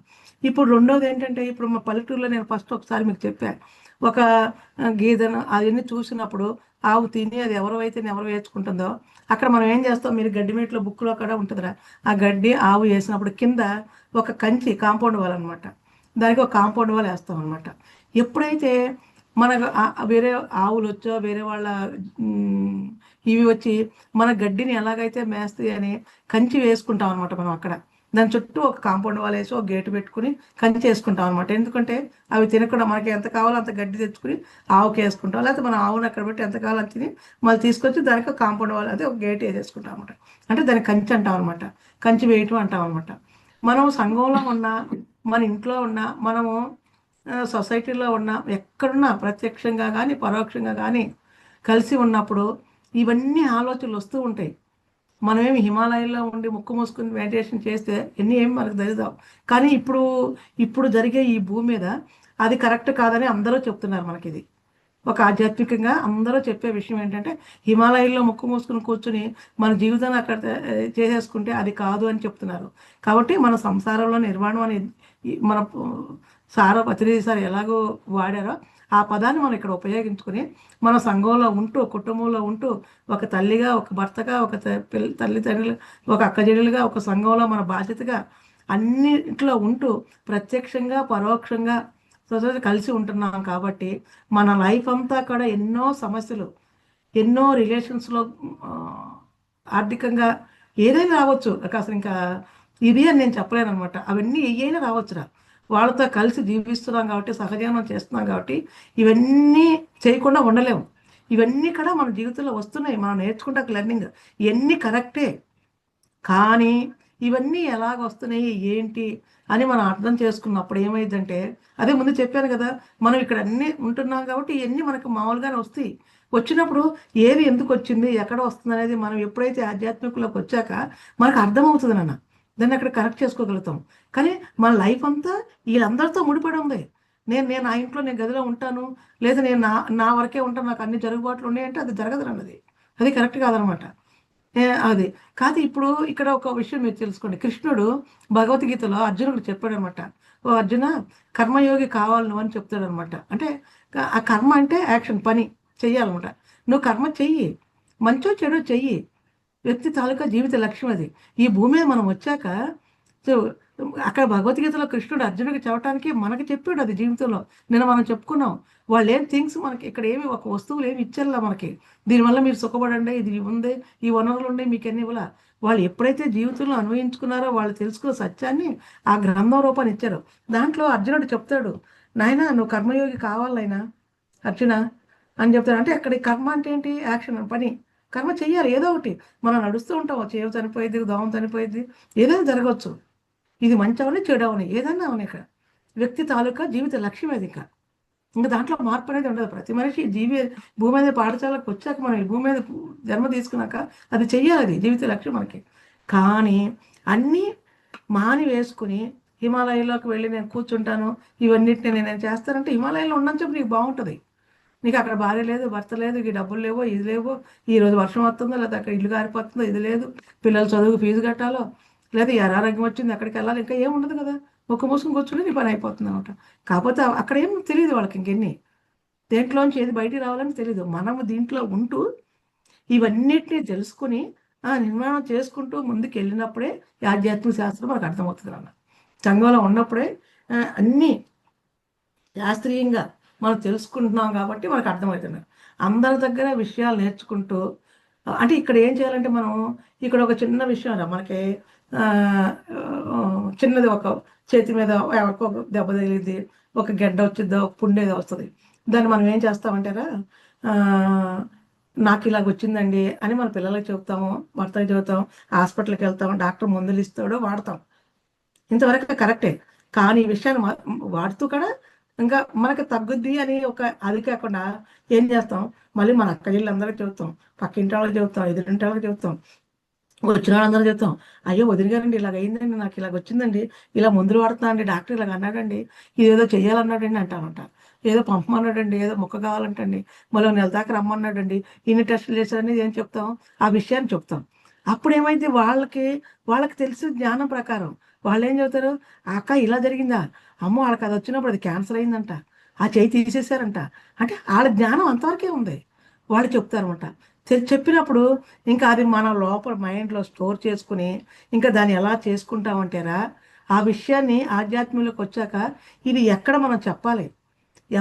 ఇప్పుడు రెండోది ఏంటంటే, ఇప్పుడు మా పల్లెటూరులో నేను ఫస్ట్ ఒకసారి మీకు చెప్పాను, ఒక గీదను అవన్నీ చూసినప్పుడు ఆవు తిని అది ఎవరు వేసుకుంటుందో అక్కడ మనం ఏం చేస్తాం, మీరు గడ్డి మీట్లో బుక్లో కూడా ఉంటుందిరా, ఆ గడ్డి ఆవు వేసినప్పుడు కింద ఒక కంచి కాంపౌండ్ వాల్ అనమాట, దానికి ఒక కాంపౌండ్ వాల్ వేస్తాం అనమాట. ఎప్పుడైతే మనకు వేరే ఆవులు వచ్చో వేరే వాళ్ళ ఇవి వచ్చి మన గడ్డిని ఎలాగైతే మేస్తాయి అని కంచి వేసుకుంటాం అనమాట మనం అక్కడ. దాని చుట్టూ ఒక కాంపౌండ్ వాల్ వేసి ఒక గేటు పెట్టుకుని కంచి వేసుకుంటాం అనమాట. ఎందుకంటే అవి తినకుండా మనకి ఎంత కావాలో అంత గడ్డి తెచ్చుకుని ఆవుకి వేసుకుంటాం, లేకపోతే మన ఆవును అక్కడ పెట్టి ఎంత కావాలో తిని మళ్ళీ తీసుకొచ్చి దానికి ఒక కాంపౌండ్ వాల్ అదే ఒక గేట్ వేసేసుకుంటాం అనమాట. అంటే దాన్ని కంచి అంటాం అనమాట, కంచి వేయటం అంటాం అనమాట. మనం సంఘంలో ఉన్నా, మన ఇంట్లో ఉన్నా, మనము సొసైటీలో ఉన్నా, ఎక్కడున్నా ప్రత్యక్షంగా కానీ పరోక్షంగా కానీ కలిసి ఉన్నప్పుడు ఇవన్నీ ఆలోచనలు వస్తూ ఉంటాయి. మనమేమి హిమాలయాల్లో ఉండి ముక్కు మూసుకుని మెడిటేషన్ చేస్తే ఏమి మనకు తెలియదు. కానీ ఇప్పుడు జరిగే ఈ భూమి మీద అది కరెక్ట్ కాదని అందరూ చెప్తున్నారు మనకి. ఇది ఒక ఆధ్యాత్మికంగా అందరూ చెప్పే విషయం ఏంటంటే, హిమాలయాల్లో ముక్కు మూసుకుని కూర్చుని మన జీవితాన్ని అక్కడ చేసేసుకుంటే అది కాదు అని చెప్తున్నారు. కాబట్టి మన సంసారంలో నిర్వాణం అని మన ప్రతినిధి సార్ ఎలాగో వాడారో ఆ పదాన్ని మనం ఇక్కడ ఉపయోగించుకుని మన సంఘంలో ఉంటూ, కుటుంబంలో ఉంటూ, ఒక తల్లిగా, ఒక భర్తగా, ఒక తల్లిదండ్రులు, ఒక అక్కజెల్లులుగా, ఒక సంఘంలో మన బాధ్యతగా అన్నింటిలో ఉంటూ ప్రత్యక్షంగా పరోక్షంగా కలిసి ఉంటున్నాం. కాబట్టి మన లైఫ్ అంతా కూడా ఎన్నో సమస్యలు, ఎన్నో రిలేషన్స్లో ఆర్థికంగా ఏదైనా రావచ్చు, అసలు ఇంకా ఇది అని నేను చెప్పలేను అనమాట. అవన్నీ ఏయైనా రావచ్చురా, వాళ్ళతో కలిసి జీవిస్తున్నాం కాబట్టి, సహజీవనం చేస్తున్నాం కాబట్టి ఇవన్నీ చేయకుండా ఉండలేము. ఇవన్నీ కూడా మన జీవితంలో వస్తున్నాయి, మనం నేర్చుకుంటా లెర్నింగ్, ఇవన్నీ కరెక్టే. కానీ ఇవన్నీ ఎలాగ వస్తున్నాయి ఏంటి అని మనం అర్థం చేసుకున్నప్పుడు ఏమైందంటే, అదే ముందు చెప్పాను కదా, మనం ఇక్కడ అన్నీ ఉంటున్నాం కాబట్టి ఇవన్నీ మనకు మామూలుగానే వస్తాయి. వచ్చినప్పుడు ఏది ఎందుకు వచ్చింది, ఎక్కడ వస్తుంది అనేది మనం ఎప్పుడైతే ఆధ్యాత్మికలోకి వచ్చాక మనకు అర్థమవుతుంది నాన్న, దాన్ని అక్కడ కరెక్ట్ చేసుకోగలుగుతాం. కానీ మన లైఫ్ అంతా వీళ్ళందరితో ముడిపడి ఉంది. నేను నా ఇంట్లో నేను గదిలో ఉంటాను, లేదా నేను నా వరకే ఉంటాను, నాకు అన్ని జరుగుబాట్లు ఉన్నాయంటే అది జరగదు అన్నది, అది కరెక్ట్ కాదనమాట. అది కాదు. ఇప్పుడు ఇక్కడ ఒక విషయం మీరు తెలుసుకోండి, కృష్ణుడు భగవద్గీతలో అర్జునుడు చెప్పాడు అనమాట, ఓ అర్జున, కర్మయోగి కావాలి నువ్వు అని చెప్తాడు అనమాట. అంటే ఆ కర్మ అంటే యాక్షన్, పని చెయ్యాలన్నమాట. నువ్వు కర్మ చెయ్యి, మంచో చెడు చెయ్యి, వ్యక్తి తాలూకా జీవిత లక్ష్యం అది. ఈ భూమి మీద మనం వచ్చాక అక్కడ భగవద్గీతలో కృష్ణుడు అర్జునుడికి చెప్పడానికి మనకి చెప్పాడు అది జీవితంలో. నిన్న మనం చెప్పుకున్నాం, వాళ్ళు ఏం థింగ్స్ మనకి ఇక్కడ ఏమి ఒక వస్తువులు ఏమి ఇచ్చారులా మనకి, దీనివల్ల మీరు సుఖపడండి, ఇది ఉంది, ఈ వనరులు ఉండే మీకు ఎన్ని ఇవ్వాల. వాళ్ళు ఎప్పుడైతే జీవితంలో అన్వయించుకున్నారో, వాళ్ళు తెలుసుకున్న సత్యాన్ని ఆ గ్రంథం రూపాన్ని ఇచ్చారు. దాంట్లో అర్జునుడు చెప్తాడు, నాయన నువ్వు కర్మయోగి కావాలైనా అర్జున అని చెప్తాడు. అంటే అక్కడ కర్మ అంటే ఏంటి, యాక్షన్, పని, కర్మ చెయ్యాలి ఏదో ఒకటి. మనం నడుస్తూ ఉంటాం, చేవ చనిపోయేది, దోమ చనిపోయేది, ఏదైనా జరగవచ్చు, ఇది మంచి అవని చెడు అవని ఏదన్నా అవని. ఇక్కడ వ్యక్తి తాలూకా జీవిత లక్ష్యం అది. ఇంకా దాంట్లో మార్పు అనేది ఉండదు. ప్రతి మనిషి భూమి మీద పాఠశాలకు వచ్చాక, మనం ఈ భూమి మీద జన్మ తీసుకున్నాక అది చెయ్యాలి, అది జీవిత లక్ష్యం మనకి. కానీ అన్నీ మాని వేసుకుని హిమాలయాల్లోకి వెళ్ళి నేను కూర్చుంటాను, ఇవన్నిటిని నేను చేస్తానంటే, హిమాలయాల్లో ఉన్నని చెప్పి నీకు బాగుంటుంది, నీకు అక్కడ భార్య లేదు, భర్త లేదు, ఈ డబ్బులు లేవో, ఇది లేవో, ఈరోజు వర్షం వస్తుందో, లేదా అక్కడ ఇల్లు కారిపోతుందో, ఇది లేదు, పిల్లలు చదువుకు ఫీజు కట్టాలో, లేదా ఈ అనారోగ్యం వచ్చింది అక్కడికి వెళ్ళాలి, ఇంకా ఏం ఉండదు కదా, ఒక మూసుకుని కూర్చుని నీ పని అయిపోతుంది అనమాట. కాకపోతే అక్కడ ఏం తెలియదు వాళ్ళకి, ఇంకెన్ని దేంట్లోంచి ఏది బయటికి రావాలని తెలియదు. మనము దీంట్లో ఉంటూ ఇవన్నిటినీ తెలుసుకుని నిర్మాణం చేసుకుంటూ ముందుకు వెళ్ళినప్పుడే ఈ ఆధ్యాత్మిక శాస్త్రం మనకు అర్థమవుతుంది అన్న. సంఘంలో ఉన్నప్పుడే అన్నీ శాస్త్రీయంగా మనం తెలుసుకుంటున్నాం కాబట్టి మనకు అర్థమవుతుంది. అందరి దగ్గర విషయాలు నేర్చుకుంటూ, అంటే ఇక్కడ ఏం చేయాలంటే, మనం ఇక్కడ ఒక చిన్న విషయం మనకి చిన్నది, ఒక చేతి మీద ఎవరికో దెబ్బ తగిలింది, ఒక గడ్డ వచ్చిద్దో, ఒక పుండేదో వస్తుంది, దాన్ని మనం ఏం చేస్తామంటారా, నాకు ఇలాగ వచ్చిందండి అని మన పిల్లలకి చెబుతాము, భర్తకి చెబుతాం, హాస్పిటల్కి వెళ్తాం, డాక్టర్ మందులు ఇస్తాడో వాడతాం, ఇంతవరకు కరెక్టే. కానీ ఈ విషయాన్ని వాడుతూ కూడా ఇంకా మనకు తగ్గుద్ది అని అది కాకుండా ఏం చేస్తాం, మళ్ళీ మన అక్క చెల్లెలందరికీ చెబుతాం, పక్కింటి వాళ్ళకి చెబుతాం, ఎదురింటి వాళ్ళకి చెబుతాం, వచ్చిన వాళ్ళందరూ చెప్తాం. అయ్యో వదిన గారండి ఇలాగ అయిందండి, నాకు ఇలాగ వచ్చిందండి, ఇలా మందులు వాడుతున్నా అండి, డాక్టర్ ఇలాగ అన్నాడండి, ఇదేదో చెయ్యాలన్నాడండి అంటామంట. ఏదో పంపమన్నాడండి, ఏదో మొక్క కావాలంటండి, మళ్ళీ నెల దాకా రమ్మన్నాడండి, ఇన్ని టెస్టులు చేశారని ఏం చెప్తాం, ఆ విషయాన్ని చెప్తాం. అప్పుడు ఏమైంది, వాళ్ళకి తెలిసిన జ్ఞానం ప్రకారం వాళ్ళు ఏం చెబుతారు, ఆ అక్క ఇలా జరిగిందా, అమ్మో వాళ్ళకి అది వచ్చినప్పుడు అది క్యాన్సర్ అయిందంట, ఆ చేయి తీసేశారంట. అంటే వాళ్ళ జ్ఞానం అంతవరకే ఉంది, వాళ్ళు చెప్తారన్నమాట. చెప్పినప్పుడు ఇంకా అది మన లోపల మైండ్లో స్టోర్ చేసుకుని ఇంకా దాన్ని ఎలా చేసుకుంటామంటారా, ఆ విషయాన్ని ఆధ్యాత్మికలోకి వచ్చాక ఇది ఎక్కడ మనం చెప్పాలి,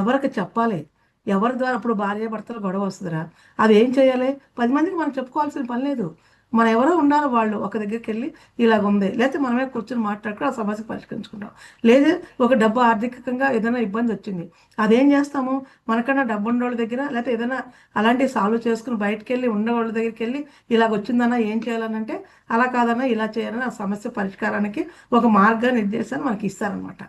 ఎవరికి చెప్పాలి, ఎవరి ద్వారా ఇప్పుడు భార్యాభర్తలు గొడవ వస్తుందిరా, అది ఏం చేయాలి, 10 మందికి మనం చెప్పుకోవాల్సిన పని లేదు, మనం ఎవరో ఉన్నారు వాళ్ళు ఒక దగ్గరికి వెళ్ళి ఇలాగ ఉంది, లేకపోతే మనమే కూర్చొని మాట్లాడుకుని ఆ సమస్య పరిష్కరించుకుంటాం. లేదా ఒక డబ్బు ఆర్థికంగా ఏదైనా ఇబ్బంది వచ్చింది, అదేం చేస్తాము, మనకన్నా డబ్బు ఉన్న వాళ్ళ దగ్గర లేకపోతే ఏదైనా అలాంటివి సాల్వ్ చేసుకుని బయటకు వెళ్ళి ఉన్న వాళ్ళ దగ్గరికి వెళ్ళి ఇలాగ వచ్చిందన్నా ఏం చేయాలని అంటే, అలా కాదన్నా ఇలా చేయాలని ఆ సమస్య పరిష్కారానికి ఒక మార్గ నిర్దేశాన్ని మనకి ఇస్తారనమాట.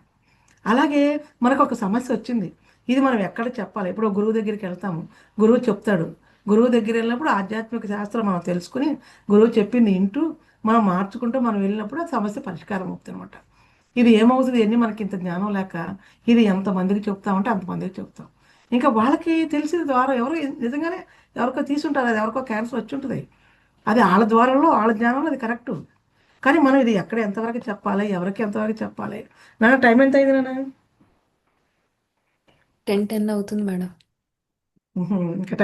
అలాగే మనకు ఒక సమస్య వచ్చింది, ఇది మనం ఎక్కడ చెప్పాలి, ఇప్పుడు ఒక గురువు దగ్గరికి వెళ్తాము, గురువు చెప్తాడు, గురువు దగ్గర వెళ్ళినప్పుడు ఆధ్యాత్మిక శాస్త్రం మనం తెలుసుకుని గురువు చెప్పింది వింటూ మనం మార్చుకుంటూ మనం వెళ్ళినప్పుడు ఆ సమస్య పరిష్కారం అవుతుంది అనమాట. ఇది ఏమవుతుంది, ఎన్ని మనకి ఇంత జ్ఞానం లేక ఇది ఎంతమందికి చెప్తామంటే అంతమందికి చెప్తాం. ఇంకా వాళ్ళకి తెలిసిన ద్వారా ఎవరు నిజంగానే ఎవరికో తీసుంటారు, అది ఎవరికో క్యాన్సర్ వచ్చి ఉంటుంది, అది వాళ్ళ ద్వారంలో వాళ్ళ జ్ఞానంలో అది కరెక్టు. కానీ మనం ఇది ఎక్కడ ఎంతవరకు చెప్పాలి, ఎవరికి ఎంతవరకు చెప్పాలి. నాన్న టైం ఎంత అయింది నాన్న? 10:10 అవుతుంది మేడం. ఇంకా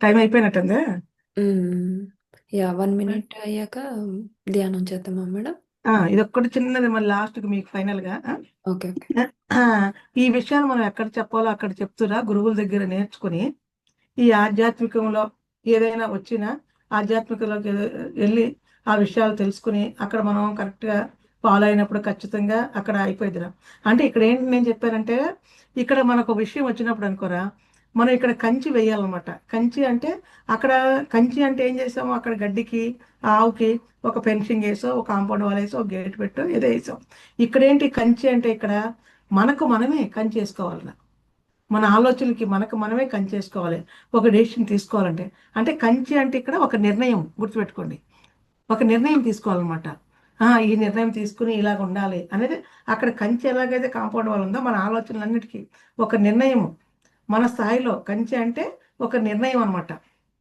టైం అయిపోయినట్టుందే. యా 1 మినిట్ అయ్యాక ధ్యానం చేద్దామా మేడం? ఇది ఒక్కటి చిన్నది మళ్ళీ లాస్ట్కి మీకు ఫైనల్గా. ఓకే. ఈ విషయాలు మనం ఎక్కడ చెప్పాలో అక్కడ చెప్తురా గురువుల దగ్గర నేర్చుకుని ఈ ఆధ్యాత్మికంలో ఏదైనా వచ్చినా ఆధ్యాత్మికలోకి వెళ్ళి ఆ విషయాలు తెలుసుకుని అక్కడ మనం కరెక్ట్గా ఫాలో అయినప్పుడు ఖచ్చితంగా అక్కడ అయిపోయిద్దిరా. అంటే ఇక్కడ ఏంటి నేను చెప్పానంటే, ఇక్కడ మనకు విషయం వచ్చినప్పుడు అనుకోరా, మనం ఇక్కడ కంచి వేయాలన్నమాట. కంచి అంటే అక్కడ కంచి అంటే ఏం చేసాము, అక్కడ గడ్డికి ఆవుకి ఒక ఫెన్సింగ్ వేసో ఒక కాంపౌండ్ వాల్ వేసో ఒక గేట్ పెట్టో ఏదో వేసాం. ఇక్కడ ఏంటి కంచి అంటే ఇక్కడ మనకు మనమే కంచి వేసుకోవాలన్నా, మన ఆలోచనలకి మనకు మనమే కంచి వేసుకోవాలి. ఒక డెసిషన్ తీసుకోవాలంటే, అంటే కంచి అంటే ఇక్కడ ఒక నిర్ణయం గుర్తుపెట్టుకోండి, ఒక నిర్ణయం తీసుకోవాలన్నమాట. ఈ నిర్ణయం తీసుకుని ఇలాగ ఉండాలి అనేది అక్కడ కంచి ఎలాగైతే కాంపౌండ్ వాల్ ఉందో మన ఆలోచనలన్నిటికీ ఒక నిర్ణయం, మన స్థాయిలో కంచి అంటే ఒక నిర్ణయం అనమాట.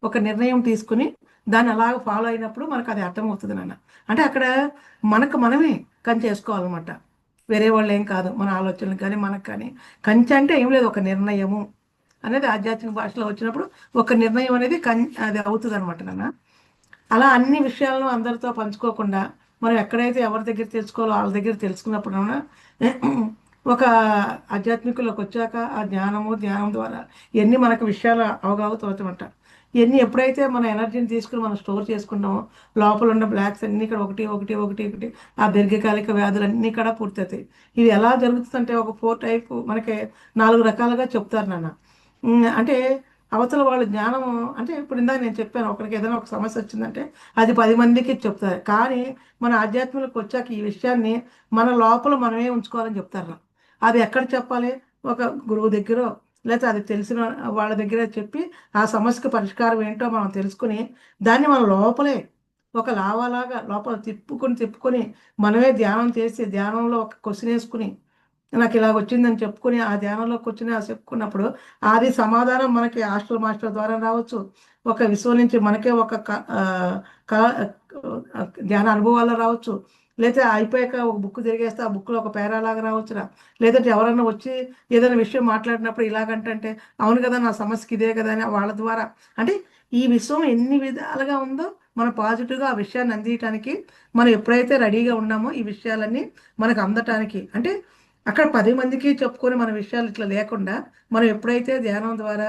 ఒక నిర్ణయం తీసుకుని దాన్ని అలాగ ఫాలో అయినప్పుడు మనకు అది అర్థమవుతుంది నాన్న. అంటే అక్కడ మనకు మనమే కంచి వేసుకోవాలన్నమాట, వేరే వాళ్ళు ఏం కాదు, మన ఆలోచనలు కానీ మనకు కానీ. కంచి అంటే ఏం లేదు, ఒక నిర్ణయము అనేది ఆధ్యాత్మిక భాషలో వచ్చినప్పుడు ఒక నిర్ణయం అనేది అది అవుతుంది అనమాట నాన్న. అలా అన్ని విషయాలను అందరితో పంచుకోకుండా మనం ఎక్కడైతే ఎవరి దగ్గర తెలుసుకోవాలో వాళ్ళ దగ్గర తెలుసుకున్నప్పుడు ఒక ఆధ్యాత్మికలోకి వచ్చాక ఆ ధ్యానం ద్వారా ఎన్ని మనకు విషయాలు అవగాహన అవుతామంట. ఇవన్నీ ఎప్పుడైతే మన ఎనర్జీని తీసుకుని మనం స్టోర్ చేసుకుంటామో లోపల ఉన్న బ్లాక్స్ అన్నీ ఇక్కడ ఒకటి ఒకటి ఒకటి ఒకటి ఆ దీర్ఘకాలిక వ్యాధులు అన్నీ కూడా పూర్తవుతాయి. ఇది ఎలా జరుగుతుందంటే ఒక 4 టైప్ మనకి 4 రకాలుగా చెప్తారు నాన్న. అంటే అవతల వాళ్ళ జ్ఞానం, అంటే ఇప్పుడు ఇందాక నేను చెప్పాను, ఒకరికి ఏదైనా ఒక సమస్య వచ్చిందంటే అది 10 మందికి చెప్తారు. కానీ మన ఆధ్యాత్మికకు వచ్చాక ఈ విషయాన్ని మన లోపల మనమే ఉంచుకోవాలని చెప్తారు. అది ఎక్కడ చెప్పాలి, ఒక గురువు దగ్గర లేకపోతే అది తెలిసిన వాళ్ళ దగ్గర చెప్పి ఆ సమస్యకు పరిష్కారం ఏంటో మనం తెలుసుకుని దాన్ని మన లోపలే ఒక లావాలాగా లోపల తిప్పుకొని మనమే ధ్యానం చేసి ధ్యానంలో ఒక క్వశ్చన్ వేసుకుని నాకు ఇలాగ వచ్చిందని చెప్పుకుని ఆ ధ్యానంలోకి కూర్చుని ఆ చెప్పుకున్నప్పుడు అది సమాధానం మనకి హాస్టల్ మాస్టర్ ద్వారా రావచ్చు, ఒక విశ్వం నుంచి మనకే ఒక ధ్యాన అనుభవాల్లో రావచ్చు, లేదా అయిపోయాక ఒక బుక్ తిరిగేస్తే ఆ బుక్లో ఒక పేరాలాగా రావచ్చురా, లేదంటే ఎవరైనా వచ్చి ఏదైనా విషయం మాట్లాడినప్పుడు ఇలాగంటే అవును కదా నా సమస్యకి ఇదే కదా అని వాళ్ళ ద్వారా. అంటే ఈ విశ్వం ఎన్ని విధాలుగా ఉందో మనం పాజిటివ్గా ఆ విషయాన్ని అందించడానికి మనం ఎప్పుడైతే రెడీగా ఉన్నామో ఈ విషయాలన్నీ మనకు అందటానికి, అంటే అక్కడ 10 మందికి చెప్పుకొని మన విషయాలు ఇట్లా లేకుండా మనం ఎప్పుడైతే ధ్యానం ద్వారా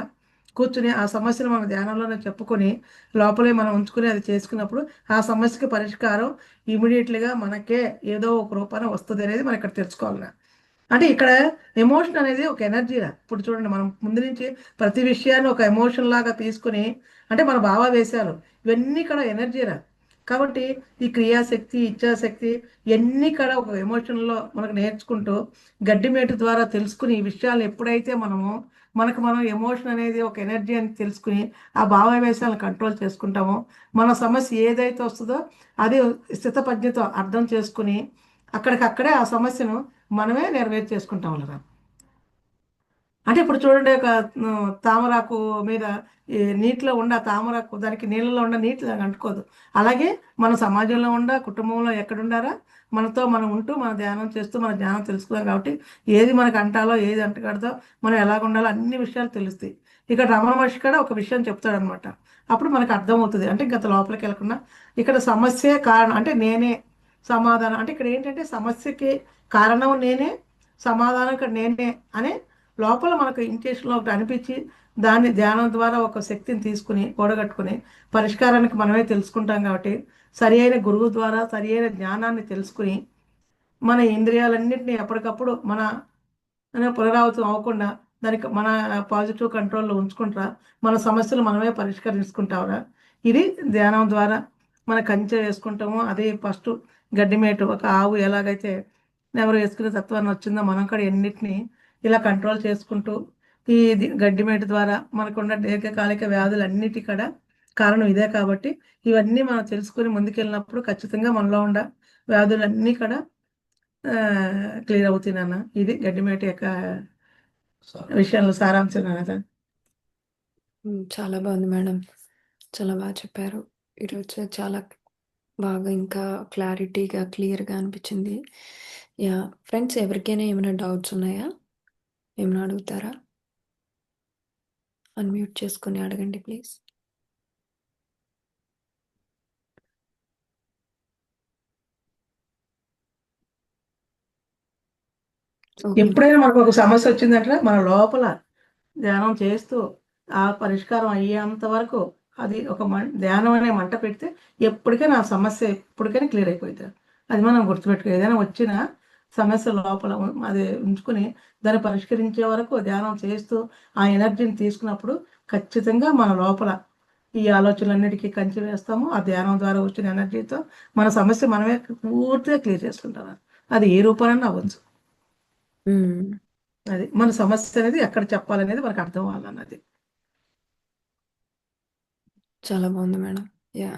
కూర్చుని ఆ సమస్యను మన ధ్యానంలోనే చెప్పుకొని లోపలే మనం ఉంచుకుని అది చేసుకున్నప్పుడు ఆ సమస్యకి పరిష్కారం ఇమీడియట్లీగా మనకే ఏదో ఒక రూపాన వస్తుంది అనేది మనం ఇక్కడ తెలుసుకోవాలి. అంటే ఇక్కడ ఎమోషన్ అనేది ఒక ఎనర్జీరా. ఇప్పుడు చూడండి, మనం ముందు నుంచి ప్రతి విషయాన్ని ఒక ఎమోషన్ లాగా తీసుకుని, అంటే మన భావావేశాలు ఇవన్నీ కూడా ఎనర్జీరా. కాబట్టి ఈ క్రియాశక్తి, ఇచ్ఛాశక్తి ఇవన్నీ కూడా ఒక ఎమోషన్లో మనకు నేర్చుకుంటూ గడ్డిమేటు ద్వారా తెలుసుకుని ఈ విషయాలు ఎప్పుడైతే మనకు మనం ఎమోషన్ అనేది ఒక ఎనర్జీ అని తెలుసుకుని ఆ భావావేశాలను కంట్రోల్ చేసుకుంటామో మన సమస్య ఏదైతే వస్తుందో అది స్థితప్రజ్ఞతో అర్థం చేసుకుని అక్కడికక్కడే ఆ సమస్యను మనమే నెరవేర్చేసుకుంటాం వాళ్ళ. అంటే ఇప్పుడు చూడండి, ఒక తామరాకు మీద ఈ నీటిలో ఉండ తామరాకు దానికి నీళ్ళలో ఉండ నీటి దానికి అంటుకోదు. అలాగే మన సమాజంలో కుటుంబంలో ఎక్కడుండారా మనతో మనం ఉంటూ మన ధ్యానం చేస్తూ మన జ్ఞానం తెలుసుకున్నాం కాబట్టి ఏది మనకు అంటాలో ఏది అంటకూడదో మనం ఎలాగ ఉండాలో అన్ని విషయాలు తెలుస్తాయి. ఇక్కడ రమణ మహర్షి కూడా ఒక విషయం చెప్తాడనమాట. అప్పుడు మనకు అర్థమవుతుంది. అంటే గత లోపలికి వెళ్ళకుండా ఇక్కడ సమస్యే కారణం అంటే నేనే సమాధానం. అంటే ఇక్కడ ఏంటంటే సమస్యకి కారణం నేనే, సమాధానం ఇక్కడ నేనే అనే లోపల మనకు ఇంటెన్షన్లో ఒకటి అనిపించి దాన్ని ధ్యానం ద్వారా ఒక శక్తిని తీసుకుని కూడగట్టుకుని పరిష్కారానికి మనమే తెలుసుకుంటాం కాబట్టి సరి అయిన గురువు ద్వారా సరి అయిన జ్ఞానాన్ని తెలుసుకుని మన ఇంద్రియాలన్నింటినీ ఎప్పటికప్పుడు మన పునరావృతం అవ్వకుండా దానికి మన పాజిటివ్ కంట్రోల్లో ఉంచుకుంటా మన సమస్యలు మనమే పరిష్కరించుకుంటావురా. ఇది ధ్యానం ద్వారా మన కంచె వేసుకుంటాము. అదే ఫస్ట్ గడ్డిమేటు ఒక ఆవు ఎలాగైతే ఎవరు వేసుకునే తత్వాన్ని వచ్చిందో మనం కూడా ఎన్నిటిని ఇలా కంట్రోల్ చేసుకుంటూ ఈ గడ్డిమేటు ద్వారా మనకున్న దీర్ఘకాలిక వ్యాధులన్నిటి కూడా కారణం ఇదే. కాబట్టి ఇవన్నీ మనం తెలుసుకుని ముందుకెళ్ళినప్పుడు ఖచ్చితంగా మనలో ఉన్న వ్యాధులన్నీ కూడా క్లియర్ అవుతాయి నాన్న. ఇది గడ్డిమేటు యొక్క విషయంలో సారాంశం నాన్న. చాలా బాగుంది మేడం, చాలా బాగా చెప్పారు. ఈరోజు చాలా బాగా ఇంకా క్లారిటీగా క్లియర్గా అనిపించింది. యా ఫ్రెండ్స్, ఎవరికైనా ఏమైనా డౌట్స్ ఉన్నాయా? ఏమైనా అడుగుతారా? అన్మ్యూట్ చేసుకొని అడగండి ప్లీజ్. ఎప్పుడైనా మనకు ఒక సమస్య వచ్చిందంటే మన లోపల ధ్యానం చేస్తూ ఆ పరిష్కారం అయ్యేంత వరకు అది ఒక ధ్యానం అనే మంట పెడితే ఎప్పటికైనా ఆ సమస్య ఎప్పటికైనా క్లియర్ అయిపోతుంది. అది మనం గుర్తుపెట్టుకో. ఏదైనా వచ్చిన సమస్య లోపల అది ఉంచుకుని దాన్ని పరిష్కరించే వరకు ధ్యానం చేస్తూ ఆ ఎనర్జీని తీసుకున్నప్పుడు ఖచ్చితంగా మన లోపల ఈ ఆలోచనలన్నిటికీ కంచి వేస్తాము. ఆ ధ్యానం ద్వారా వచ్చిన ఎనర్జీతో మన సమస్య మనమే పూర్తిగా క్లియర్ చేసుకుంటాం. అది ఏ రూపానైనా అవ్వచ్చు. అది మన సమస్య అనేది ఎక్కడ చెప్పాలనేది మనకు అర్థం అవ్వాలన్నది. చాలా బాగుంది మేడం. యా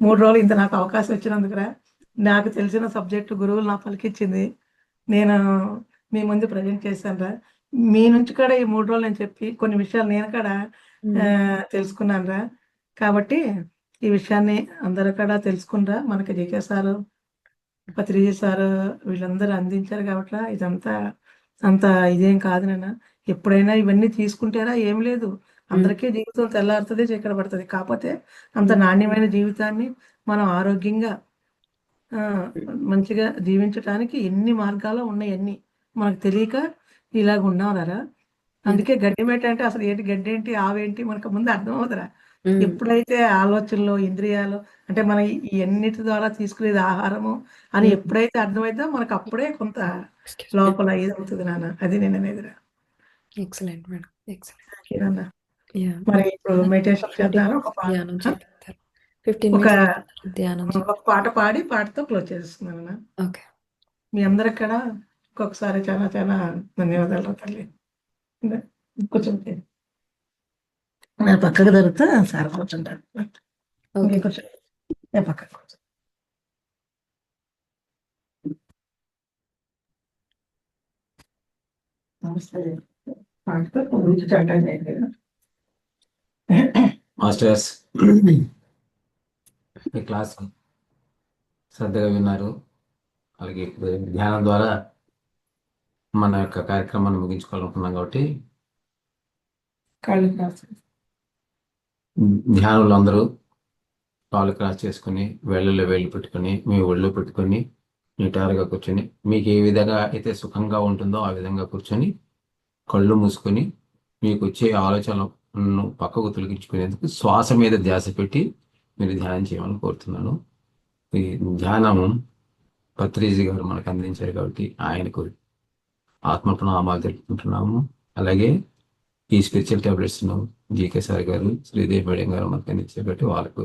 3 రోజులు ఇంత నాకు అవకాశం ఇచ్చినందుకురా. నాకు తెలిసిన సబ్జెక్టు గురువులు నా పలికిచ్చింది నేను మీ ముందు ప్రజెంట్ చేశానురా. మీ నుంచి కూడా ఈ 3 రోజులు నేను చెప్పి కొన్ని విషయాలు నేను కూడా తెలుసుకున్నానురా. కాబట్టి ఈ విషయాన్ని అందరూ కూడా తెలుసుకునిరా. మనకి జీకే సారు, పత్రిజీ సారు వీళ్ళందరూ అందించారు కాబట్టి ఇదంతా అంత ఇదేం కాదు నాన్న. ఎప్పుడైనా ఇవన్నీ తీసుకుంటారా ఏం లేదు, అందరికీ జీవితం తెల్లారుతుంది, చీకటి పడుతుంది. కాకపోతే అంత నాణ్యమైన జీవితాన్ని మనం ఆరోగ్యంగా మంచిగా జీవించడానికి ఎన్ని మార్గాలు ఉన్నాయి, అన్ని మనకు తెలియక ఇలాగ ఉన్నారా. అందుకే గడ్డిమేట అంటే అసలు ఏంటి, గడ్డి ఏంటి, ఆవేంటి మనకు ముందు అర్థం అవుతురా. ఎప్పుడైతే ఆలోచనలు, ఇంద్రియాలు అంటే మన ఈ అన్నిటి ద్వారా తీసుకునేది ఆహారము అని ఎప్పుడైతే అర్థమైందో మనకు అప్పుడే కొంత లోపల ఇది అవుతుంది నాన్న. అది నేను అనేదిరా. Excellent madam, excellent. నాన్న మరి ఇప్పుడు మెడిటేషన్ చేద్దాం. ధ్యానం చేస్తారు 15 ఒక minutes ధ్యానం. ఒక పాట పాడి పాటతో క్లోజ్ చేస్తున్నాను. ఓకే, మీ అందరికి కూడా ఇంకొకసారి చాలా చాలా ధన్యవాదాలు తల్లి. కూర్చోండి, నేను పక్కకు దొరుకుతా సార్ కూర్చుంటాను. కూర్చోండి, నేను పక్కకు కూర్చో. నమస్తే. పాటతో మాస్టర్స్ ఈ క్లాస్ శ్రద్ధగా విన్నారు. అలాగే ధ్యానం ద్వారా మన యొక్క కార్యక్రమాన్ని ముగించుకోవాలనుకున్నాం కాబట్టి ధ్యానంలో అందరూ కాళ్ళు క్రాస్ చేసుకుని వేళ్ళలో వేళ్ళు పెట్టుకొని మీ ఒళ్ళు పెట్టుకొని నిటారుగా కూర్చొని మీకు ఏ విధంగా అయితే సుఖంగా ఉంటుందో ఆ విధంగా కూర్చొని కళ్ళు మూసుకొని మీకు వచ్చే ఆలోచనలను పక్కకు తొలగించుకునేందుకు శ్వాస మీద ధ్యాస పెట్టి మీరు ధ్యానం చేయమని కోరుతున్నాను. ఈ ధ్యానం పత్రిజీ గారు మనకు అందించారు కాబట్టి ఆయనకు ఆత్మ ప్రణామాలు తెలుపుకుంటున్నాము. అలాగే ఈ స్పిరిచువల్ టాబ్లెట్స్ను జీకే సార్ గారు, శ్రీదేవి మేడం గారు మనకి నిలిచిపెట్టి వాళ్ళకు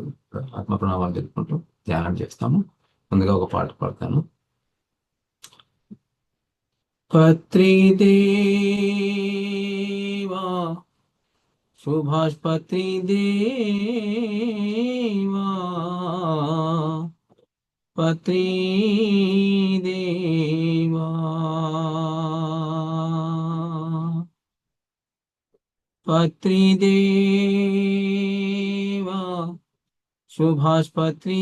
ఆత్మ ప్రణామాలు తెలుపుకుంటూ ధ్యానం చేస్తాము. ముందుగా ఒక పాట పాడతాను. పత్రిదేవా సుభాష్ పత్రిదేవా పత్రిదేవా పత్రిదేవా సుభాష్ పత్రిదేవా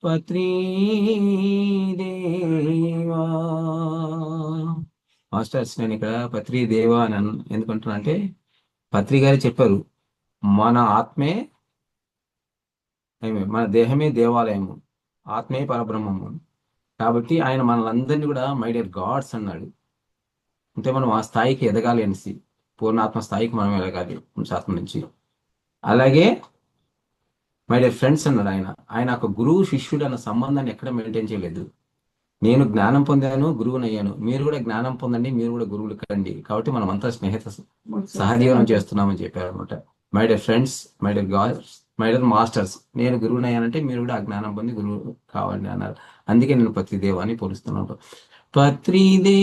పత్రిదేవా. మాస్టర్స్, నేను ఇక్కడ పత్రిదేవా అని ఎందుకంటున్నా అంటే, పత్రి గారు చెప్పారు మన ఆత్మే మన దేహమే దేవాలయము, ఆత్మే పరబ్రహ్మము. కాబట్టి ఆయన మనలందరినీ కూడా మై డియర్ గాడ్స్ అన్నాడు. అంటే మనం ఆ స్థాయికి ఎదగాలి అనేసి, పూర్ణాత్మ స్థాయికి మనం ఎదగాలి ఆత్మ నుంచి. అలాగే మై డియర్ ఫ్రెండ్స్ అన్నాడు ఆయన. ఆయన ఒక గురువు శిష్యుడు అన్న సంబంధాన్ని ఎక్కడ మెయింటైన్ చేయలేదు. నేను జ్ఞానం పొందాను, గురువునయ్యాను, మీరు కూడా జ్ఞానం పొందండి, మీరు కూడా గురువులు కండి. కాబట్టి మనం అంతా సహజీవనం చేస్తున్నామని చెప్పారు అనమాట. My dear friends, my dear God's, my dear masters, నేను గురువునయ్యానంటే మీరు కూడా ఆ జ్ఞానం పొంది గురువు కావండి అన్నారు. అందుకే నేను పత్రిదేవా అని పోలుస్తున్నాను. పత్రిదేవా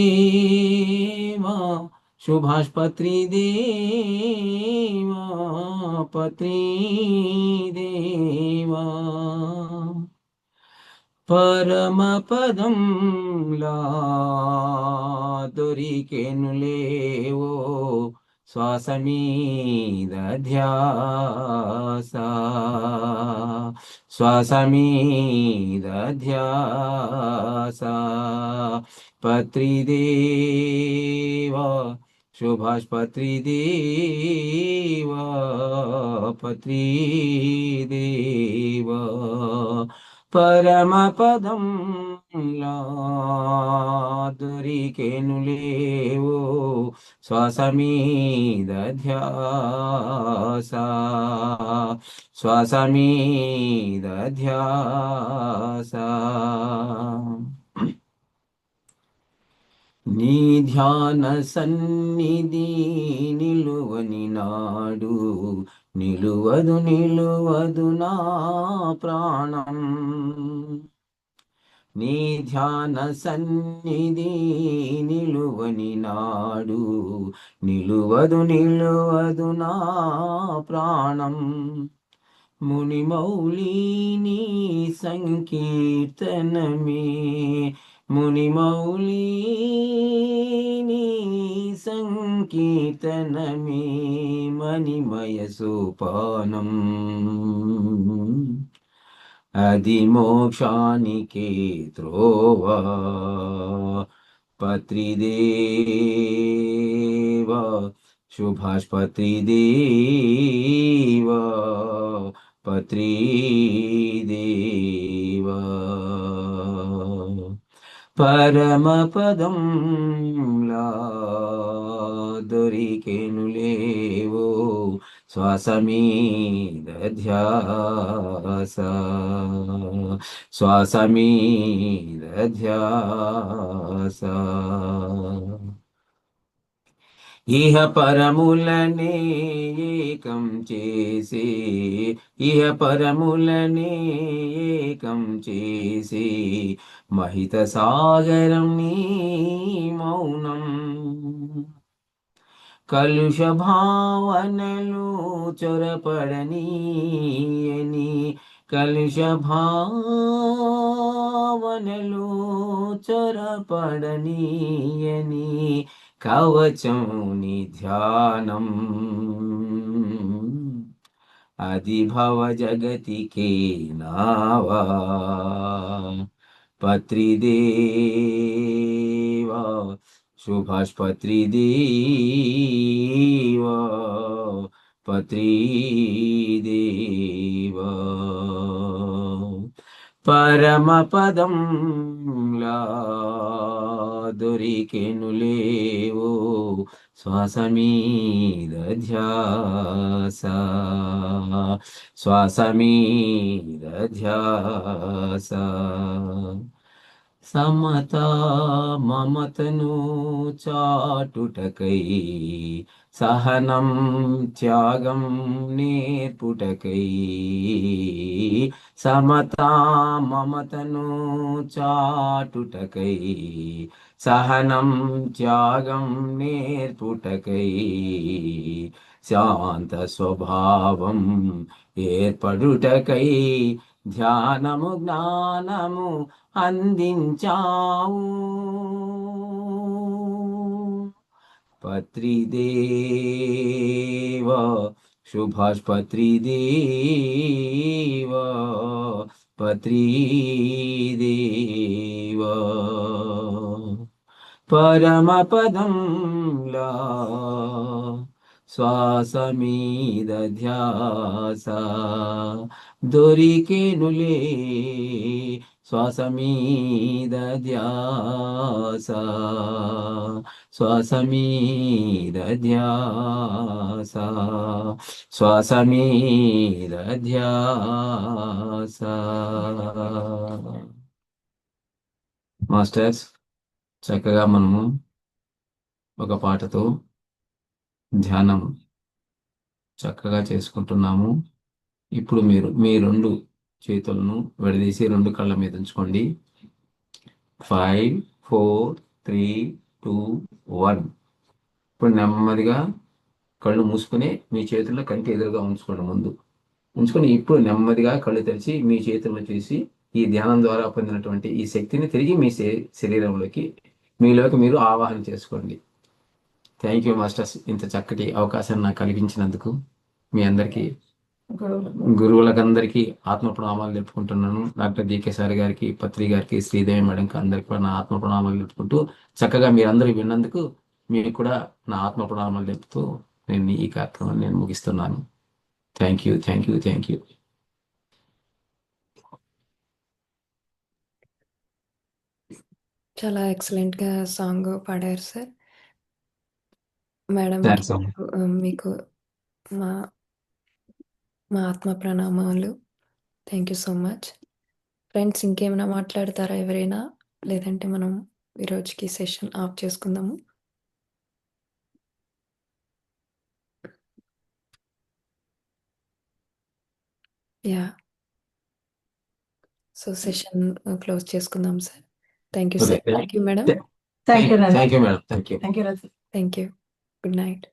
సుభాష్ పత్రిదేవా పత్రిదేవా పరమపదంలా దొరికెనులేవో శ్వాస మీద ధ్యాస, శ్వాస మీద ధ్యాస. పత్రిదేవా సుభాష్ పత్రిదేవా పత్రిదేవా పరమపదంలా దొరికెనులేవో శ్వాస మీద ధ్యాస, శ్వాస మీద ధ్యాస. నీ ధ్యాన సన్నిధి నిలువని నాడు నిలువదు నిలువదు నా ప్రాణం. నీ ధ్యాన సన్నిధి నిలువని నాడు నిలువదు నిలువదు నా ప్రాణం. మునిమౌళిని సంకీర్తనమే, మునిమౌళిని సంకీర్తనమే మణిమయ సోపానం. అది మోక్షానికే త్రోవా. పత్రిదేవా సుభాష్ పత్రిదేవా పత్రిదేవా పరమపదంలా దొరికెనులేవో శ్వాస మీద ధ్యాస, శ్వాస మీద ధ్యాస. ఇహ పరములనే ఏకం చేసి, ఇహ పరములనే ఏకం చేసి మహిత సాగరం నీ మౌనం. కలుష భావనలు చొరపడనీయని, కలుష భావనలు చొరపడనీయని కవచం నీ ధ్యానం. అది భవ జగతికే నావా. పత్రిదేవా సుభాష్ పత్రిదేవా పత్రిదేవా పరమపదంలా దొరికెనులేవో శ్వాస మీద ధ్యాస, శ్వాస మీద ధ్యాస. సమతా మమతను చాటుటకై సహనం త్యాగం నేర్పుటకై సమతా మమతను చాటుటకై సహనం త్యాగం నేర్పుటకై శాంత స్వభావం ఏర్పడుటకై ధ్యానము జ్ఞానము అందించావు పత్రిదేవ సుభాష్ పత్రిదేవ పత్రిదేవ పరమపదంలా శ్వాస మీద ధ్యాస దొరికేనులే శ్వాస మీద ధ్యాస శ్వాస మీద ధ్యాస శ్వాస మీద ధ్యాస. మాస్టర్స్, చక్కగా మనము ఒక పాటతో ధ్యానం చక్కగా చేసుకుంటున్నాము. ఇప్పుడు మీరు మీ రెండు చేతులను విడదీసి రెండు కళ్ళ మీద ఉంచుకోండి. 5, 4, 3, 2, 1. ఇప్పుడు నెమ్మదిగా కళ్ళు మూసుకుని మీ చేతుల్లో కంటి ఎదురుగా ఉంచుకోండి. ముందు ఉంచుకొని ఇప్పుడు నెమ్మదిగా కళ్ళు తెరిచి మీ చేతులను చూసి ఈ ధ్యానం ద్వారా పొందినటువంటి ఈ శక్తిని తిరిగి మీ శరీరంలోకి మీలోకి మీరు ఆవాహన చేసుకోండి. థ్యాంక్ యూ మాస్టర్స్, ఇంత చక్కటి అవకాశాన్ని నాకు కల్పించినందుకు మీ అందరికీ గురువులకందరికీ ఆత్మ ప్రణామాలు తెలుపుకుంటున్నాను. డాక్టర్ డికే సార్ గారికి, పత్రి గారికి, శ్రీదేవి మేడంకి అందరికీ కూడా నా ఆత్మ ప్రణామాలు తెలుపుకుంటూ చక్కగా మీరందరూ విన్నందుకు మీకు కూడా నా ఆత్మ ప్రణామాలు తెలుపుతూ నేను ఈ కార్యక్రమాన్ని నేను ముగిస్తున్నాను. Thank you, thank you, thank you. చాలా ఎక్సలెంట్గా సాంగ్ పాడారు సార్. మేడం థ్యాంక్స్ అమ్మ. మీకు మా మా ఆత్మ ప్రణామాలు. Thank you so much. Friends, ఇంకేమైనా మాట్లాడతారా ఎవరైనా? లేదంటే మనం ఈరోజుకి సెషన్ ఆఫ్ చేసుకుందాము. యా, సో సెషన్ క్లోజ్ చేసుకుందాం sir. Thank you sir. Thank you madam. Thank you thank you madam. Thank you. Thank you. Thank you. Good night.